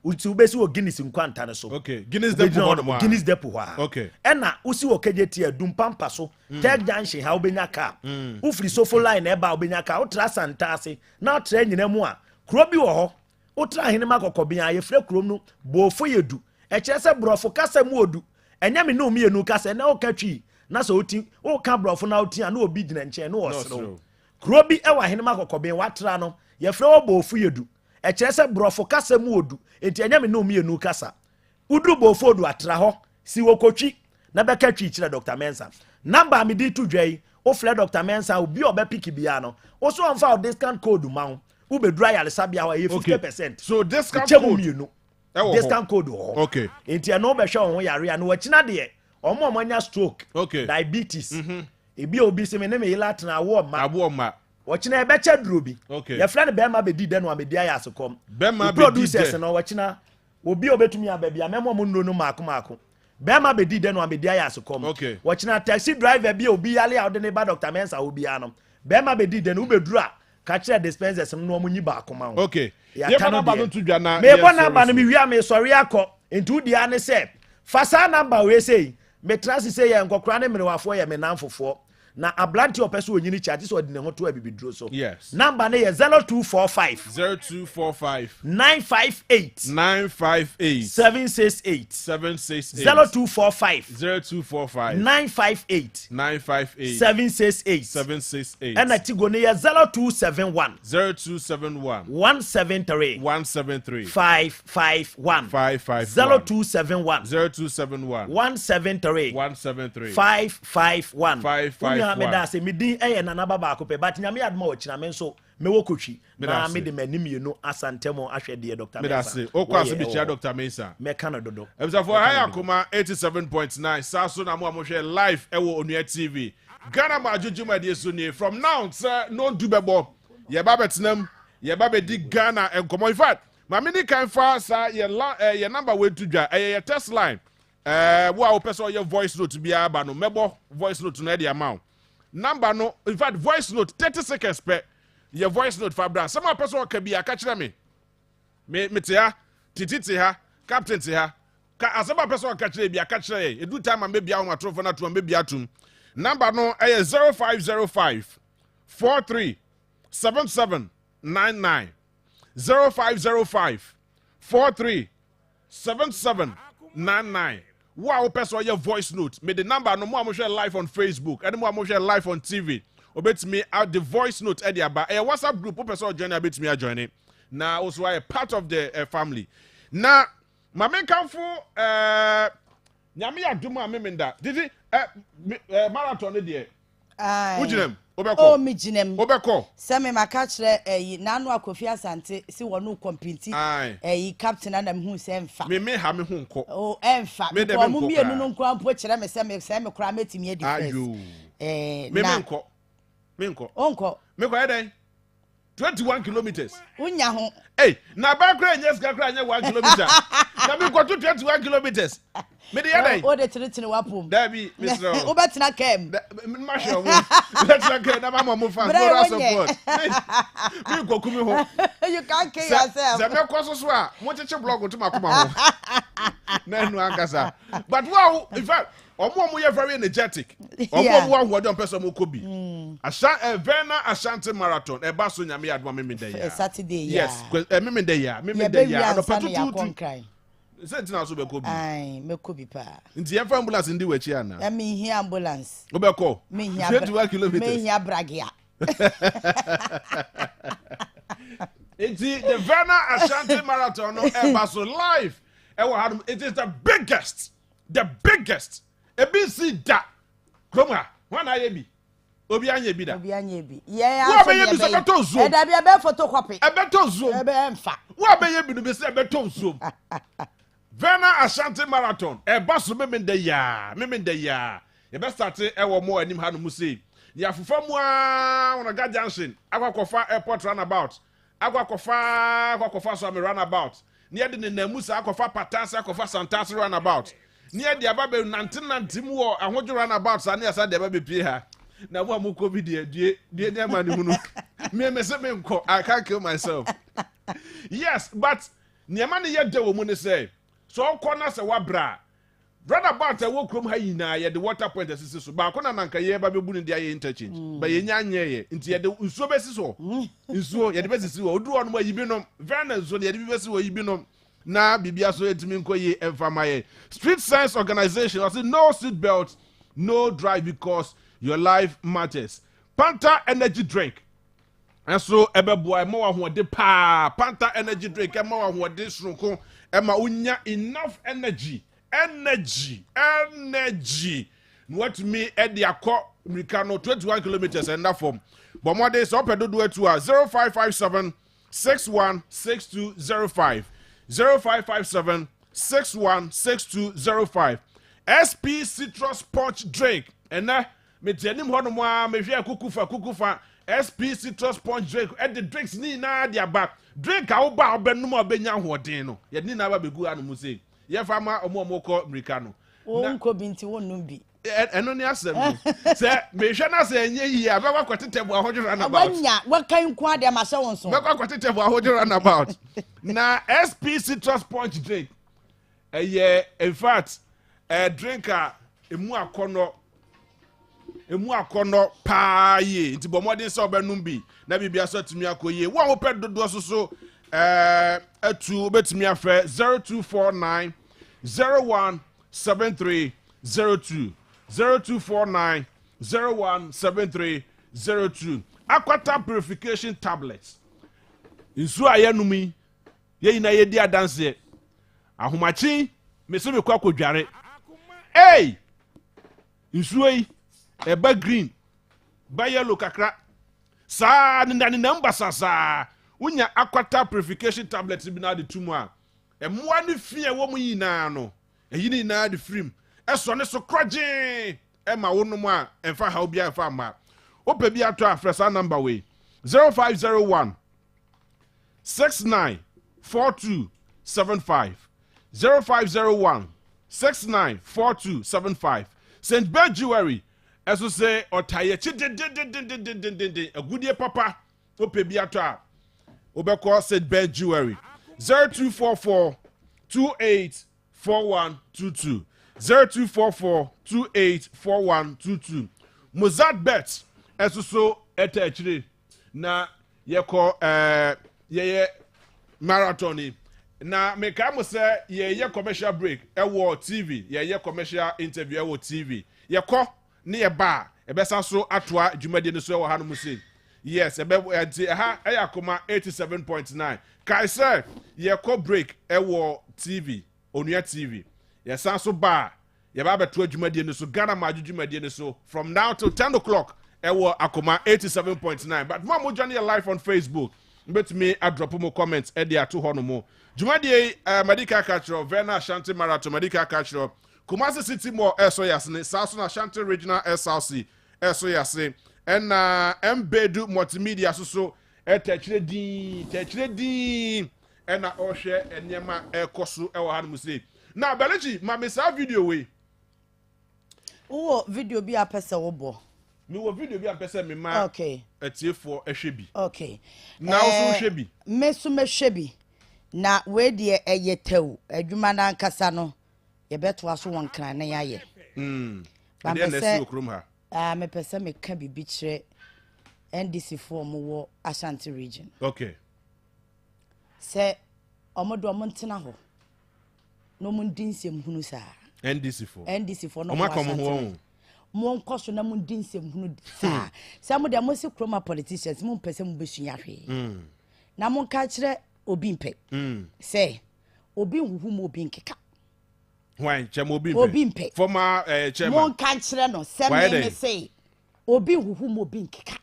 uti ubesi wo Guinness nkwanta ne so Guinness depo ha ena usi wo kejeti adum pampa so tag junction ha obenya ka wo firi sofo line eba obenya ka wo tra santa ase na tra nyina mu a kro bi wo ho wo tra hene makokobia ye frɛ krom no bofo yedu ekyere se brofo kasa mu odu enya me no mi enu kasa na wo katwi na so oti wo ka brofo na oti na obi gina nche no wosro kro bi ewa hene makokobia watra no ye frɛ wo bofo yedu ekyere se brofo kasa mu odu enti enya me no mi enu kasa udu bofo odu atra ho si wo kotwi na be katwi kyere Dr. Mensa number me di to dwai wo frɛ Dr. Mensa obi obepiki bia no wo so onfa discount code ma wo be dry yale sabia wa ye 50%. So discount code discount code enti no be hwe ho yare ya no wakina de omo manya stroke diabetes ebi obi se me ne me yilatna wo ma wakina e be cha duro bi ye fra ne be ma be di de no amedi aya asekom producers no wakina obi obetumi ababia memo mo nno no maako be ma be di de no amedi aya asekom wakina taxi driver bi obi yale a de ne ba Dr. Mensa obi ano be ma be di de no be dura ka kire dispensers no mo nyi ba akoma ye bana ba no tudwa na me bona ba no me wi am sori akọ entu dia ne se fasa number we say me trust say ye nkokora ne merewafo ye me nanfofo na ablante opeso onyini charge so de ne ho to abibidro so yes number na 0245 958 768 0245 958 768 and atigo ne 0271 173 551 0271 173 551 Unya me da se me din na na baba ko pe but nyame adma o kina me nso me wo kotwi na me de manimienu asantemo ahwede Dr. Mensa. Me da se okwaso bi chia Dr. Mensa. Me kana dodo. Ebisa for high Akoma 87.9 saso na mo ahwehwe live ewo Onua TV. Ghana ma jujuma de so ni from now sir no do bebo. Ye ba betenam, ye ba be di Ghana enkomo in fact, ma me ni kan fa sa ye number we to dwa ye test line. Wo a person your voice note bia ba no mebo voice note no dey amount number no in fact voice note 30 seconds per your voice note for brand some person can be aka kire me te ha tititi ha captain te ha ka asaba person aka kire bia aka kire e do time am bia o matrofo na to am bia tum number no 0505 43 77 99 0505 43 77 99 Wow, person your voice note. Me the number no more share live on Facebook. And more share live on TV. Obet me out the voice note at the about a WhatsApp group. Person join bit me join it. Now also a part of the family. Now, my man come for Nyami aduma memenda. Did it marathon there? Who them? Oh, me jinem. Obeko. Same ma catch nanu Kofi Asante si wonu compete. Captain Adam hu se mfa. Me ha me hu nko. Oh, emfa. Me de me mienu no nko ampo kire me se me kra metimi e defense. Me nko. Me nko. Onko. Me ko eden 21 kilometers. Unya ho. Hey, na ba kra nyes kra nya 1 kilometer. Na me ko to 21 kilometers. Me de eden. O de tiri wapom. Da bi, Mr. O betina kem. Ma show mo. Betina kem na ma mo fan. Moral support. Me ko kumi ho. You can't kill yourself. Za me ko so a, mo cheche blog to makoma ho. Na nu ankasa. But wow, in fact, omo ye very energetic. Omo wo ho don person mo ko bi. Verna Ashanti Marathon e ba so nyame adwa me dey ya. Saturday ya. Yes, me dey ya. Me dey ya. No patutu. Say tina so be ko bi. Ai, me ko bi pa. Nti ye fa ambulance ndi wachi ana. Ya me hi ambulance. Wo be ko. Me hi 21 kilometers. Me hi bragia. It's the Verna Ashanti Marathon no e ba so live. It is the biggest. ABC da. Kroma, wan aye bi. Obi anye bi da. Obi anye bi. Yeah, wo be ye bi se beto zoom. E da bi e be photocopy. E beto zoom. E be emfa. Wo be ye bi no be se beto zoom. Verna Ashanti Marathon. E ba so me de ya. E be start e wo mo anim ha no mu sei. Ya fufa mu a on ga junction. Akwakofa airport runabout. Akwakofa so am runabout. Near the Nemusa akwafa Patasa akwafa Santas runabout. Near the ababe nantin wo ahojo runabout sa near sa de ababe pie ha. Na mo am covid die na ma ni hunu. Me say me nko, I can't kill myself. Yes, but niema ne ye de wo mu ne say. So corner say wa bra. Runabout e wo krom ha yina ye the water point asisi so. Ba ko na nanka ye ba bebu ne dia ye interchange. Ba ye nya anye ye. Nti ye de nsuo besi so. Nsuo ye de besi so. Odu onu ma yibinom. Verna nsuo ye de besi wo yibinom. Na bibia so etimi nko ye emfama ye. Street Science Organization say no seat belt, no drive because your life matters. Panta energy drink. And so ebeboa ma wa hoode pa. Panta energy drink e ma wa hoode sronko e ma unya enough energy. What me at the Akko Mikano 21 kilometers and that form. But more days up do it to 0557 616205. 0557 616205. SP Citrus Punch Drink. And me tell him how me fear kukufa. SP Citrus Punch Drink. At the drinks ni na dia back. Drink a oba obenuma obenya hoden no. Ye ni na ba begu anu mu say. Ye fama omoko Americano. Nko binti wonu bi. Eno ni asem. Se me hwe na se enye yi abekwa kwetete bo ahojo run about. Abanya wakan kwa de ma se wonso. Abekwa kwetete bo ahojo run about. Na SP Citrus Punch drink. In fact, a drinker emu akono emu akɔnɔ paa ye nti bɔ mmɔden sɛ ɔbɛnum bi na bibia so atumi akɔ ye wo a wopɛ dodoɔ so atu wobɛtumi afrɛ 0249 017302 0249 017302 Aquata purification tablets nsu a yɛnum yi yɛyina yɛdi adanseɛ ahomakye mese me kɔ akɔdware ei nsuo yi eba green ba yellow kakra saa ne mbasasa unya aquata purification tablet bi na de tumu a emoa ne fie wo mu yina no eyi ni na de frim eso ne so kroje ma wonom a emfa ha obi emfa ma ope bi ato afresa number we 0501 694275 0501 694275 St. Bell Jewelry eso say otaye chi de agudie papa ope bi ato a obeko St. Bell Jewelry 0244 284122 0244 284122 Mozart Bet eso so eta achire na yeko ye marathon na meka mo say ye commercial break ewo TV ye commercial interview ewo TV yeko ne ye ba ebesa so atoa dwumade ne so ewo ha no musin yes ebe ha Akoma 87.9 kai say yeko break ewo TV onua TV yesan so ba ye ba beto dwumade ne so Ghana maju dwumade ne so from now till 10 o'clock ewo Akoma 87.9 but mo join your live on Facebook bet me a drop mo comments e dia to hono mo Jumadi Medical Culture Vena Ashanti Marathon Medical Culture Kumasi City Mall eso yasne Saso Ashanti Regional SLC eso yasne and Mbedu Multimedia so techre din and na o share enyema ekoso e wo hanum say na Belechi ma me sa video we wo video bi apese wo bo me wo video bi apese me ma okay etiefo ehwebi okay na wo so hwebi me so me hwebi na we de eyetew adwuma na nkasa no ye beto aso won kran na yaye ba me se okrum ha me pese me ka bibi kire NDC for mo wo Ashanti region okay se omodo omontena ho no mun dinsem hunu sa NDC for no mo nkoso na mun dinsem hunu sa se mo de mo se kroma politicians mo pese mo besua hwe na mo ka kire obi mpe say obi huhum obi nkeka why chemo obi mpe former chairman mon kan kire no se me say obi huhum obi nkeka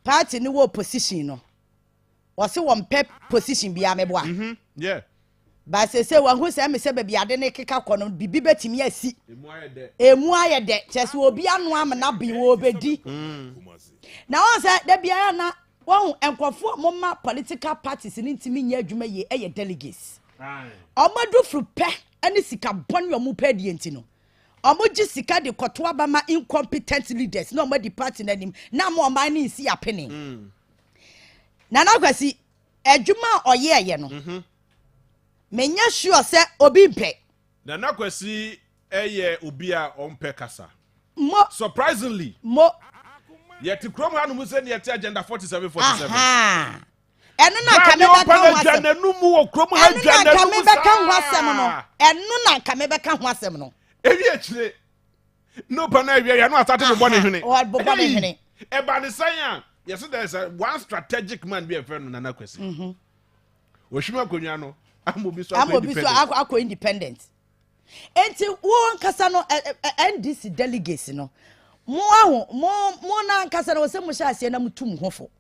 party ni wo position no o se wo mpe position bia meboa yeah ba se wa hu se me se ba bia de ne keka kono bibi betimi asi emu ayede chese obi anu am na bi wo bedi na won se de bia na won enkofo momma political parties ni ntimi nya adwuma ye eye delegates omadu frupe ani sika boni omu pedi enti no omoji sika de koto abama incompetent leaders no omadi party na nim na mo man ni si apene na na kwasi adwuma oye ye no menya sure se obi mpe na na kwasi eye obi a ompe kasa mo surprisingly yet krom ha no mu se ne yet agenda 4747 enu na kame beka ho asem enu mu wo krom ha agenda enu na kame beka ho asem no enu na kame beka ho asem no ewi akire no pa na ewi ya no asate no bone hwene o bo bone hwene e ba ne san a yes there is one strategic man be a friend na na kwesi ohwima konwa no amobi so akọ independent enti wo nkasa no NDC delegates no mo na nkasa no se mo sha ase na mutum hofo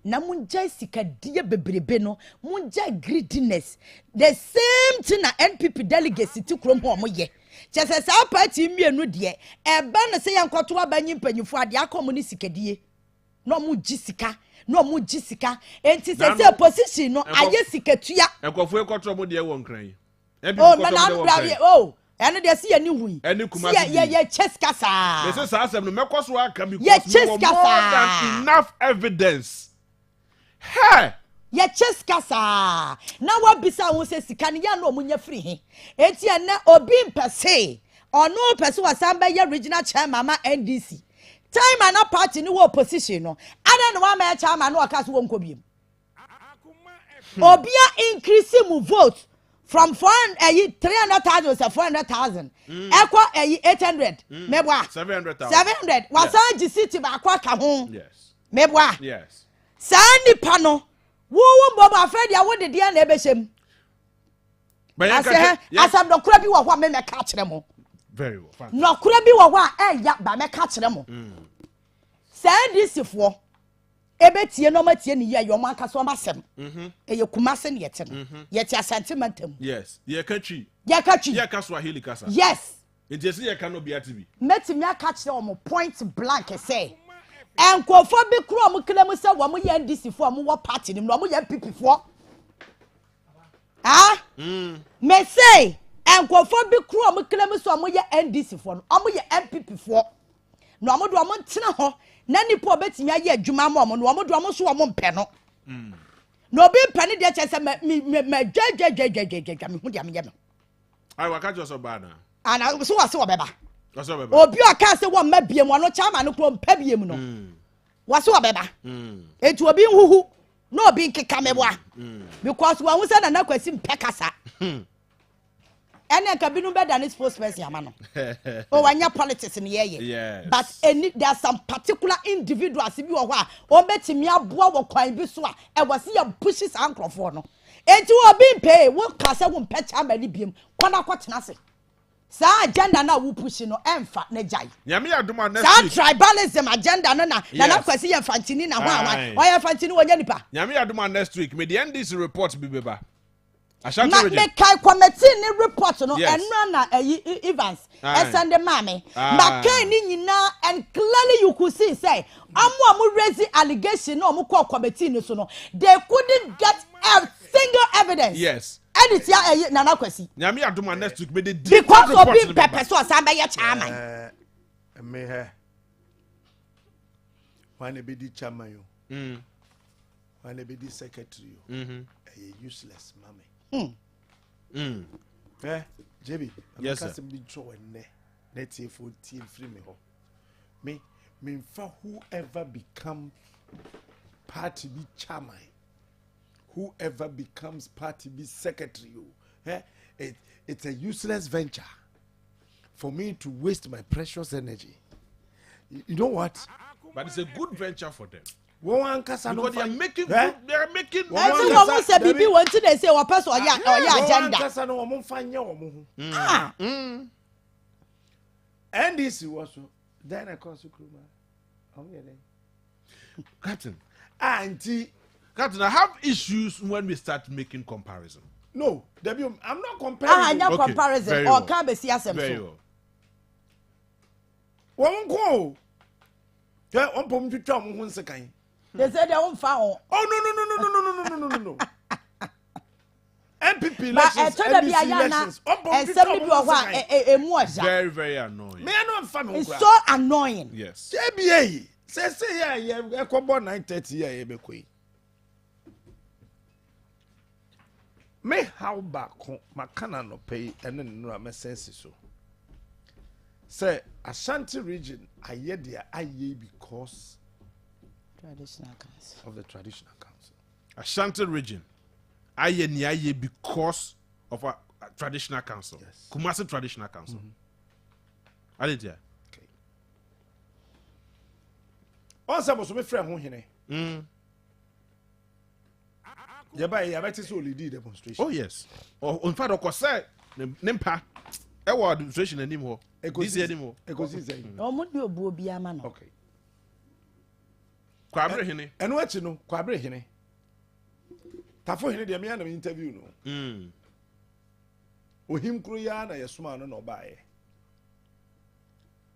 na munja sika die bebrebe no munja greediness the same thing na NPP delegates ti krom ho mo ye chese sa party mienu de e ba na se yankoto abanyi mpanyifo ade akomo ni sikadie no mu jisika enti se position no aye sikatua enkofo ekotro mo de wo nkran oh na ene de se yani hui ye cheska sa me se sa asem no mekoso aka because no more than enough evidence hey ye cheska sa na wa bisa wo se sika ne ya no munya free he enti ene obi mpese or no person was some by your original chairman NDC. Time and a party no opposition no. I don't know why my chairman no cast won't go be. Obia increase mu vote from 300,000 to 400,000. Equa 800. Mebwa 700,000. 700. Wasaji city ba kwa ka ho. Yes. Mebwa. Yes. Sani pano. Wo bobo afred ya wo de dia na ebeshem. Asam no kura bi wo ho me ka kire mo. Very well. No kura bi wo ho a ya ba me ka kire mo. Sandi sifo ebetie no matie ni ye yomo aka so masem eye kumase ne yete no yete asante mantam yes ye kachi ye ka Swahili kasa yes enti se ye ka no bia tibi metimi aka kire o point blank say enkofo bi kro o klem se wo mo ye NDC fo mo wo party nim no mo ye PP fo me say enkofo bi kro o klem se o mo ye NDC fo no o mo ye MPP fo no mo do o mo ntena ho na nipo obetimi aye adwuma ma omo no omo do omo so omo mpe no no bi mpe ne de chese me gwa me hu dia me ye me ai waka jo so ba na ana so wase obeba so beba obi o ka se wo ma biem no chama no kro mpe biem no wase obeba etu obi huhu no obi nkeka meboa because wa hu se na kwasi mpe kasa ene ka binu better than spokesperson ama no o wanya politics ni ye but there are some particular individuals bi wo ho a o betimi aboa wo kwan bi so a e wose ya pushes ankrofo no enti obi mpe wo ka se wo mpe chama ni biem kwana kwotena se sa agenda na wo push no emfa na jai nyame adoma next week sa tribalism agenda no na kwasi ye fantini na ho awan o ye fantini wonya nipa nyame adoma next week me the NDC report bi beba na me kai committee ni report no enra na Evans send mame makai ni nyina and clearly you could see say amu raise allegation no mu call committee ni so no they couldn't get a single evidence yes and it's ya Nana Kwesi nyame adoma next week me the because of being pepper so asamba ya chairman me he wan be di chairman yo wan be di secretary yo useless mame JB, yes, sir. Be join ne. Let's say 14 free me ho. Me for whoever become party be chairman, whoever becomes party be secretary, it's a useless venture for me to waste my precious energy. You know what? But it's a good venture for them. Because they are making good, they are making say bibi want to say what person or agenda and this was then I call Captain auntie Captain, I have issues when we start making comparison. No, I'm not comparing. No comparison or can be CSM. Very well. One go. Yeah, on pom to tell one second. They said they won't found. Oh no. MPP elections, NDC elections. Very, very annoying. Me I know family. It's so annoying. Yes. JBA. Say yeah, I come born 9:30 yeah, be koi. Me how back makana no pay and no make sense so. Say Ashanti region aye there aye because Traditional council. Of the traditional council. Ashanti region aye ni aye because of a traditional council. Yes. Kumasi traditional council. I did yeah. Okay. Once me friend ho hene. You bet so lead demonstration. Oh yes. Oh, in fact, of course, say nimpa. Ewa demonstration anymore. This year anymore. No mo ni obu obi ama no. Okay. Kwabre hene. Eno achi no, kwabre hene. Tafo hene de me na interview no. Ohim kro ya na yesoma no na obaye.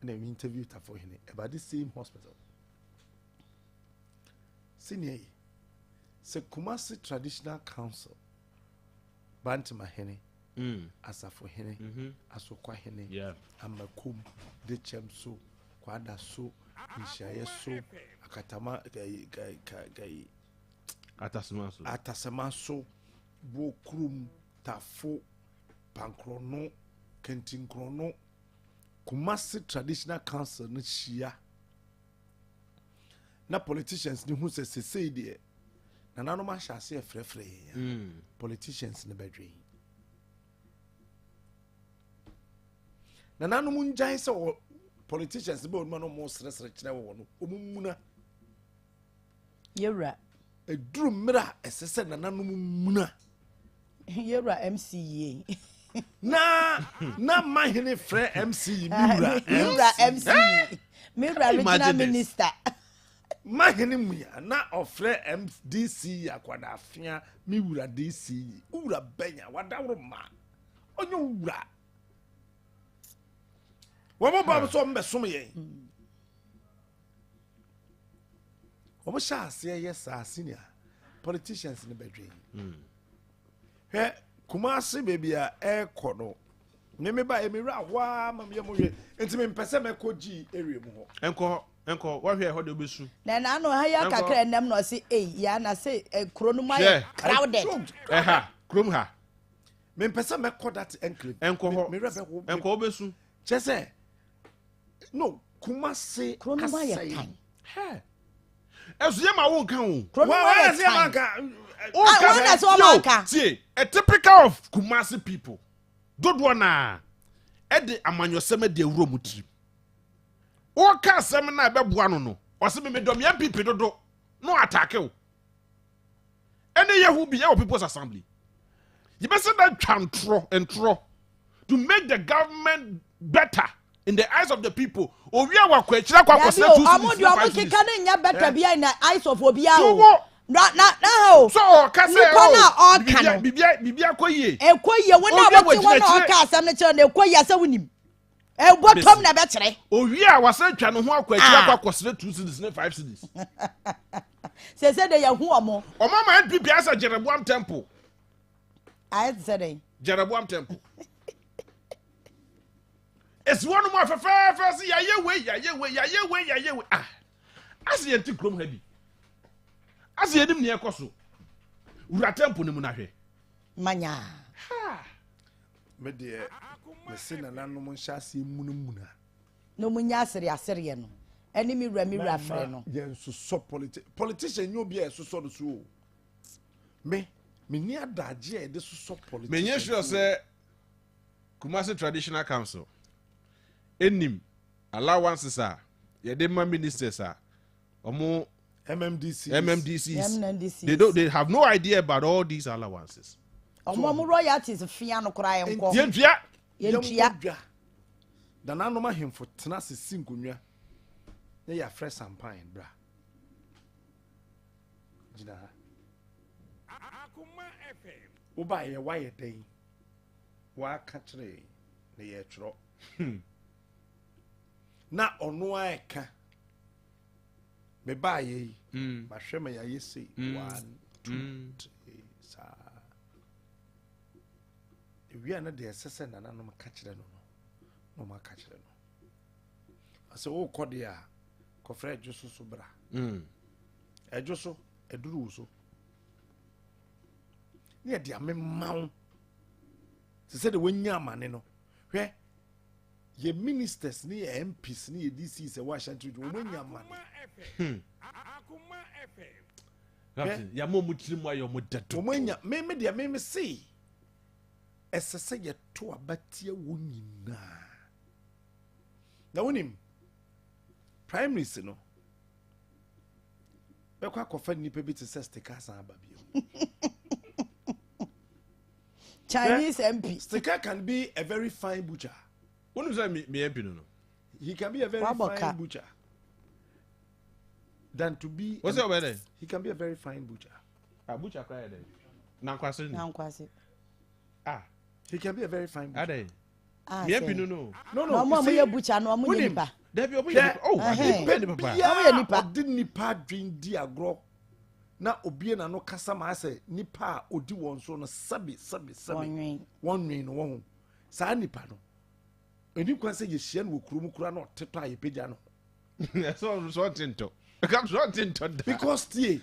Na me interview tafo hene about the same hospital. Senior se Kumasi Traditional Council Bantima hene Asafo hene Asokwa hene Amakum Dechem so Kwada so Nishaye so Akatama gai Atasama so Bo Krum Tafo Pankrono Kentin Krono Kumasi Traditional Council no hyia na politicians ni hu se de na nanom ahyase efrefre politicians ne badwe na nanom njai se politicians be onuma no mo sresre kire wo no omumuna yewra eduru mira esese na nanom muna yewra MCA na mahene frɛ MC Mira MC Mira regional minister mahene muya na ofrɛ MDC akwada afia mi wura DC wura benya wadawro ma onye wura wo mo ba so mbesom ye wo mo sha ase ye sa senior politicians ne bedwe he Kumasi baby ekɔ no me ba emira wa ma me mowe enti me mpese me koji area mu ho enko wa hwe ho de obesu na no ha ya kakra ndem no se ya na se kro no ma crowded krom ha me mpese me kɔ that enclave enko obesu chese no Kumasi kro no ma ya kan esu ye ma wo kan o kro no ma ya kan see a typical of Kumasi people dodo na e de amanyosem de awuro mutiri o ka asem na be boa no o se me dom MPP dodo no attack o ene yehu bi ye people's assembly you better that tro to make the government better in the eyes of the people o wi awa kwa kira kwa kwase tu amodi omukeka na nya better bia in the eyes of obia o no so ka say o kan bibia koyie ekoyie wona woti wona o ka asem ne kire na ekoyie asa wunim e botom na be kire o wi a wasa twa no ho akwa kira kwa kwase 2 cities ne 5 cities se de yahu omo ma NPP asa Jeroboam temple I said Jeroboam temple it's one more first ya ye we as ye ntikrom ha bi as ye nim ne ekoso wura temple ne mu na hwe manya me de me se na nanom nhyase munumuna no munya asere no eni mi wura frɛ no ye so politician nyo bia so do so me ni adaje e de so politician me nye sure say Kumasi Traditional Council enim allowances are ye de ma ministers are omo MMDCs. They have no idea about all these allowances. Omo royalties fia no kra enko. Yentua. Da na no ma hemfo tena se sinkonwa. Na ya fresh champagne bra. Jina. Akoma FM. Oba ye wa ye den. Wa ka kire na ye tworo. Na ono a eka me ba ye ma hwe ma ya yesi 1 2 3 sa ewia na de sese na nanom ka kire no ma ka kire no ase wo kode a ko fra adwoso so bra adwoso eduru so ne de amemma se de wonya amane no hwe ye ministers ni ye MPs ni ye DC se wa shantu wo wonya amane Akoma FM. Ya mo mutiri mu ayo mo dato. Omanya me dia me see. Esese ye to abatie wo nyina. Na wonim primaries no. Be kwa kofa nipa bi te sestika san aba bio. Chinese MP. Stika can be a very fine butcher. Wonu say me MP no. He can be a very fine butcher. Than to be what's your there? He can be a very fine butcher. A butcher cry there. Nankwase. He can be a very fine butcher. Ade. Me MP no. No mo ye butcher no mo ye nipa. There be omo ye. Oh, depend papa. Omo ye nipa. Odi nipa dream di agro. Na obie na no kasa ma ase nipa odi won so no sabi. Won no won. Sa nipa no. Eni kwa se ye hia no okurum kura na oteto aye pagya no. So tinto. Because tie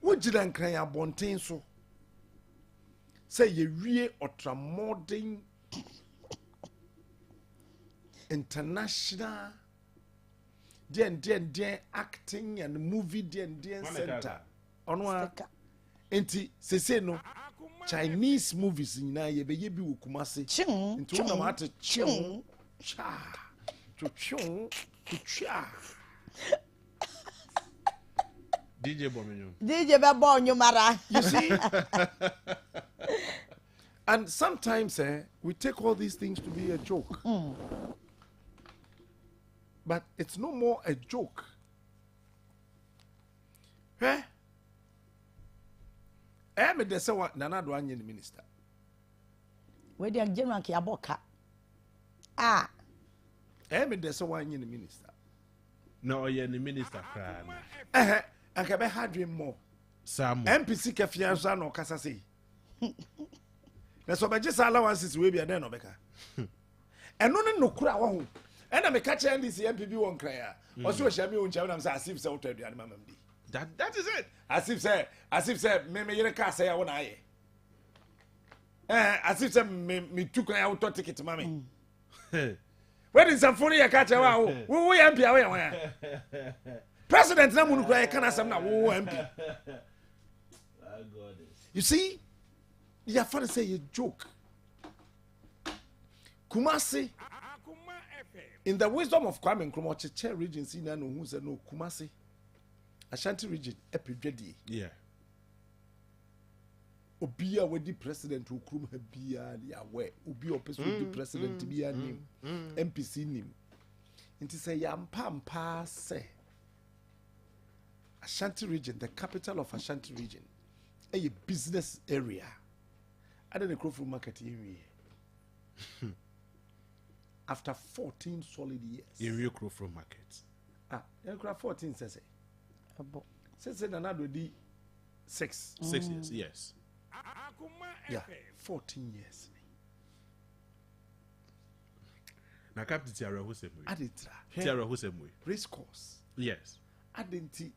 wo jira nkran ya bonten so say ye wie ultra modern international dear acting and movie dear center onwa enti sese no Chinese movies nyina ye be ye bi wo Kumasi nti wo na mate chung cha chung cha DJ Bomenyo. DJ Babonyo Mara. You see? And sometimes we take all these things to be a joke. But it's no more a joke. Eh? Me de say what Nana do anye the minister. We dey general ki aboka. Ah. Me de say what anye the minister. No, you're the minister cry. I can be hard more. Sam. MPC kafianso na okasa sei. Na so beje allowances we bia den no beka. Eno ne nokura wo ho. Ena me ka che NDC MPB won kra ya. O so hia me won na me say asif say woto aduane mama mdi. That is it. Asif say me yere ka say ya wo na aye. Asif say me tukwa ya woto ticket mama. Where is some funny ya ka che wa wo ya MP awe ya. President na munu kra ya kana sam na wo MP. You see, you have to say a joke. Kumasi, in the wisdom of Kwame Nkrumah, Cheche region, see no who said no Kumasi, Ashanti region, epidredi. Yeah. Obia with the president who krum hebia the aware. Obia person with the president to be a name, MPC name. And to say Yampampa say Ashanti region, the capital of Ashanti region. A business area. I don't know from market area. After 14 solid years. In real crow from market. You 14 says. Says another D 6. 6 years, yes. Yeah, 14 years. Na Captain Tiara Husemwe. Tiara Husemwe. Race course. Yes. Adenti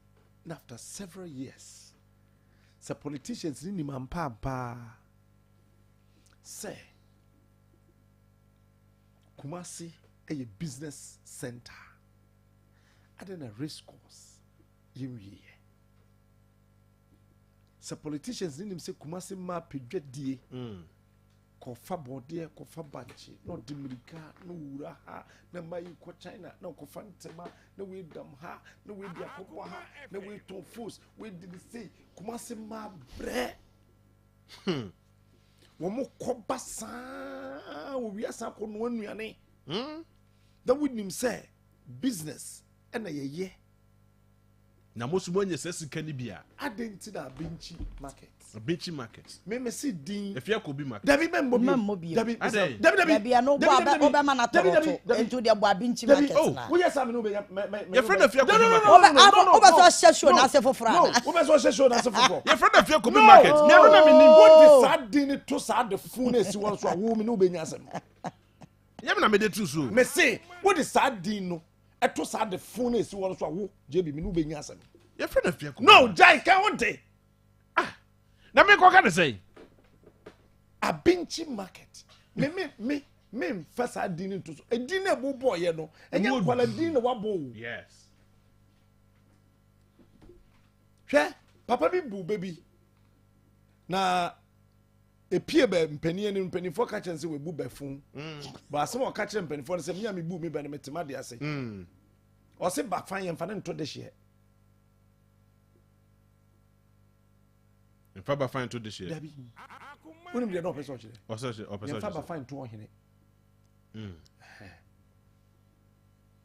after several years. The politicians in Mampapa say Kumasi a business center. I don't a race course. The politicians in him say Kumasi ma pidre kofa bode kofa banchi no dimirika no wura ha na mayi ko China no kofa ntema na we dam ha na we dia kopo ha na we ton force we did say Kumasi ma bre wo mo koba sa wo wi asa ko no anuane that would him say business na ye na mosumo nye sesika ni bia adenti na benchi market. A beachy market. Me see din. If you could be market. David Membo. David no Obama na Toronto into the Babinchi market. Oh, we are some no be. Your friend of you could be market. Over so show na se foforo. No, over so show na se foforo. Your friend of you could be market. Me no me ni what the sad din to sad the fullness you want so wo me no be nyasem. You na me dey too so. Me say what the sad din no e to sad the fullness you want so wo JB me no be nyasem. Your friend of you could. No, Jai can want it. Na me ko ka say a benchi market me first I didn't to a dinner boy you know and you call a dinner wabo. Yes. Hwe papa bi bu baby na e pie be mpani for catch and say we bu be fun but asem o catch mpani for say me bu me be na metima de ase o say back fine yemfa na to de hye in fact fine to this year Dabi unim de no person hye o so in fact fine to ohene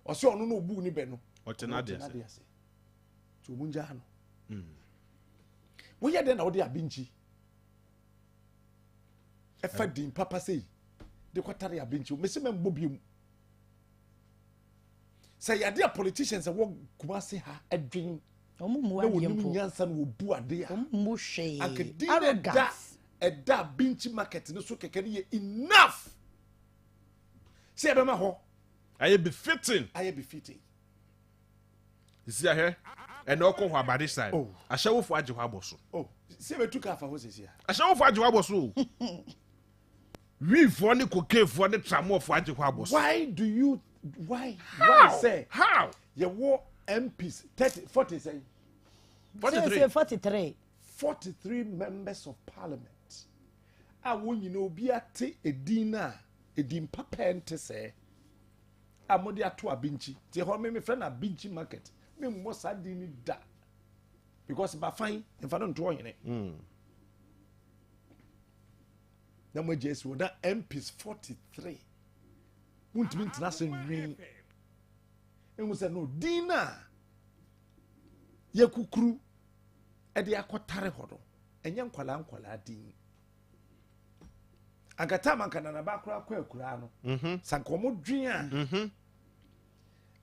o say onu no bu ni be no o tena de ase to munja no we ya de na o de abinchi e fa din papa say de kwatare abinchi me se me mbobiem say ya de politicians wo Kumasi ha adwin omumu adiempo nyansa no bu ade a omumu hwe arrogance da binchi market no so keke ne enough say e be ma ho aye befitting you see here and oko ho abade side ahyewofo agye ho aboso say be tuka fa ho sesi a ahyewofo agye ho aboso we for ne kokefo ne tramofo agye ho aboso why do you Why say How? you war MPs 40 say 43 members of parliament. I want you know be at a dinner, a dim papente say. Amodia to a binchi. Te home me friend a binchi market. Me most I didn't da. Because by fine, if I don't draw in it. Now we just would that MPs 43. Won't mean nothing ring. And we said no dinner. Ye kukru. Edi akwatare hodo. Enye nkwala din. Agata man kana na bakura akura no. Sanko mo dwen a.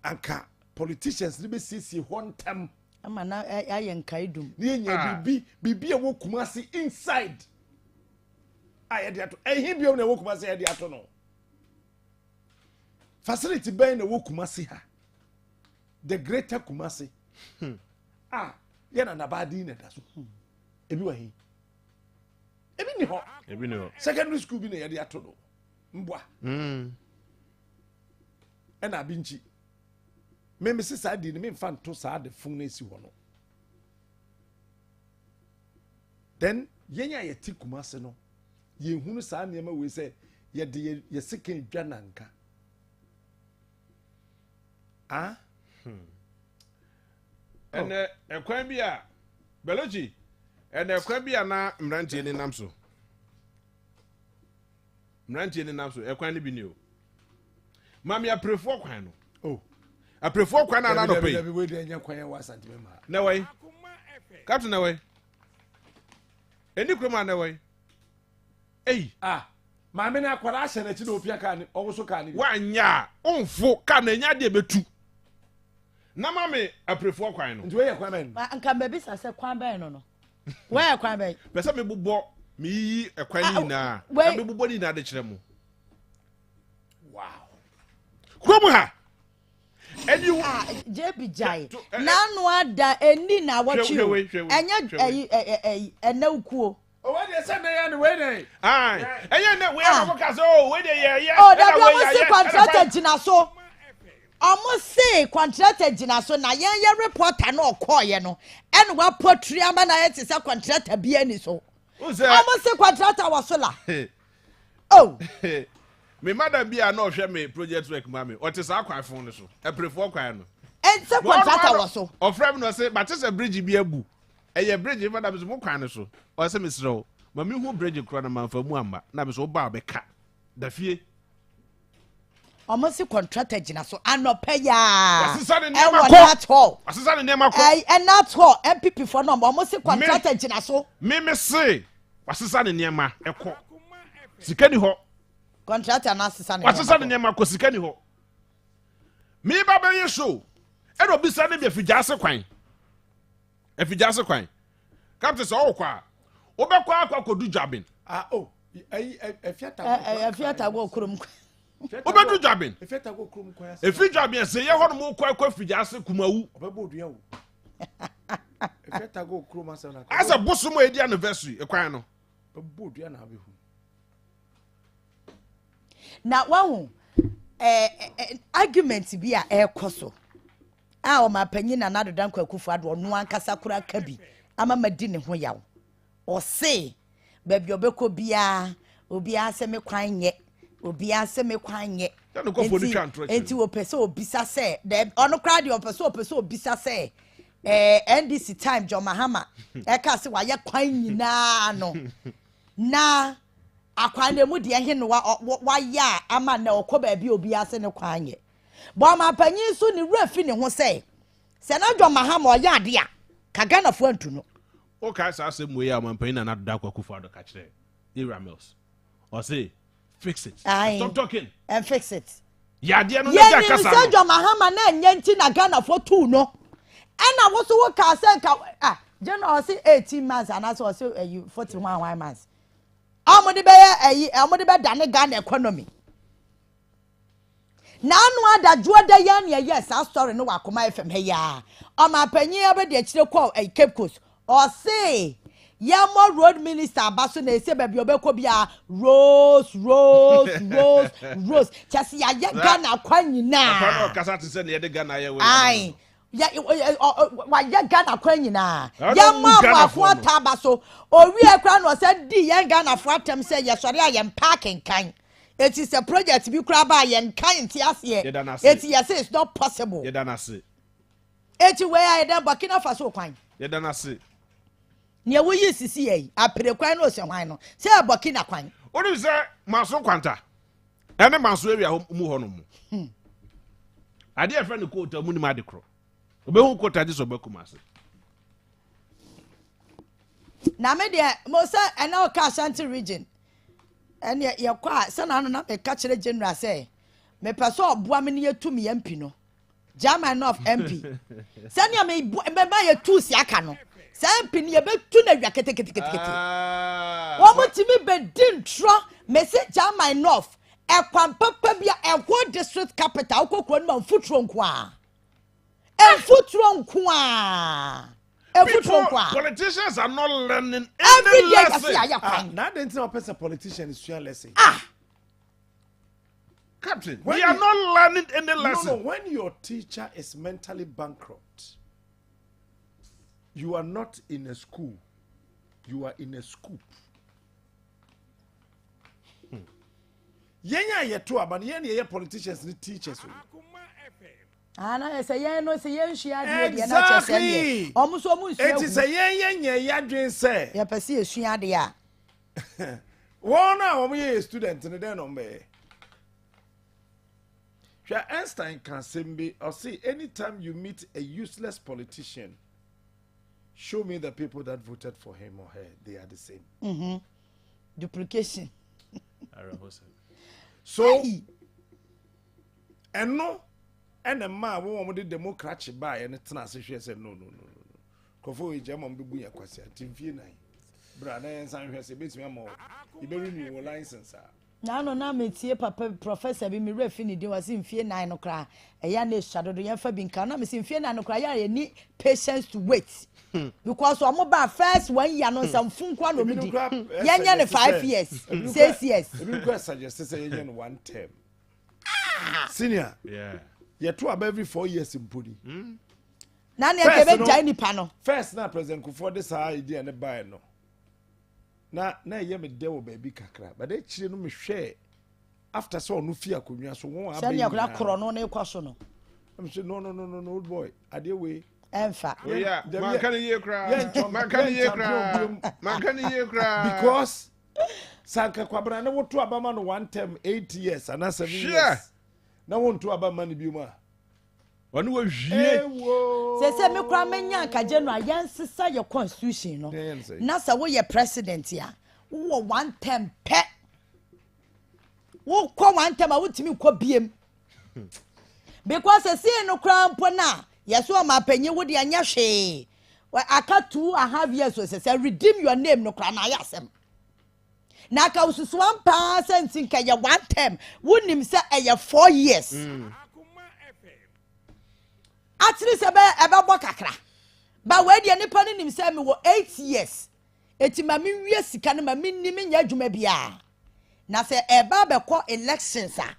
Anka politicians libe sisi one time. Ama na ayen kaidum. Ni nya bibi e wo kumasi inside. Ayede ato. Ehim biom na wo kumasi ayede ato no. Facility ben na wo kumasi ha. The greater Kumasi. Yana na badi na daso. Ebi wa hi. Ebi ni ho. Secondary school bi na yede ato do. Mbwa. Ena binchi. Me se sa di ni me mfa nto sa de fun na esi ho no. Then yenya ye ti Kumasi no. Ye hunu sa niema we se ye de ye second dwa nanka. And a Quambia Belogi and a Quambia na Mranti in Namso. Mranti in Namso, a Quani be new. Mammy, I prefer Quano. Oh, I prefer Quana and I pay. Every day, your Quana was at me. No way. Captain, away. Any crewman away. Hey, Mammy, I quite ask that you know, Piacan also can. One ya, on for can and ya be two. Na mame I prefer kwan no. Nti we yakwan ba. Anka baby say kwan ben no. We yakwan ben. Pese me bobbo me yi ekwan ni na. Na me bobbo ni na de kire mu. Wow. Krom ha. Eni JB Jai. Na no ada eni na watch you. Enya enawkuo. Oh, what you say na ya no we dey. Ai. Enya na we na focus oh we dey ya. Oh, that we contract jina so. Almost say contractor jina so na yen reporter no call ye no and wa potri ama na yet say contractor bi ani so almost say contractor was so la oh me madam bi a no hwe me project work ma me o te sa kwan fon no so e prefer kwan no and say contractor was so o frame no say but say bridge bi abu e ye bridge madam so mo kwan no so o say me sro ma me hu bridge kro na manfa mu amba na me so ba be ka da fie almost contractor jina so anope ya asisa ne ma ko asisa ne ma ko and not all MPP for no almost contractor jina so me say asisa ne ma eko sika ni ho contractor na asisa ne ma ko sika ni ho me ba be show e do bisa ne be afijase kwan captain so kwa obekwa akodu jabin efiata go kurum obedu jabin efi jabin se ye hono mo kwa fijase kumawu obebodua wo efiata go kurum asana asa bosumo edi anniversary ekwan no obebodua na abehu na wahu argument bi a ekoso a o mapanyi na nadodan kwakufu ado no ankasa kura kabi ama madi ne ho yawo o se baby obeko bia obi aseme kwan nye obi aseme kwan nye enti wo pese obisa se ono kra de opese obisa se NDC time John Mahama e ka se wa ye kwan nyina no na akwan ne mu de he no wa ya ama na okoba bi obi ase ne kwan nye bo ma panyin so ni rafi ne ho se na John Mahama o ya ade a kaga na fo antu no o ka sa se mu ya ma panyin na da kwa kufu ado ka kire Ira Mills or say fix it. Stop talking and fix it. Ya dia no na kasa. Yeah, John Mahama na nyanti na Ghana for 2 no. And I was work ka say General say 18 months and I say 41 months. Amode be dane Ghana economy. Na anu ada juoda ya na yes our story no Akoma FM he ya. O ma panyin abede akire call Cape Coast or say Yamo road minister abaso na ese baby obeko bia rose. Just ya Ghana kwan nyina. Papa no kasa te se na ye de Ghana ye we. Ai. Ya wa ya Ghana kwan nyina. Yamo afo tabaso. Owi akra no se di ye Ghana fo atem se ye sori ayem parking kan. It is a project bi kura ba yen kan ti ase. It yes it's not possible. Ye dana se. Eti we ya dem Burkina Faso kwan. Ye dana se. Nia wo yi sisi yi apere kwan no se hwan no. Se Burkina kwan. Onu se maso kwanta. Ene maso area mu ho no mu. Ade e friend ko ta mu ni ma de kro. Obehu ko ta diso bekuma se. Na me de mo se ena o ka Ashanti region. And ye kwa sana no na me ka kire general say me pese oboa me ne yetumi MP no German of MP sani me ba ye tu si aka no sa MP ne ye betu na dwa ketekete wo motimi be din tro me se German of e kwan papa bia e ho district capital kokoro no mfutro nko a mfutro nko a politicians are not learning every any day. lesson. Now the entire person politician is showing lesson. Captain, we are not learning any lesson. No, when your teacher is mentally bankrupt, you are not in a school, you are in a scoop. Yenya yetu abani yenya politicians ni teachers. Ana say yen no say yen hia de de na che say omuso mu nsu it is a yen yadwen say ya pese esua de a one a omo ye student ne den no mbe Sha Einstein can say or say anytime you meet a useless politician, show me the people that voted for him or her, they are the same. Duplication. So and no and a man who wanted the Democrat buy and it's not said no. Kofo e jam be buya kwase timfie nine. Bra na ensan hwese betumi mo. Iberu ni wo license a. Na no na metie papa professor bi me refi ni din wase mfie nine no kra. Eya na shadodo yan fa bi nka na me se mfie nine no kra ya ni patience to wait. Because omo ba first 1 year no some funko no midi. Yenya ne 5 years, 6 years. Ebi go suggest say yenya no 1 term. Senior. Yeah. You to about every 4 years in Pudi. Na ne ke be jai ni pa no. First na President Kufuor this idea ne buy no. Na ye me dewo baby kakra. But they chire no me hwe after so no fia konwa so won abai. Sani akura kro no na ekwaso no. I'm say no old boy. Ade we Emfa. Oh yeah. Man can ye cry. Man can ye cry. Man can ye cry. Because Sanka Kwabra na woto abama no 1 term 8 years and 7 years. Na won to abama ni biuma. Wanu we hwie. Se me kra menya ka January yansesa your constitution no. Na sa wo ye president ya. Wo 1 term pe. Wo ko 1 term a wotimi ko biem. Because say no kra mpo na yeso ma panyi wo de anya hwe. Aka 2.5 years so say redeem your name no kra na yasem. Na ka ususu 1% nka ye 1 term wonim se eye 4 years. At least ebe bo kakra. Ba we de nipa ni nim se me wo 8 years. Eti ma me wie sika na ma me nim nya adwuma bia. Na se eba be ko elections a.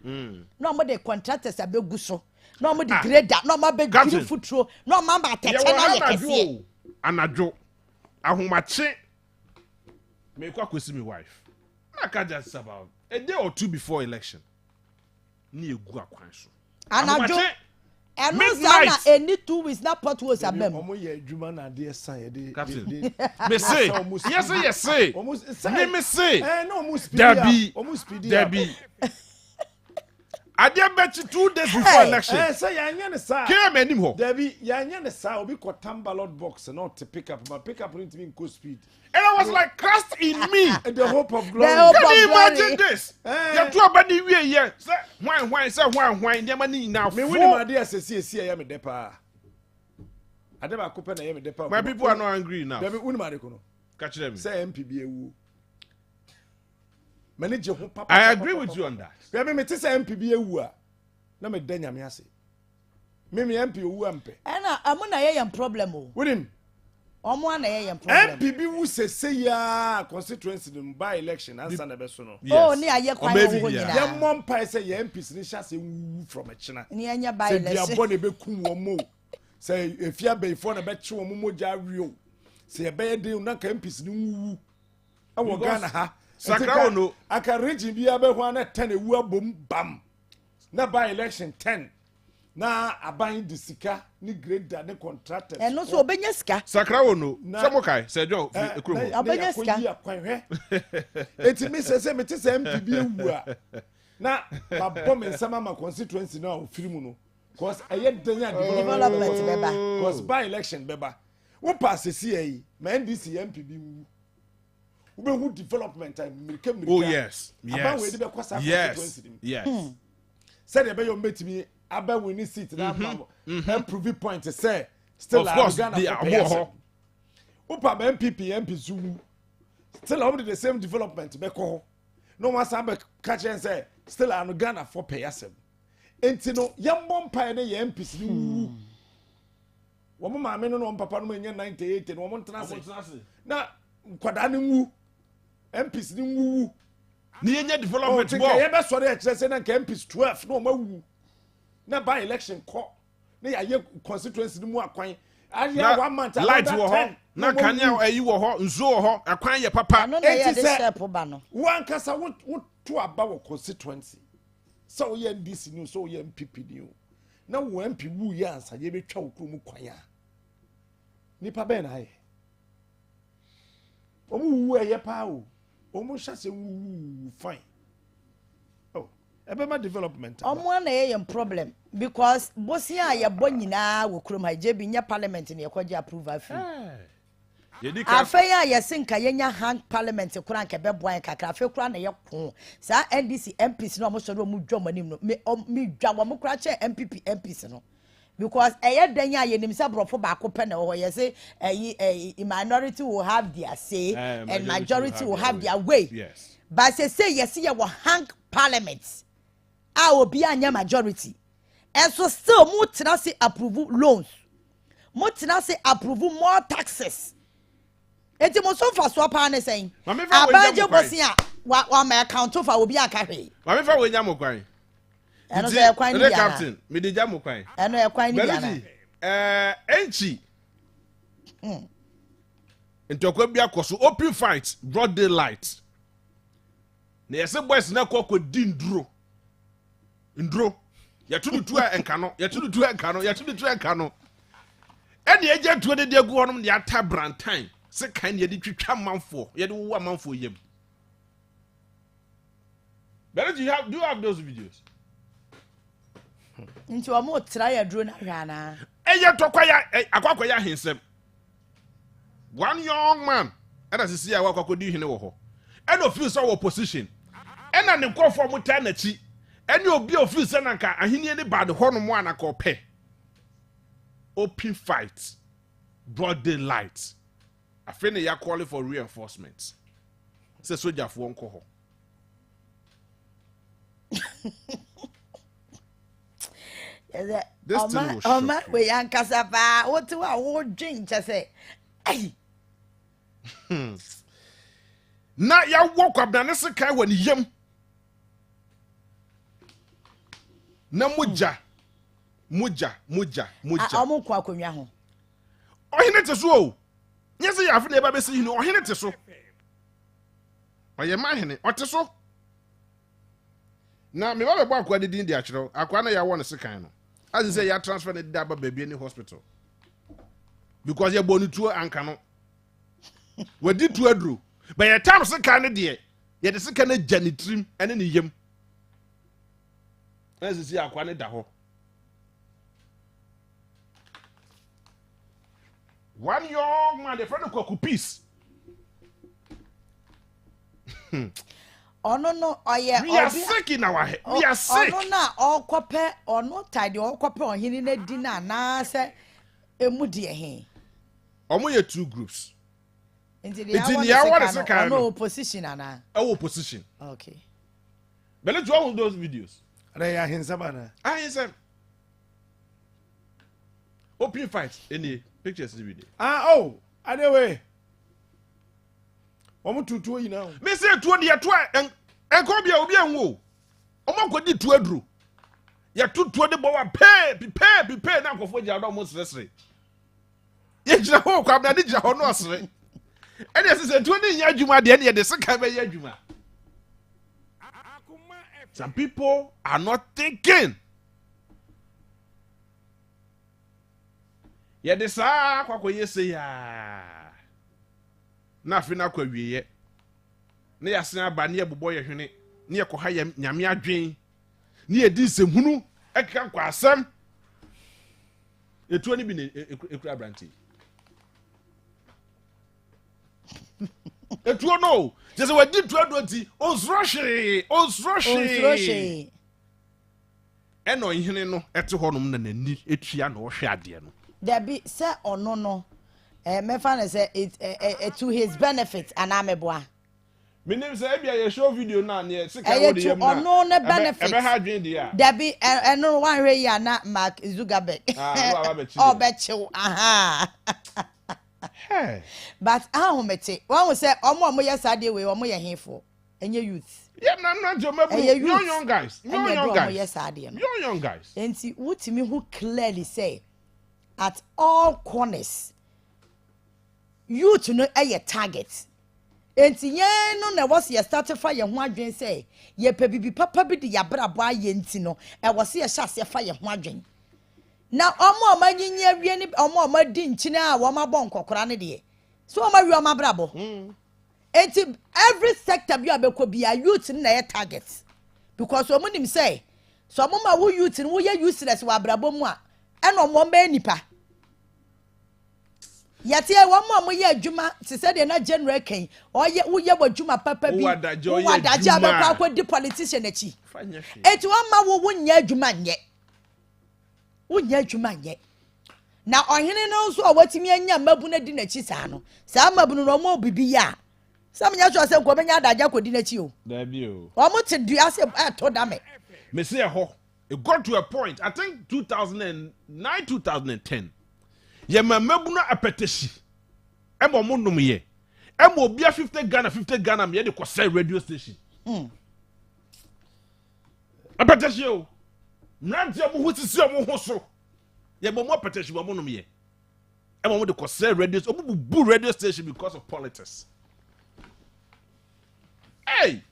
No mo de contractors abegu so. No mo de grader, no mo be giri futuro, no mo ba tete na ye kese. Anadwo. Ahomache. Me kwa kwesi me wife. Na ka just about a day or two before election. Ni egu akwan so. Anadwo. And no sana any 2 weeks na pot was abem. Omo ye adwuma na de san ye de. Me say. Yes say. Me say. No mo speed. Debbie. Ade bechi 2 days before election. Say yanya ne sa. Kire me nim ho. Debbie yanya ne sa obi ko tam ballot box not to pick up. But pick up need to be in go speed. And I was like crushed in me. The hope of glory. Can you imagine this? You two abani we here. Say why dey mani now. Me win my dear say ya me depa. Ade ba ko pe na ya me depa. My people are not angry now. Debbie win my de kono. Catch them. Say MPB ewu. Manage ho papa. I agree with you on that. Me te say MPB ewu a. Na me da nyame ase. Me MP ewu ampe. Na amuna ye problem o. Win. Omo na ye problem. MPB wu sese ya constituency no by election answer na be so no. Oh ni aye kwan wo nyina. Ya mompa say ya MPs ni hya say wu from a china. Ni anya by election. Say bia bo na be kum wo mo. Say efia be for na be che wo mo moja rio. Say e be dey na ka MPs ni wu. Awo Ghana ha. Sakra no. Aka region bia be ho na 10 ewu abom bam. Na by election 10. Na aban di sika ni grader ni contractors. No so obenya sika. Sakra no. Samo kai se jo ekuro. Obenya sika. Eti mi se me ti se MPB ewu a. Na ba bom nsama ma constituency na ofiri mu no. Cause aye denya development beba. Cause by election beba. Wo pass see yi, ma NDC MPB wu. Wo be hu development America. Oh yes. Aban we di be kwasa constituency. Yes. Said e be yo metimi aba winning seat na prove point say still of course Ghana they are more. Upa MP Zulu still how the same development be ko no one say catch and say still Ghana for pay asem enti no yambom pa na ye MPs ni wo mo ma me no papa no nya 98 no mo ntena se na kwada ni wu MPs ni wu ni nya development bo ye be sori e kire say na MPs 12 no ma wu na by election call na ya constituency mu akwan aya 1 month light wo ho na kanya ayi wo ho nzo wo ho akwan ye papa no na ya de step ba no wan kasa wo to aba wo constituency so ye NDC ni so ye MPP ni na wo MP wu ye ansa ye betwa wo kru mu kwan a nipa be na ye omu wu ye pa o omu hya se wu fine ebema development omo na ye problem because bosia ye bo nyina wo krom ha je bi nya parliament ne yakwaje approve afi afeya ye sinka ye nya hand parliament kura nke be boan kakra afi kura na ye ko sa NDC MPs no mo so do mu dwom anim no me dwa wo mo kura che MPs no because eye danya ye nim se brofo ba ko pe na ho ye say minority will have their say and majority will have their way. Yes. But say yes ye wo hand parliament will be a majority. And so still more say approve loans. More say approve more taxes. And the most of us swap on saying, Abajo Bosia, what my account of will be a carry. Mamma for William O'Quine. And I quite the captain, me the jam O'Quine. And I quite Enchi. Into Quebia Cosu, open fight, broad daylight. Near some boys na kwa dindro. Ndro ya tudu tuwa enkano ya tudu tuwa enkano ya tudu tuwa enkano eni eje tuwa de gu honum de ata brantan se kan ye de twitwa manfo ye de wo manfo yem. But do you have those videos? Into a more try a drone rana. Eya tokwa ya akwakwa ya hensem. One young man and as you see akwakwa di hene wo ho. And of you saw opposition. And an nkofo mo ta na chi. And you'll be of you, Senanka, and he nearly bad Hornum call pay. Open fight, broad daylight. I think they are calling for reinforcements. Say soldier for one call. This Oma, we young Casapa, what do I want drink? Just say, hey. Now you walk up down this kind when yum. Na muja amu kwa akonwa ho ohene te so o nyese ya afa na eba besi hini ohene te so oye ma hene ote so na me ba be akwa de din di akiro akwa na ya won sekan no as say ya transfer na da ba baby ni hospital because ya bonu tuo anka no wadi tuo aduro but ya tam sekan ne de ya de sekan na janitrim ene ne yem. Let's see akwane da ho. One young man, the friend of Koku Peace. Oh no, oye. We are sick in our head. We are sick. Oh no, na all kope or not tidy all kope on hini dinner na se emudi ehe. Omo ye two groups. Into the hour no opposition ana. Oh, opposition. Okay. But let's all those videos. They are in Sabana. Hensem. Open fight. Any pictures video. Oh, Anyway, omo tutu yi na. Me say tuo de to enko bia obi anwo. Omo kwadi tuo aduru. Ya tutuo de bo wa pay na nkofo gya do mo sresre. Ye gira ho kwa bia de gira ho no osre. And yes, it's a 20 year Juma, the end of the second year Juma. Some people are not thinking. Yeah, this what you say, ya. Nothing I could be yet. Near Sna Bania boy, near Kohayam, Yamia Jane, near this Hunu, I can't quite some. It's 20 minutes a crab ranty. Etu no just we did 20 onsrohye eno ihene no ete honom na nani etua na ohwe ade no there be say ono no me fa na say it to his benefit and ameboa menim say bia ye show video na na sika wo de yam na ono ne benefit ebe ha dwen dia there be eno wan hwe ya na Mark Zuckerberg oh be chiw aha hey but how mete one say omo yes ade we omo ye hefo enye youth yeah na jomabu young guys yes ade no young guys enti wutimi who clearly say at all corners youth no a target enti ye no na was ye start fa ye ho adwen say ye pa bibi papa bi de ya brabo aye enti no e was ye hyase fa ye ho adwen na omo manyinya awie ni omo madi nchina a wo mabọ nkokora ne de so omo wi omo brabo enti every sector bi abekọ bia youth na ye target because omo nim say so omo ma wo youth ni wo ye useless wa brabo mu a eno omo ma nipa yate e wo mo ye adwuma se se de na general kan oye wo ye adwuma papa bi wo wadaje abekọ akodi politician achi enti wo ma wo nya adwuma nye unya adwuma nye na ohene no so awatimi anya mabu na di na chi saa no saa mabu no mo bibi ya sam nya so se ko benya adaja ko di na chi o da bi o mo te dua se to da me say ho it got to a point I think 2009 2010 ye mabu na apeteshi e mo num ye e mo bia 50 Ghana me de ko say radio station apeteshi o Nanti amu husisi amu hoso. Ye mo petition mo no me. E mo de kose radio, omu bu radio station because of politics. Hey.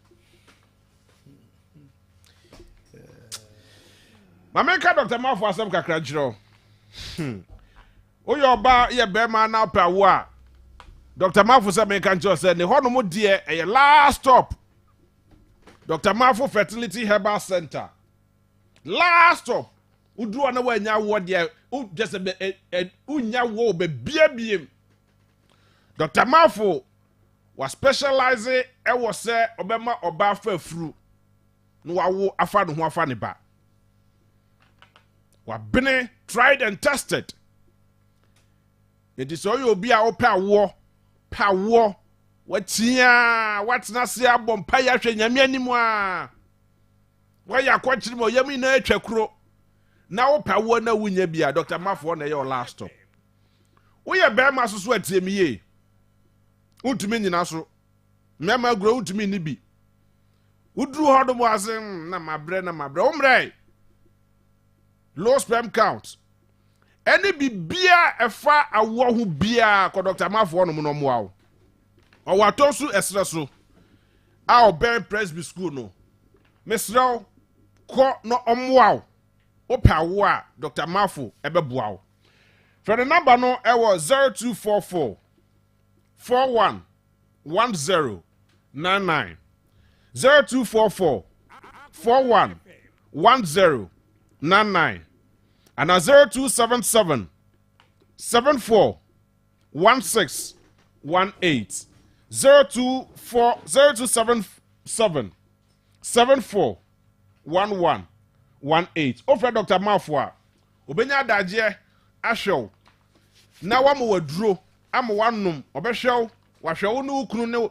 Mameka Dr. Mafo asem kakra jiro. Oyo ba ye be ma na pa wo a. Dr. Mafo say me kan say ne hono mo de e last stop. Dr. Mafo Fertility Herbal Center. Last stop. Udu na wa nya wo de u just unya wo be biem. Dr. Mafo was specializing e wo say obema oba fa fru. No wa wo afa no ho afa ne ba. Wa bene tried and tested. It is all you be a opa wo pa wo watia watna se abom pa ya hwe nyame animu a wa ya kwachiri mo yami na atwakuro na opa wo na wunya bia Dr. Mafo na your last stop wo ye be ma so atiem ye utumi nyina so mema gro utumi ni bi udru hodo mo asem na mabre umre low sperm count any bibia efa awo hu bia ko Dr. Mafo no mo mo awo o watosu esreso a oben presby school no mesraw ko no omwaw opa wo a Dr. Mafo ebeboawo for the number no e was 0244 411099 0244 411099 and 0277 741618 0277 741118 offer Dr. Mafo a obenya daje ahwew na wa mo waduro am wanum obehwew wahwew ne ukunu ne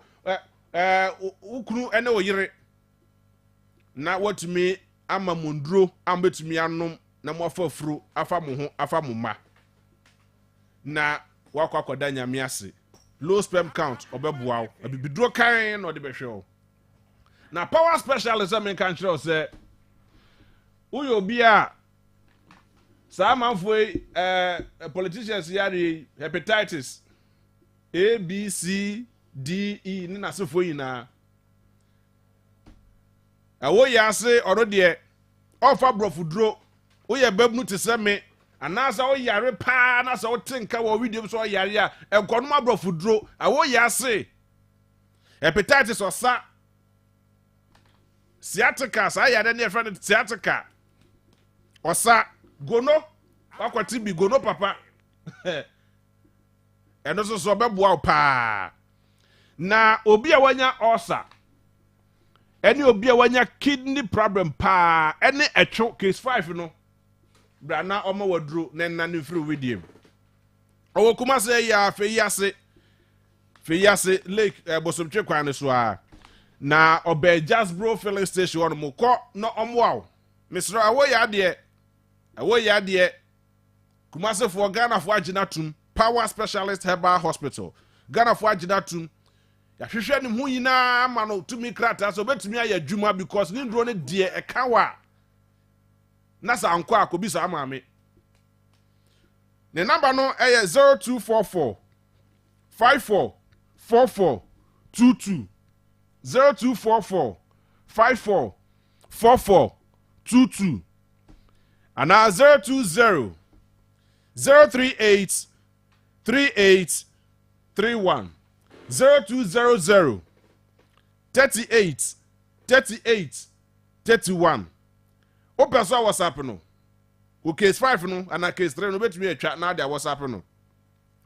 ukunu ene oyire na watumi ama monduro ambetumi anom na mo afafuru afa mo ho afa mo ma na wakɔ akɔda nyame ase low sperm count ɔbɛboa wo abibiduro kan na ɔde bɛhwɛ wo na power specialist I mean can kyerɛ sɛ woyɛ obi a saa amanfoɔ politicians yare hepatitis A B C D E ne nasefo nyinaa ɛwɔ yɛ ase ɔno deɛ ɔfa brɔfoduro woyɛ babnu te sɛ me anaasɛ woyare paa na sɛ wote nka wɔ video bi sɛ ɔyare a ɛnkɔnom abrɔfoduro ɛwɔ yɛ ase hepatitis ɔsa sciatica saa yare ne yɛfrɛ no sciatica ɔsa gono wakwati bi gono papa ɛno so so ɔbɛboa wo paa na obi a wanya ulcer ɛne obi a wanya kidney problem paa ɛne ɛtwo case 5 no brana ɔma waduro na nna ne mfiri widiem ɔwɔ kuma sɛ ya feyase lake bosomtwe kwan ne so a na ɔbɛ Jasbro filling station ɔno mo kɔ na ɔmoaw mesrɛ ɛwɔ yɛ adeɛ kumasefoɔ Ghanafoɔ agyina tum Power Specialist Herbal Hospital Ghanafoɔ agyina tum yɛhwehwɛ ne ho nyinaa ma no tumi krataa sɛ obɛtumi ayɛ adwuma because ne nduro ne deɛ ɛka wa na sɛ ankɔ a kɔbi saa maame ne number no ɛyɛ 0244 54 44 22 0244 54 44 22 ana 020 038 38 31 0200 38 38 31 Open so WhatsApp no. O case 5 no and case 3 no betumi atwa na dia WhatsApp no.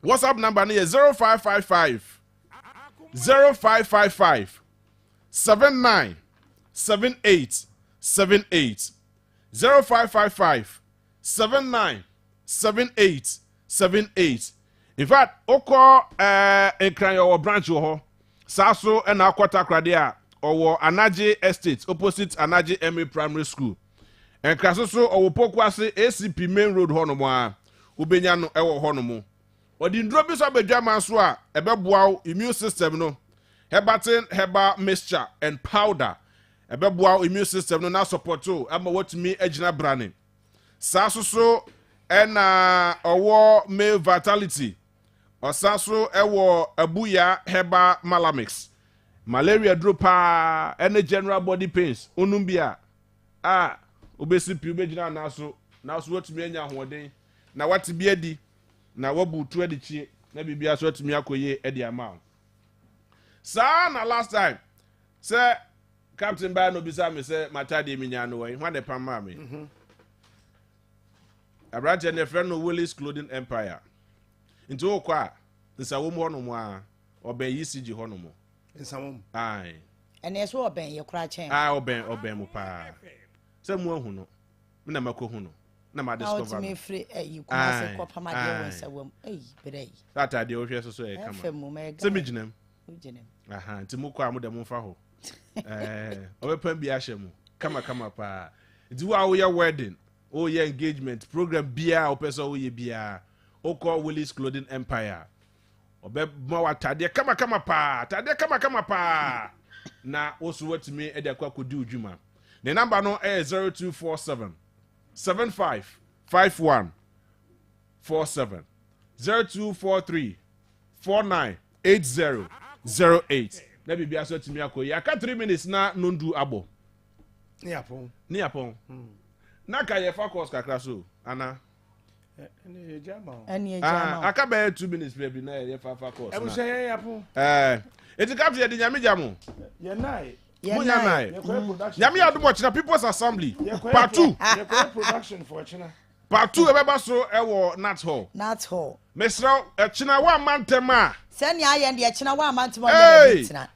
WhatsApp number no is 0555 0555 79 78 78 0555 79 78 78. In fact, oko ekran your branch ho saso and akwata krade a owo Anaje Estate opposite Anaje MA Primary School. En kraso so owo pokwase ACP Main Road ho no mo a ubenya no ewo ho no mo. Odi ndro bi so abedwa man so a ebeboa immune system no. Hebatin herbal mixture and powder. Ebeboa immune system no na support o ama watumi agina brane. Saso so ena owo male vitality. Osaso ewo abuya herbal malamix. Malaria dropa ene general body pains onumbia obesi pi obegina naso watumi anya hoden na wati adi na wabu tu adi chie na bibia so watumi akoye adi ama sa na last time say captain ba no bisa me say matade minya no wen hwan de pam me abrante ne friend no Willis Clothing Empire nti wo kwa nsa wo mo no mo a oben yisiji ho no mo nsa wo ai ene so oben ye kura chen oben mo pa se mu ahu no me na makohu no na ma discover me free you kuma se ko pama de won sa wam brei tata de o hwe so e kama se me ginem aha nti mu kwa mu de mu fa ho obepam bi ahye mu kama pa nti wo ya wedding o ye engagement program bia o pesa o ye bia o call Willis Clothing Empire obe ma watade kama pa tade kama pa na osu watimi e de akwa di udwuma. The number no is 0247 75 51 47 0243 49 80 08. Na bibia so timi akoyi aka 3 minutes na nondu abo. Ni apon. Na ka ye focus kakra so ana Any jama. Aka be 2 minutes baby na ye focus. E mo se ye yapon. Eti capture the nyame jamu. Ye nai. Nyame adum China People's Assembly. Part 2. Production for China. Part 2 ebeba so ewo Nat Hall. Mesra China wa mantem a. Se ne aye de China wa mantem o China.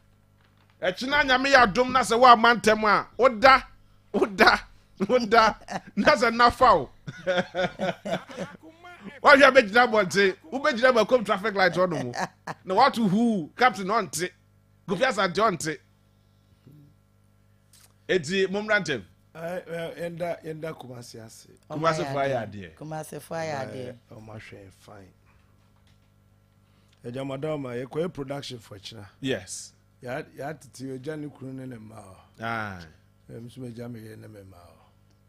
China nyame adum na se wa mantem a. Oda. Na se na fawo. Wa hia be gina bonte. Wo be gina ba kom traffic light on mo. Na what who captain on te. Go fiasa John te. Eti mumrantem enda Kumasi ase Kumasi fire ade Kumasi fire ade o ma hwe fine Ejamadama, you call production for China. Yes. You had to see your Johnny Croon and a mao. Ah. Msme Jamie and a mao.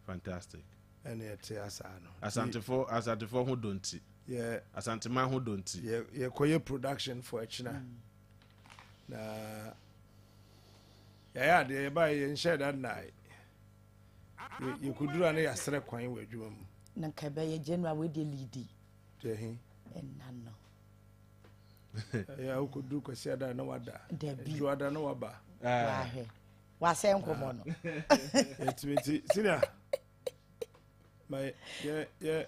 Fantastic. And yet, Asano. Asante for who don't see. Yeah. Asante man who don't see. You call your production for China. Na. Yeah, they buy and share that night. You could do an extra coin with you. Nankabay general with the lady. Jehin. And none. Yeah, who could do Cosiada no other. Debbie. You are no abba. Was saying, come on. It's me, Sina. My, yeah.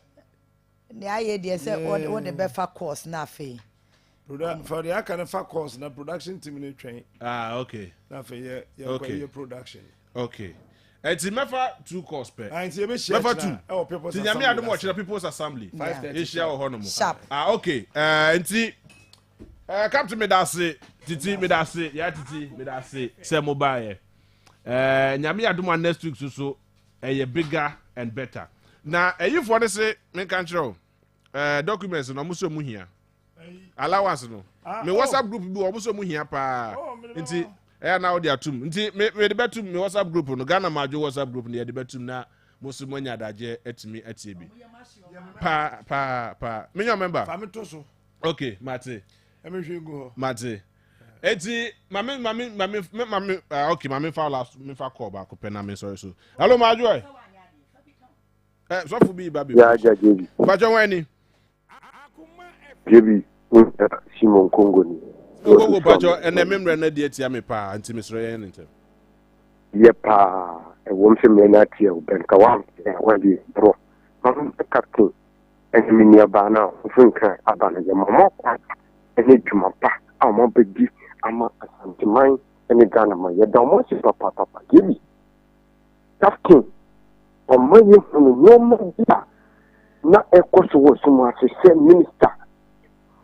The idea said, what the better course, nothing. For the kind of course, na production team in the train. Ah, okay. Nothing, okay. Your production. Okay. It's a mefa 2 course per. I see a bit mefa 2. Oh, people's assembly. I don't watch the people's assembly. 5:30. Sharp. Ah, okay. Nti come to me that say, Titi me that say, yeah Titi me that say, say mobile. Nyame adom next week so bigger and better. Now, you for the say me control documents no muso mu hia. Allowance no. Me WhatsApp group bi omuso mu hia pa. Nti now they are two. Nti me the betum me WhatsApp group no Ghana Majo WhatsApp group no the betum na muso manya daje etimi etiebi. Pa. Me your member. Family so. Okay, Mate. Go. Mate. Eti mami okay, mami fa last me fa call back pena me sorry so. Hello Majo. So for be baby. Yeah, JB. Bajo wani? JB. Simon Congo ni. Go bajo ene memre na de tia me pa anti me soro yen ntem. Ye pa e won se me na tia o ben ka wa di bro. Mam captain. En mi ni aba na fun kan aba na je mama kwa. Ene djuma pa. Ama begi ama asantiman ene Ghana ma ye da mo se papa JB. Captain. Ọmọ yẹn fún mi ọmọ bíà na ẹkọ sọwọ sọmọ àṣìṣe mínísítà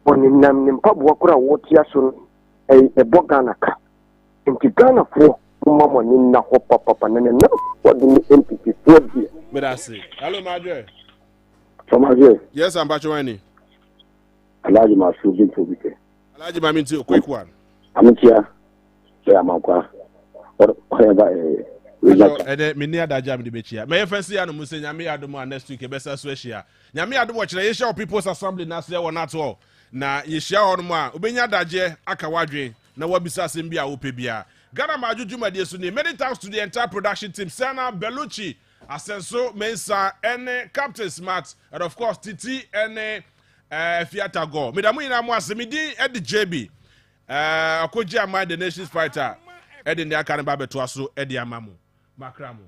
ọ̀nìyàn nípa buwakura wọ́n ti aṣọ ẹ̀bọ Ghana ká nti Ghana fún ọmọ ọmọ ní nà họ pàpàpà nínú náà wọ́n di ní NPP fún ọdí ẹ̀. Bẹ́ẹ̀ ṣe hello Majo. Sọmájú ẹ̀. Yes I'm bacho wani. Alhaji Masu bí tóbi kẹ. Alhaji Mami ti quick one. Àmì tí a ṣe àmàkwa ọ̀rẹ́ bá ẹ̀. Ede me near that jam de bechia. Me fancy anu mu se nyame adom next week e besa so ahia. Nyame adom wo kire ye share people's assembly na se won at all. Na ye share on mu a obenya daje aka wadwen na wabisa asem bia wo pe bia. Ghana Majo Jumade so ni many thanks to the entire production team Sana Beluchi, Asenso Mensa, and Captain Smart, and of course Titi and Fiata Go. Medamu ina mo asemidi e the JB. Akoji Amai the Nations Fighter. E de ne aka ne ba beto aso e de amamu. Makramo.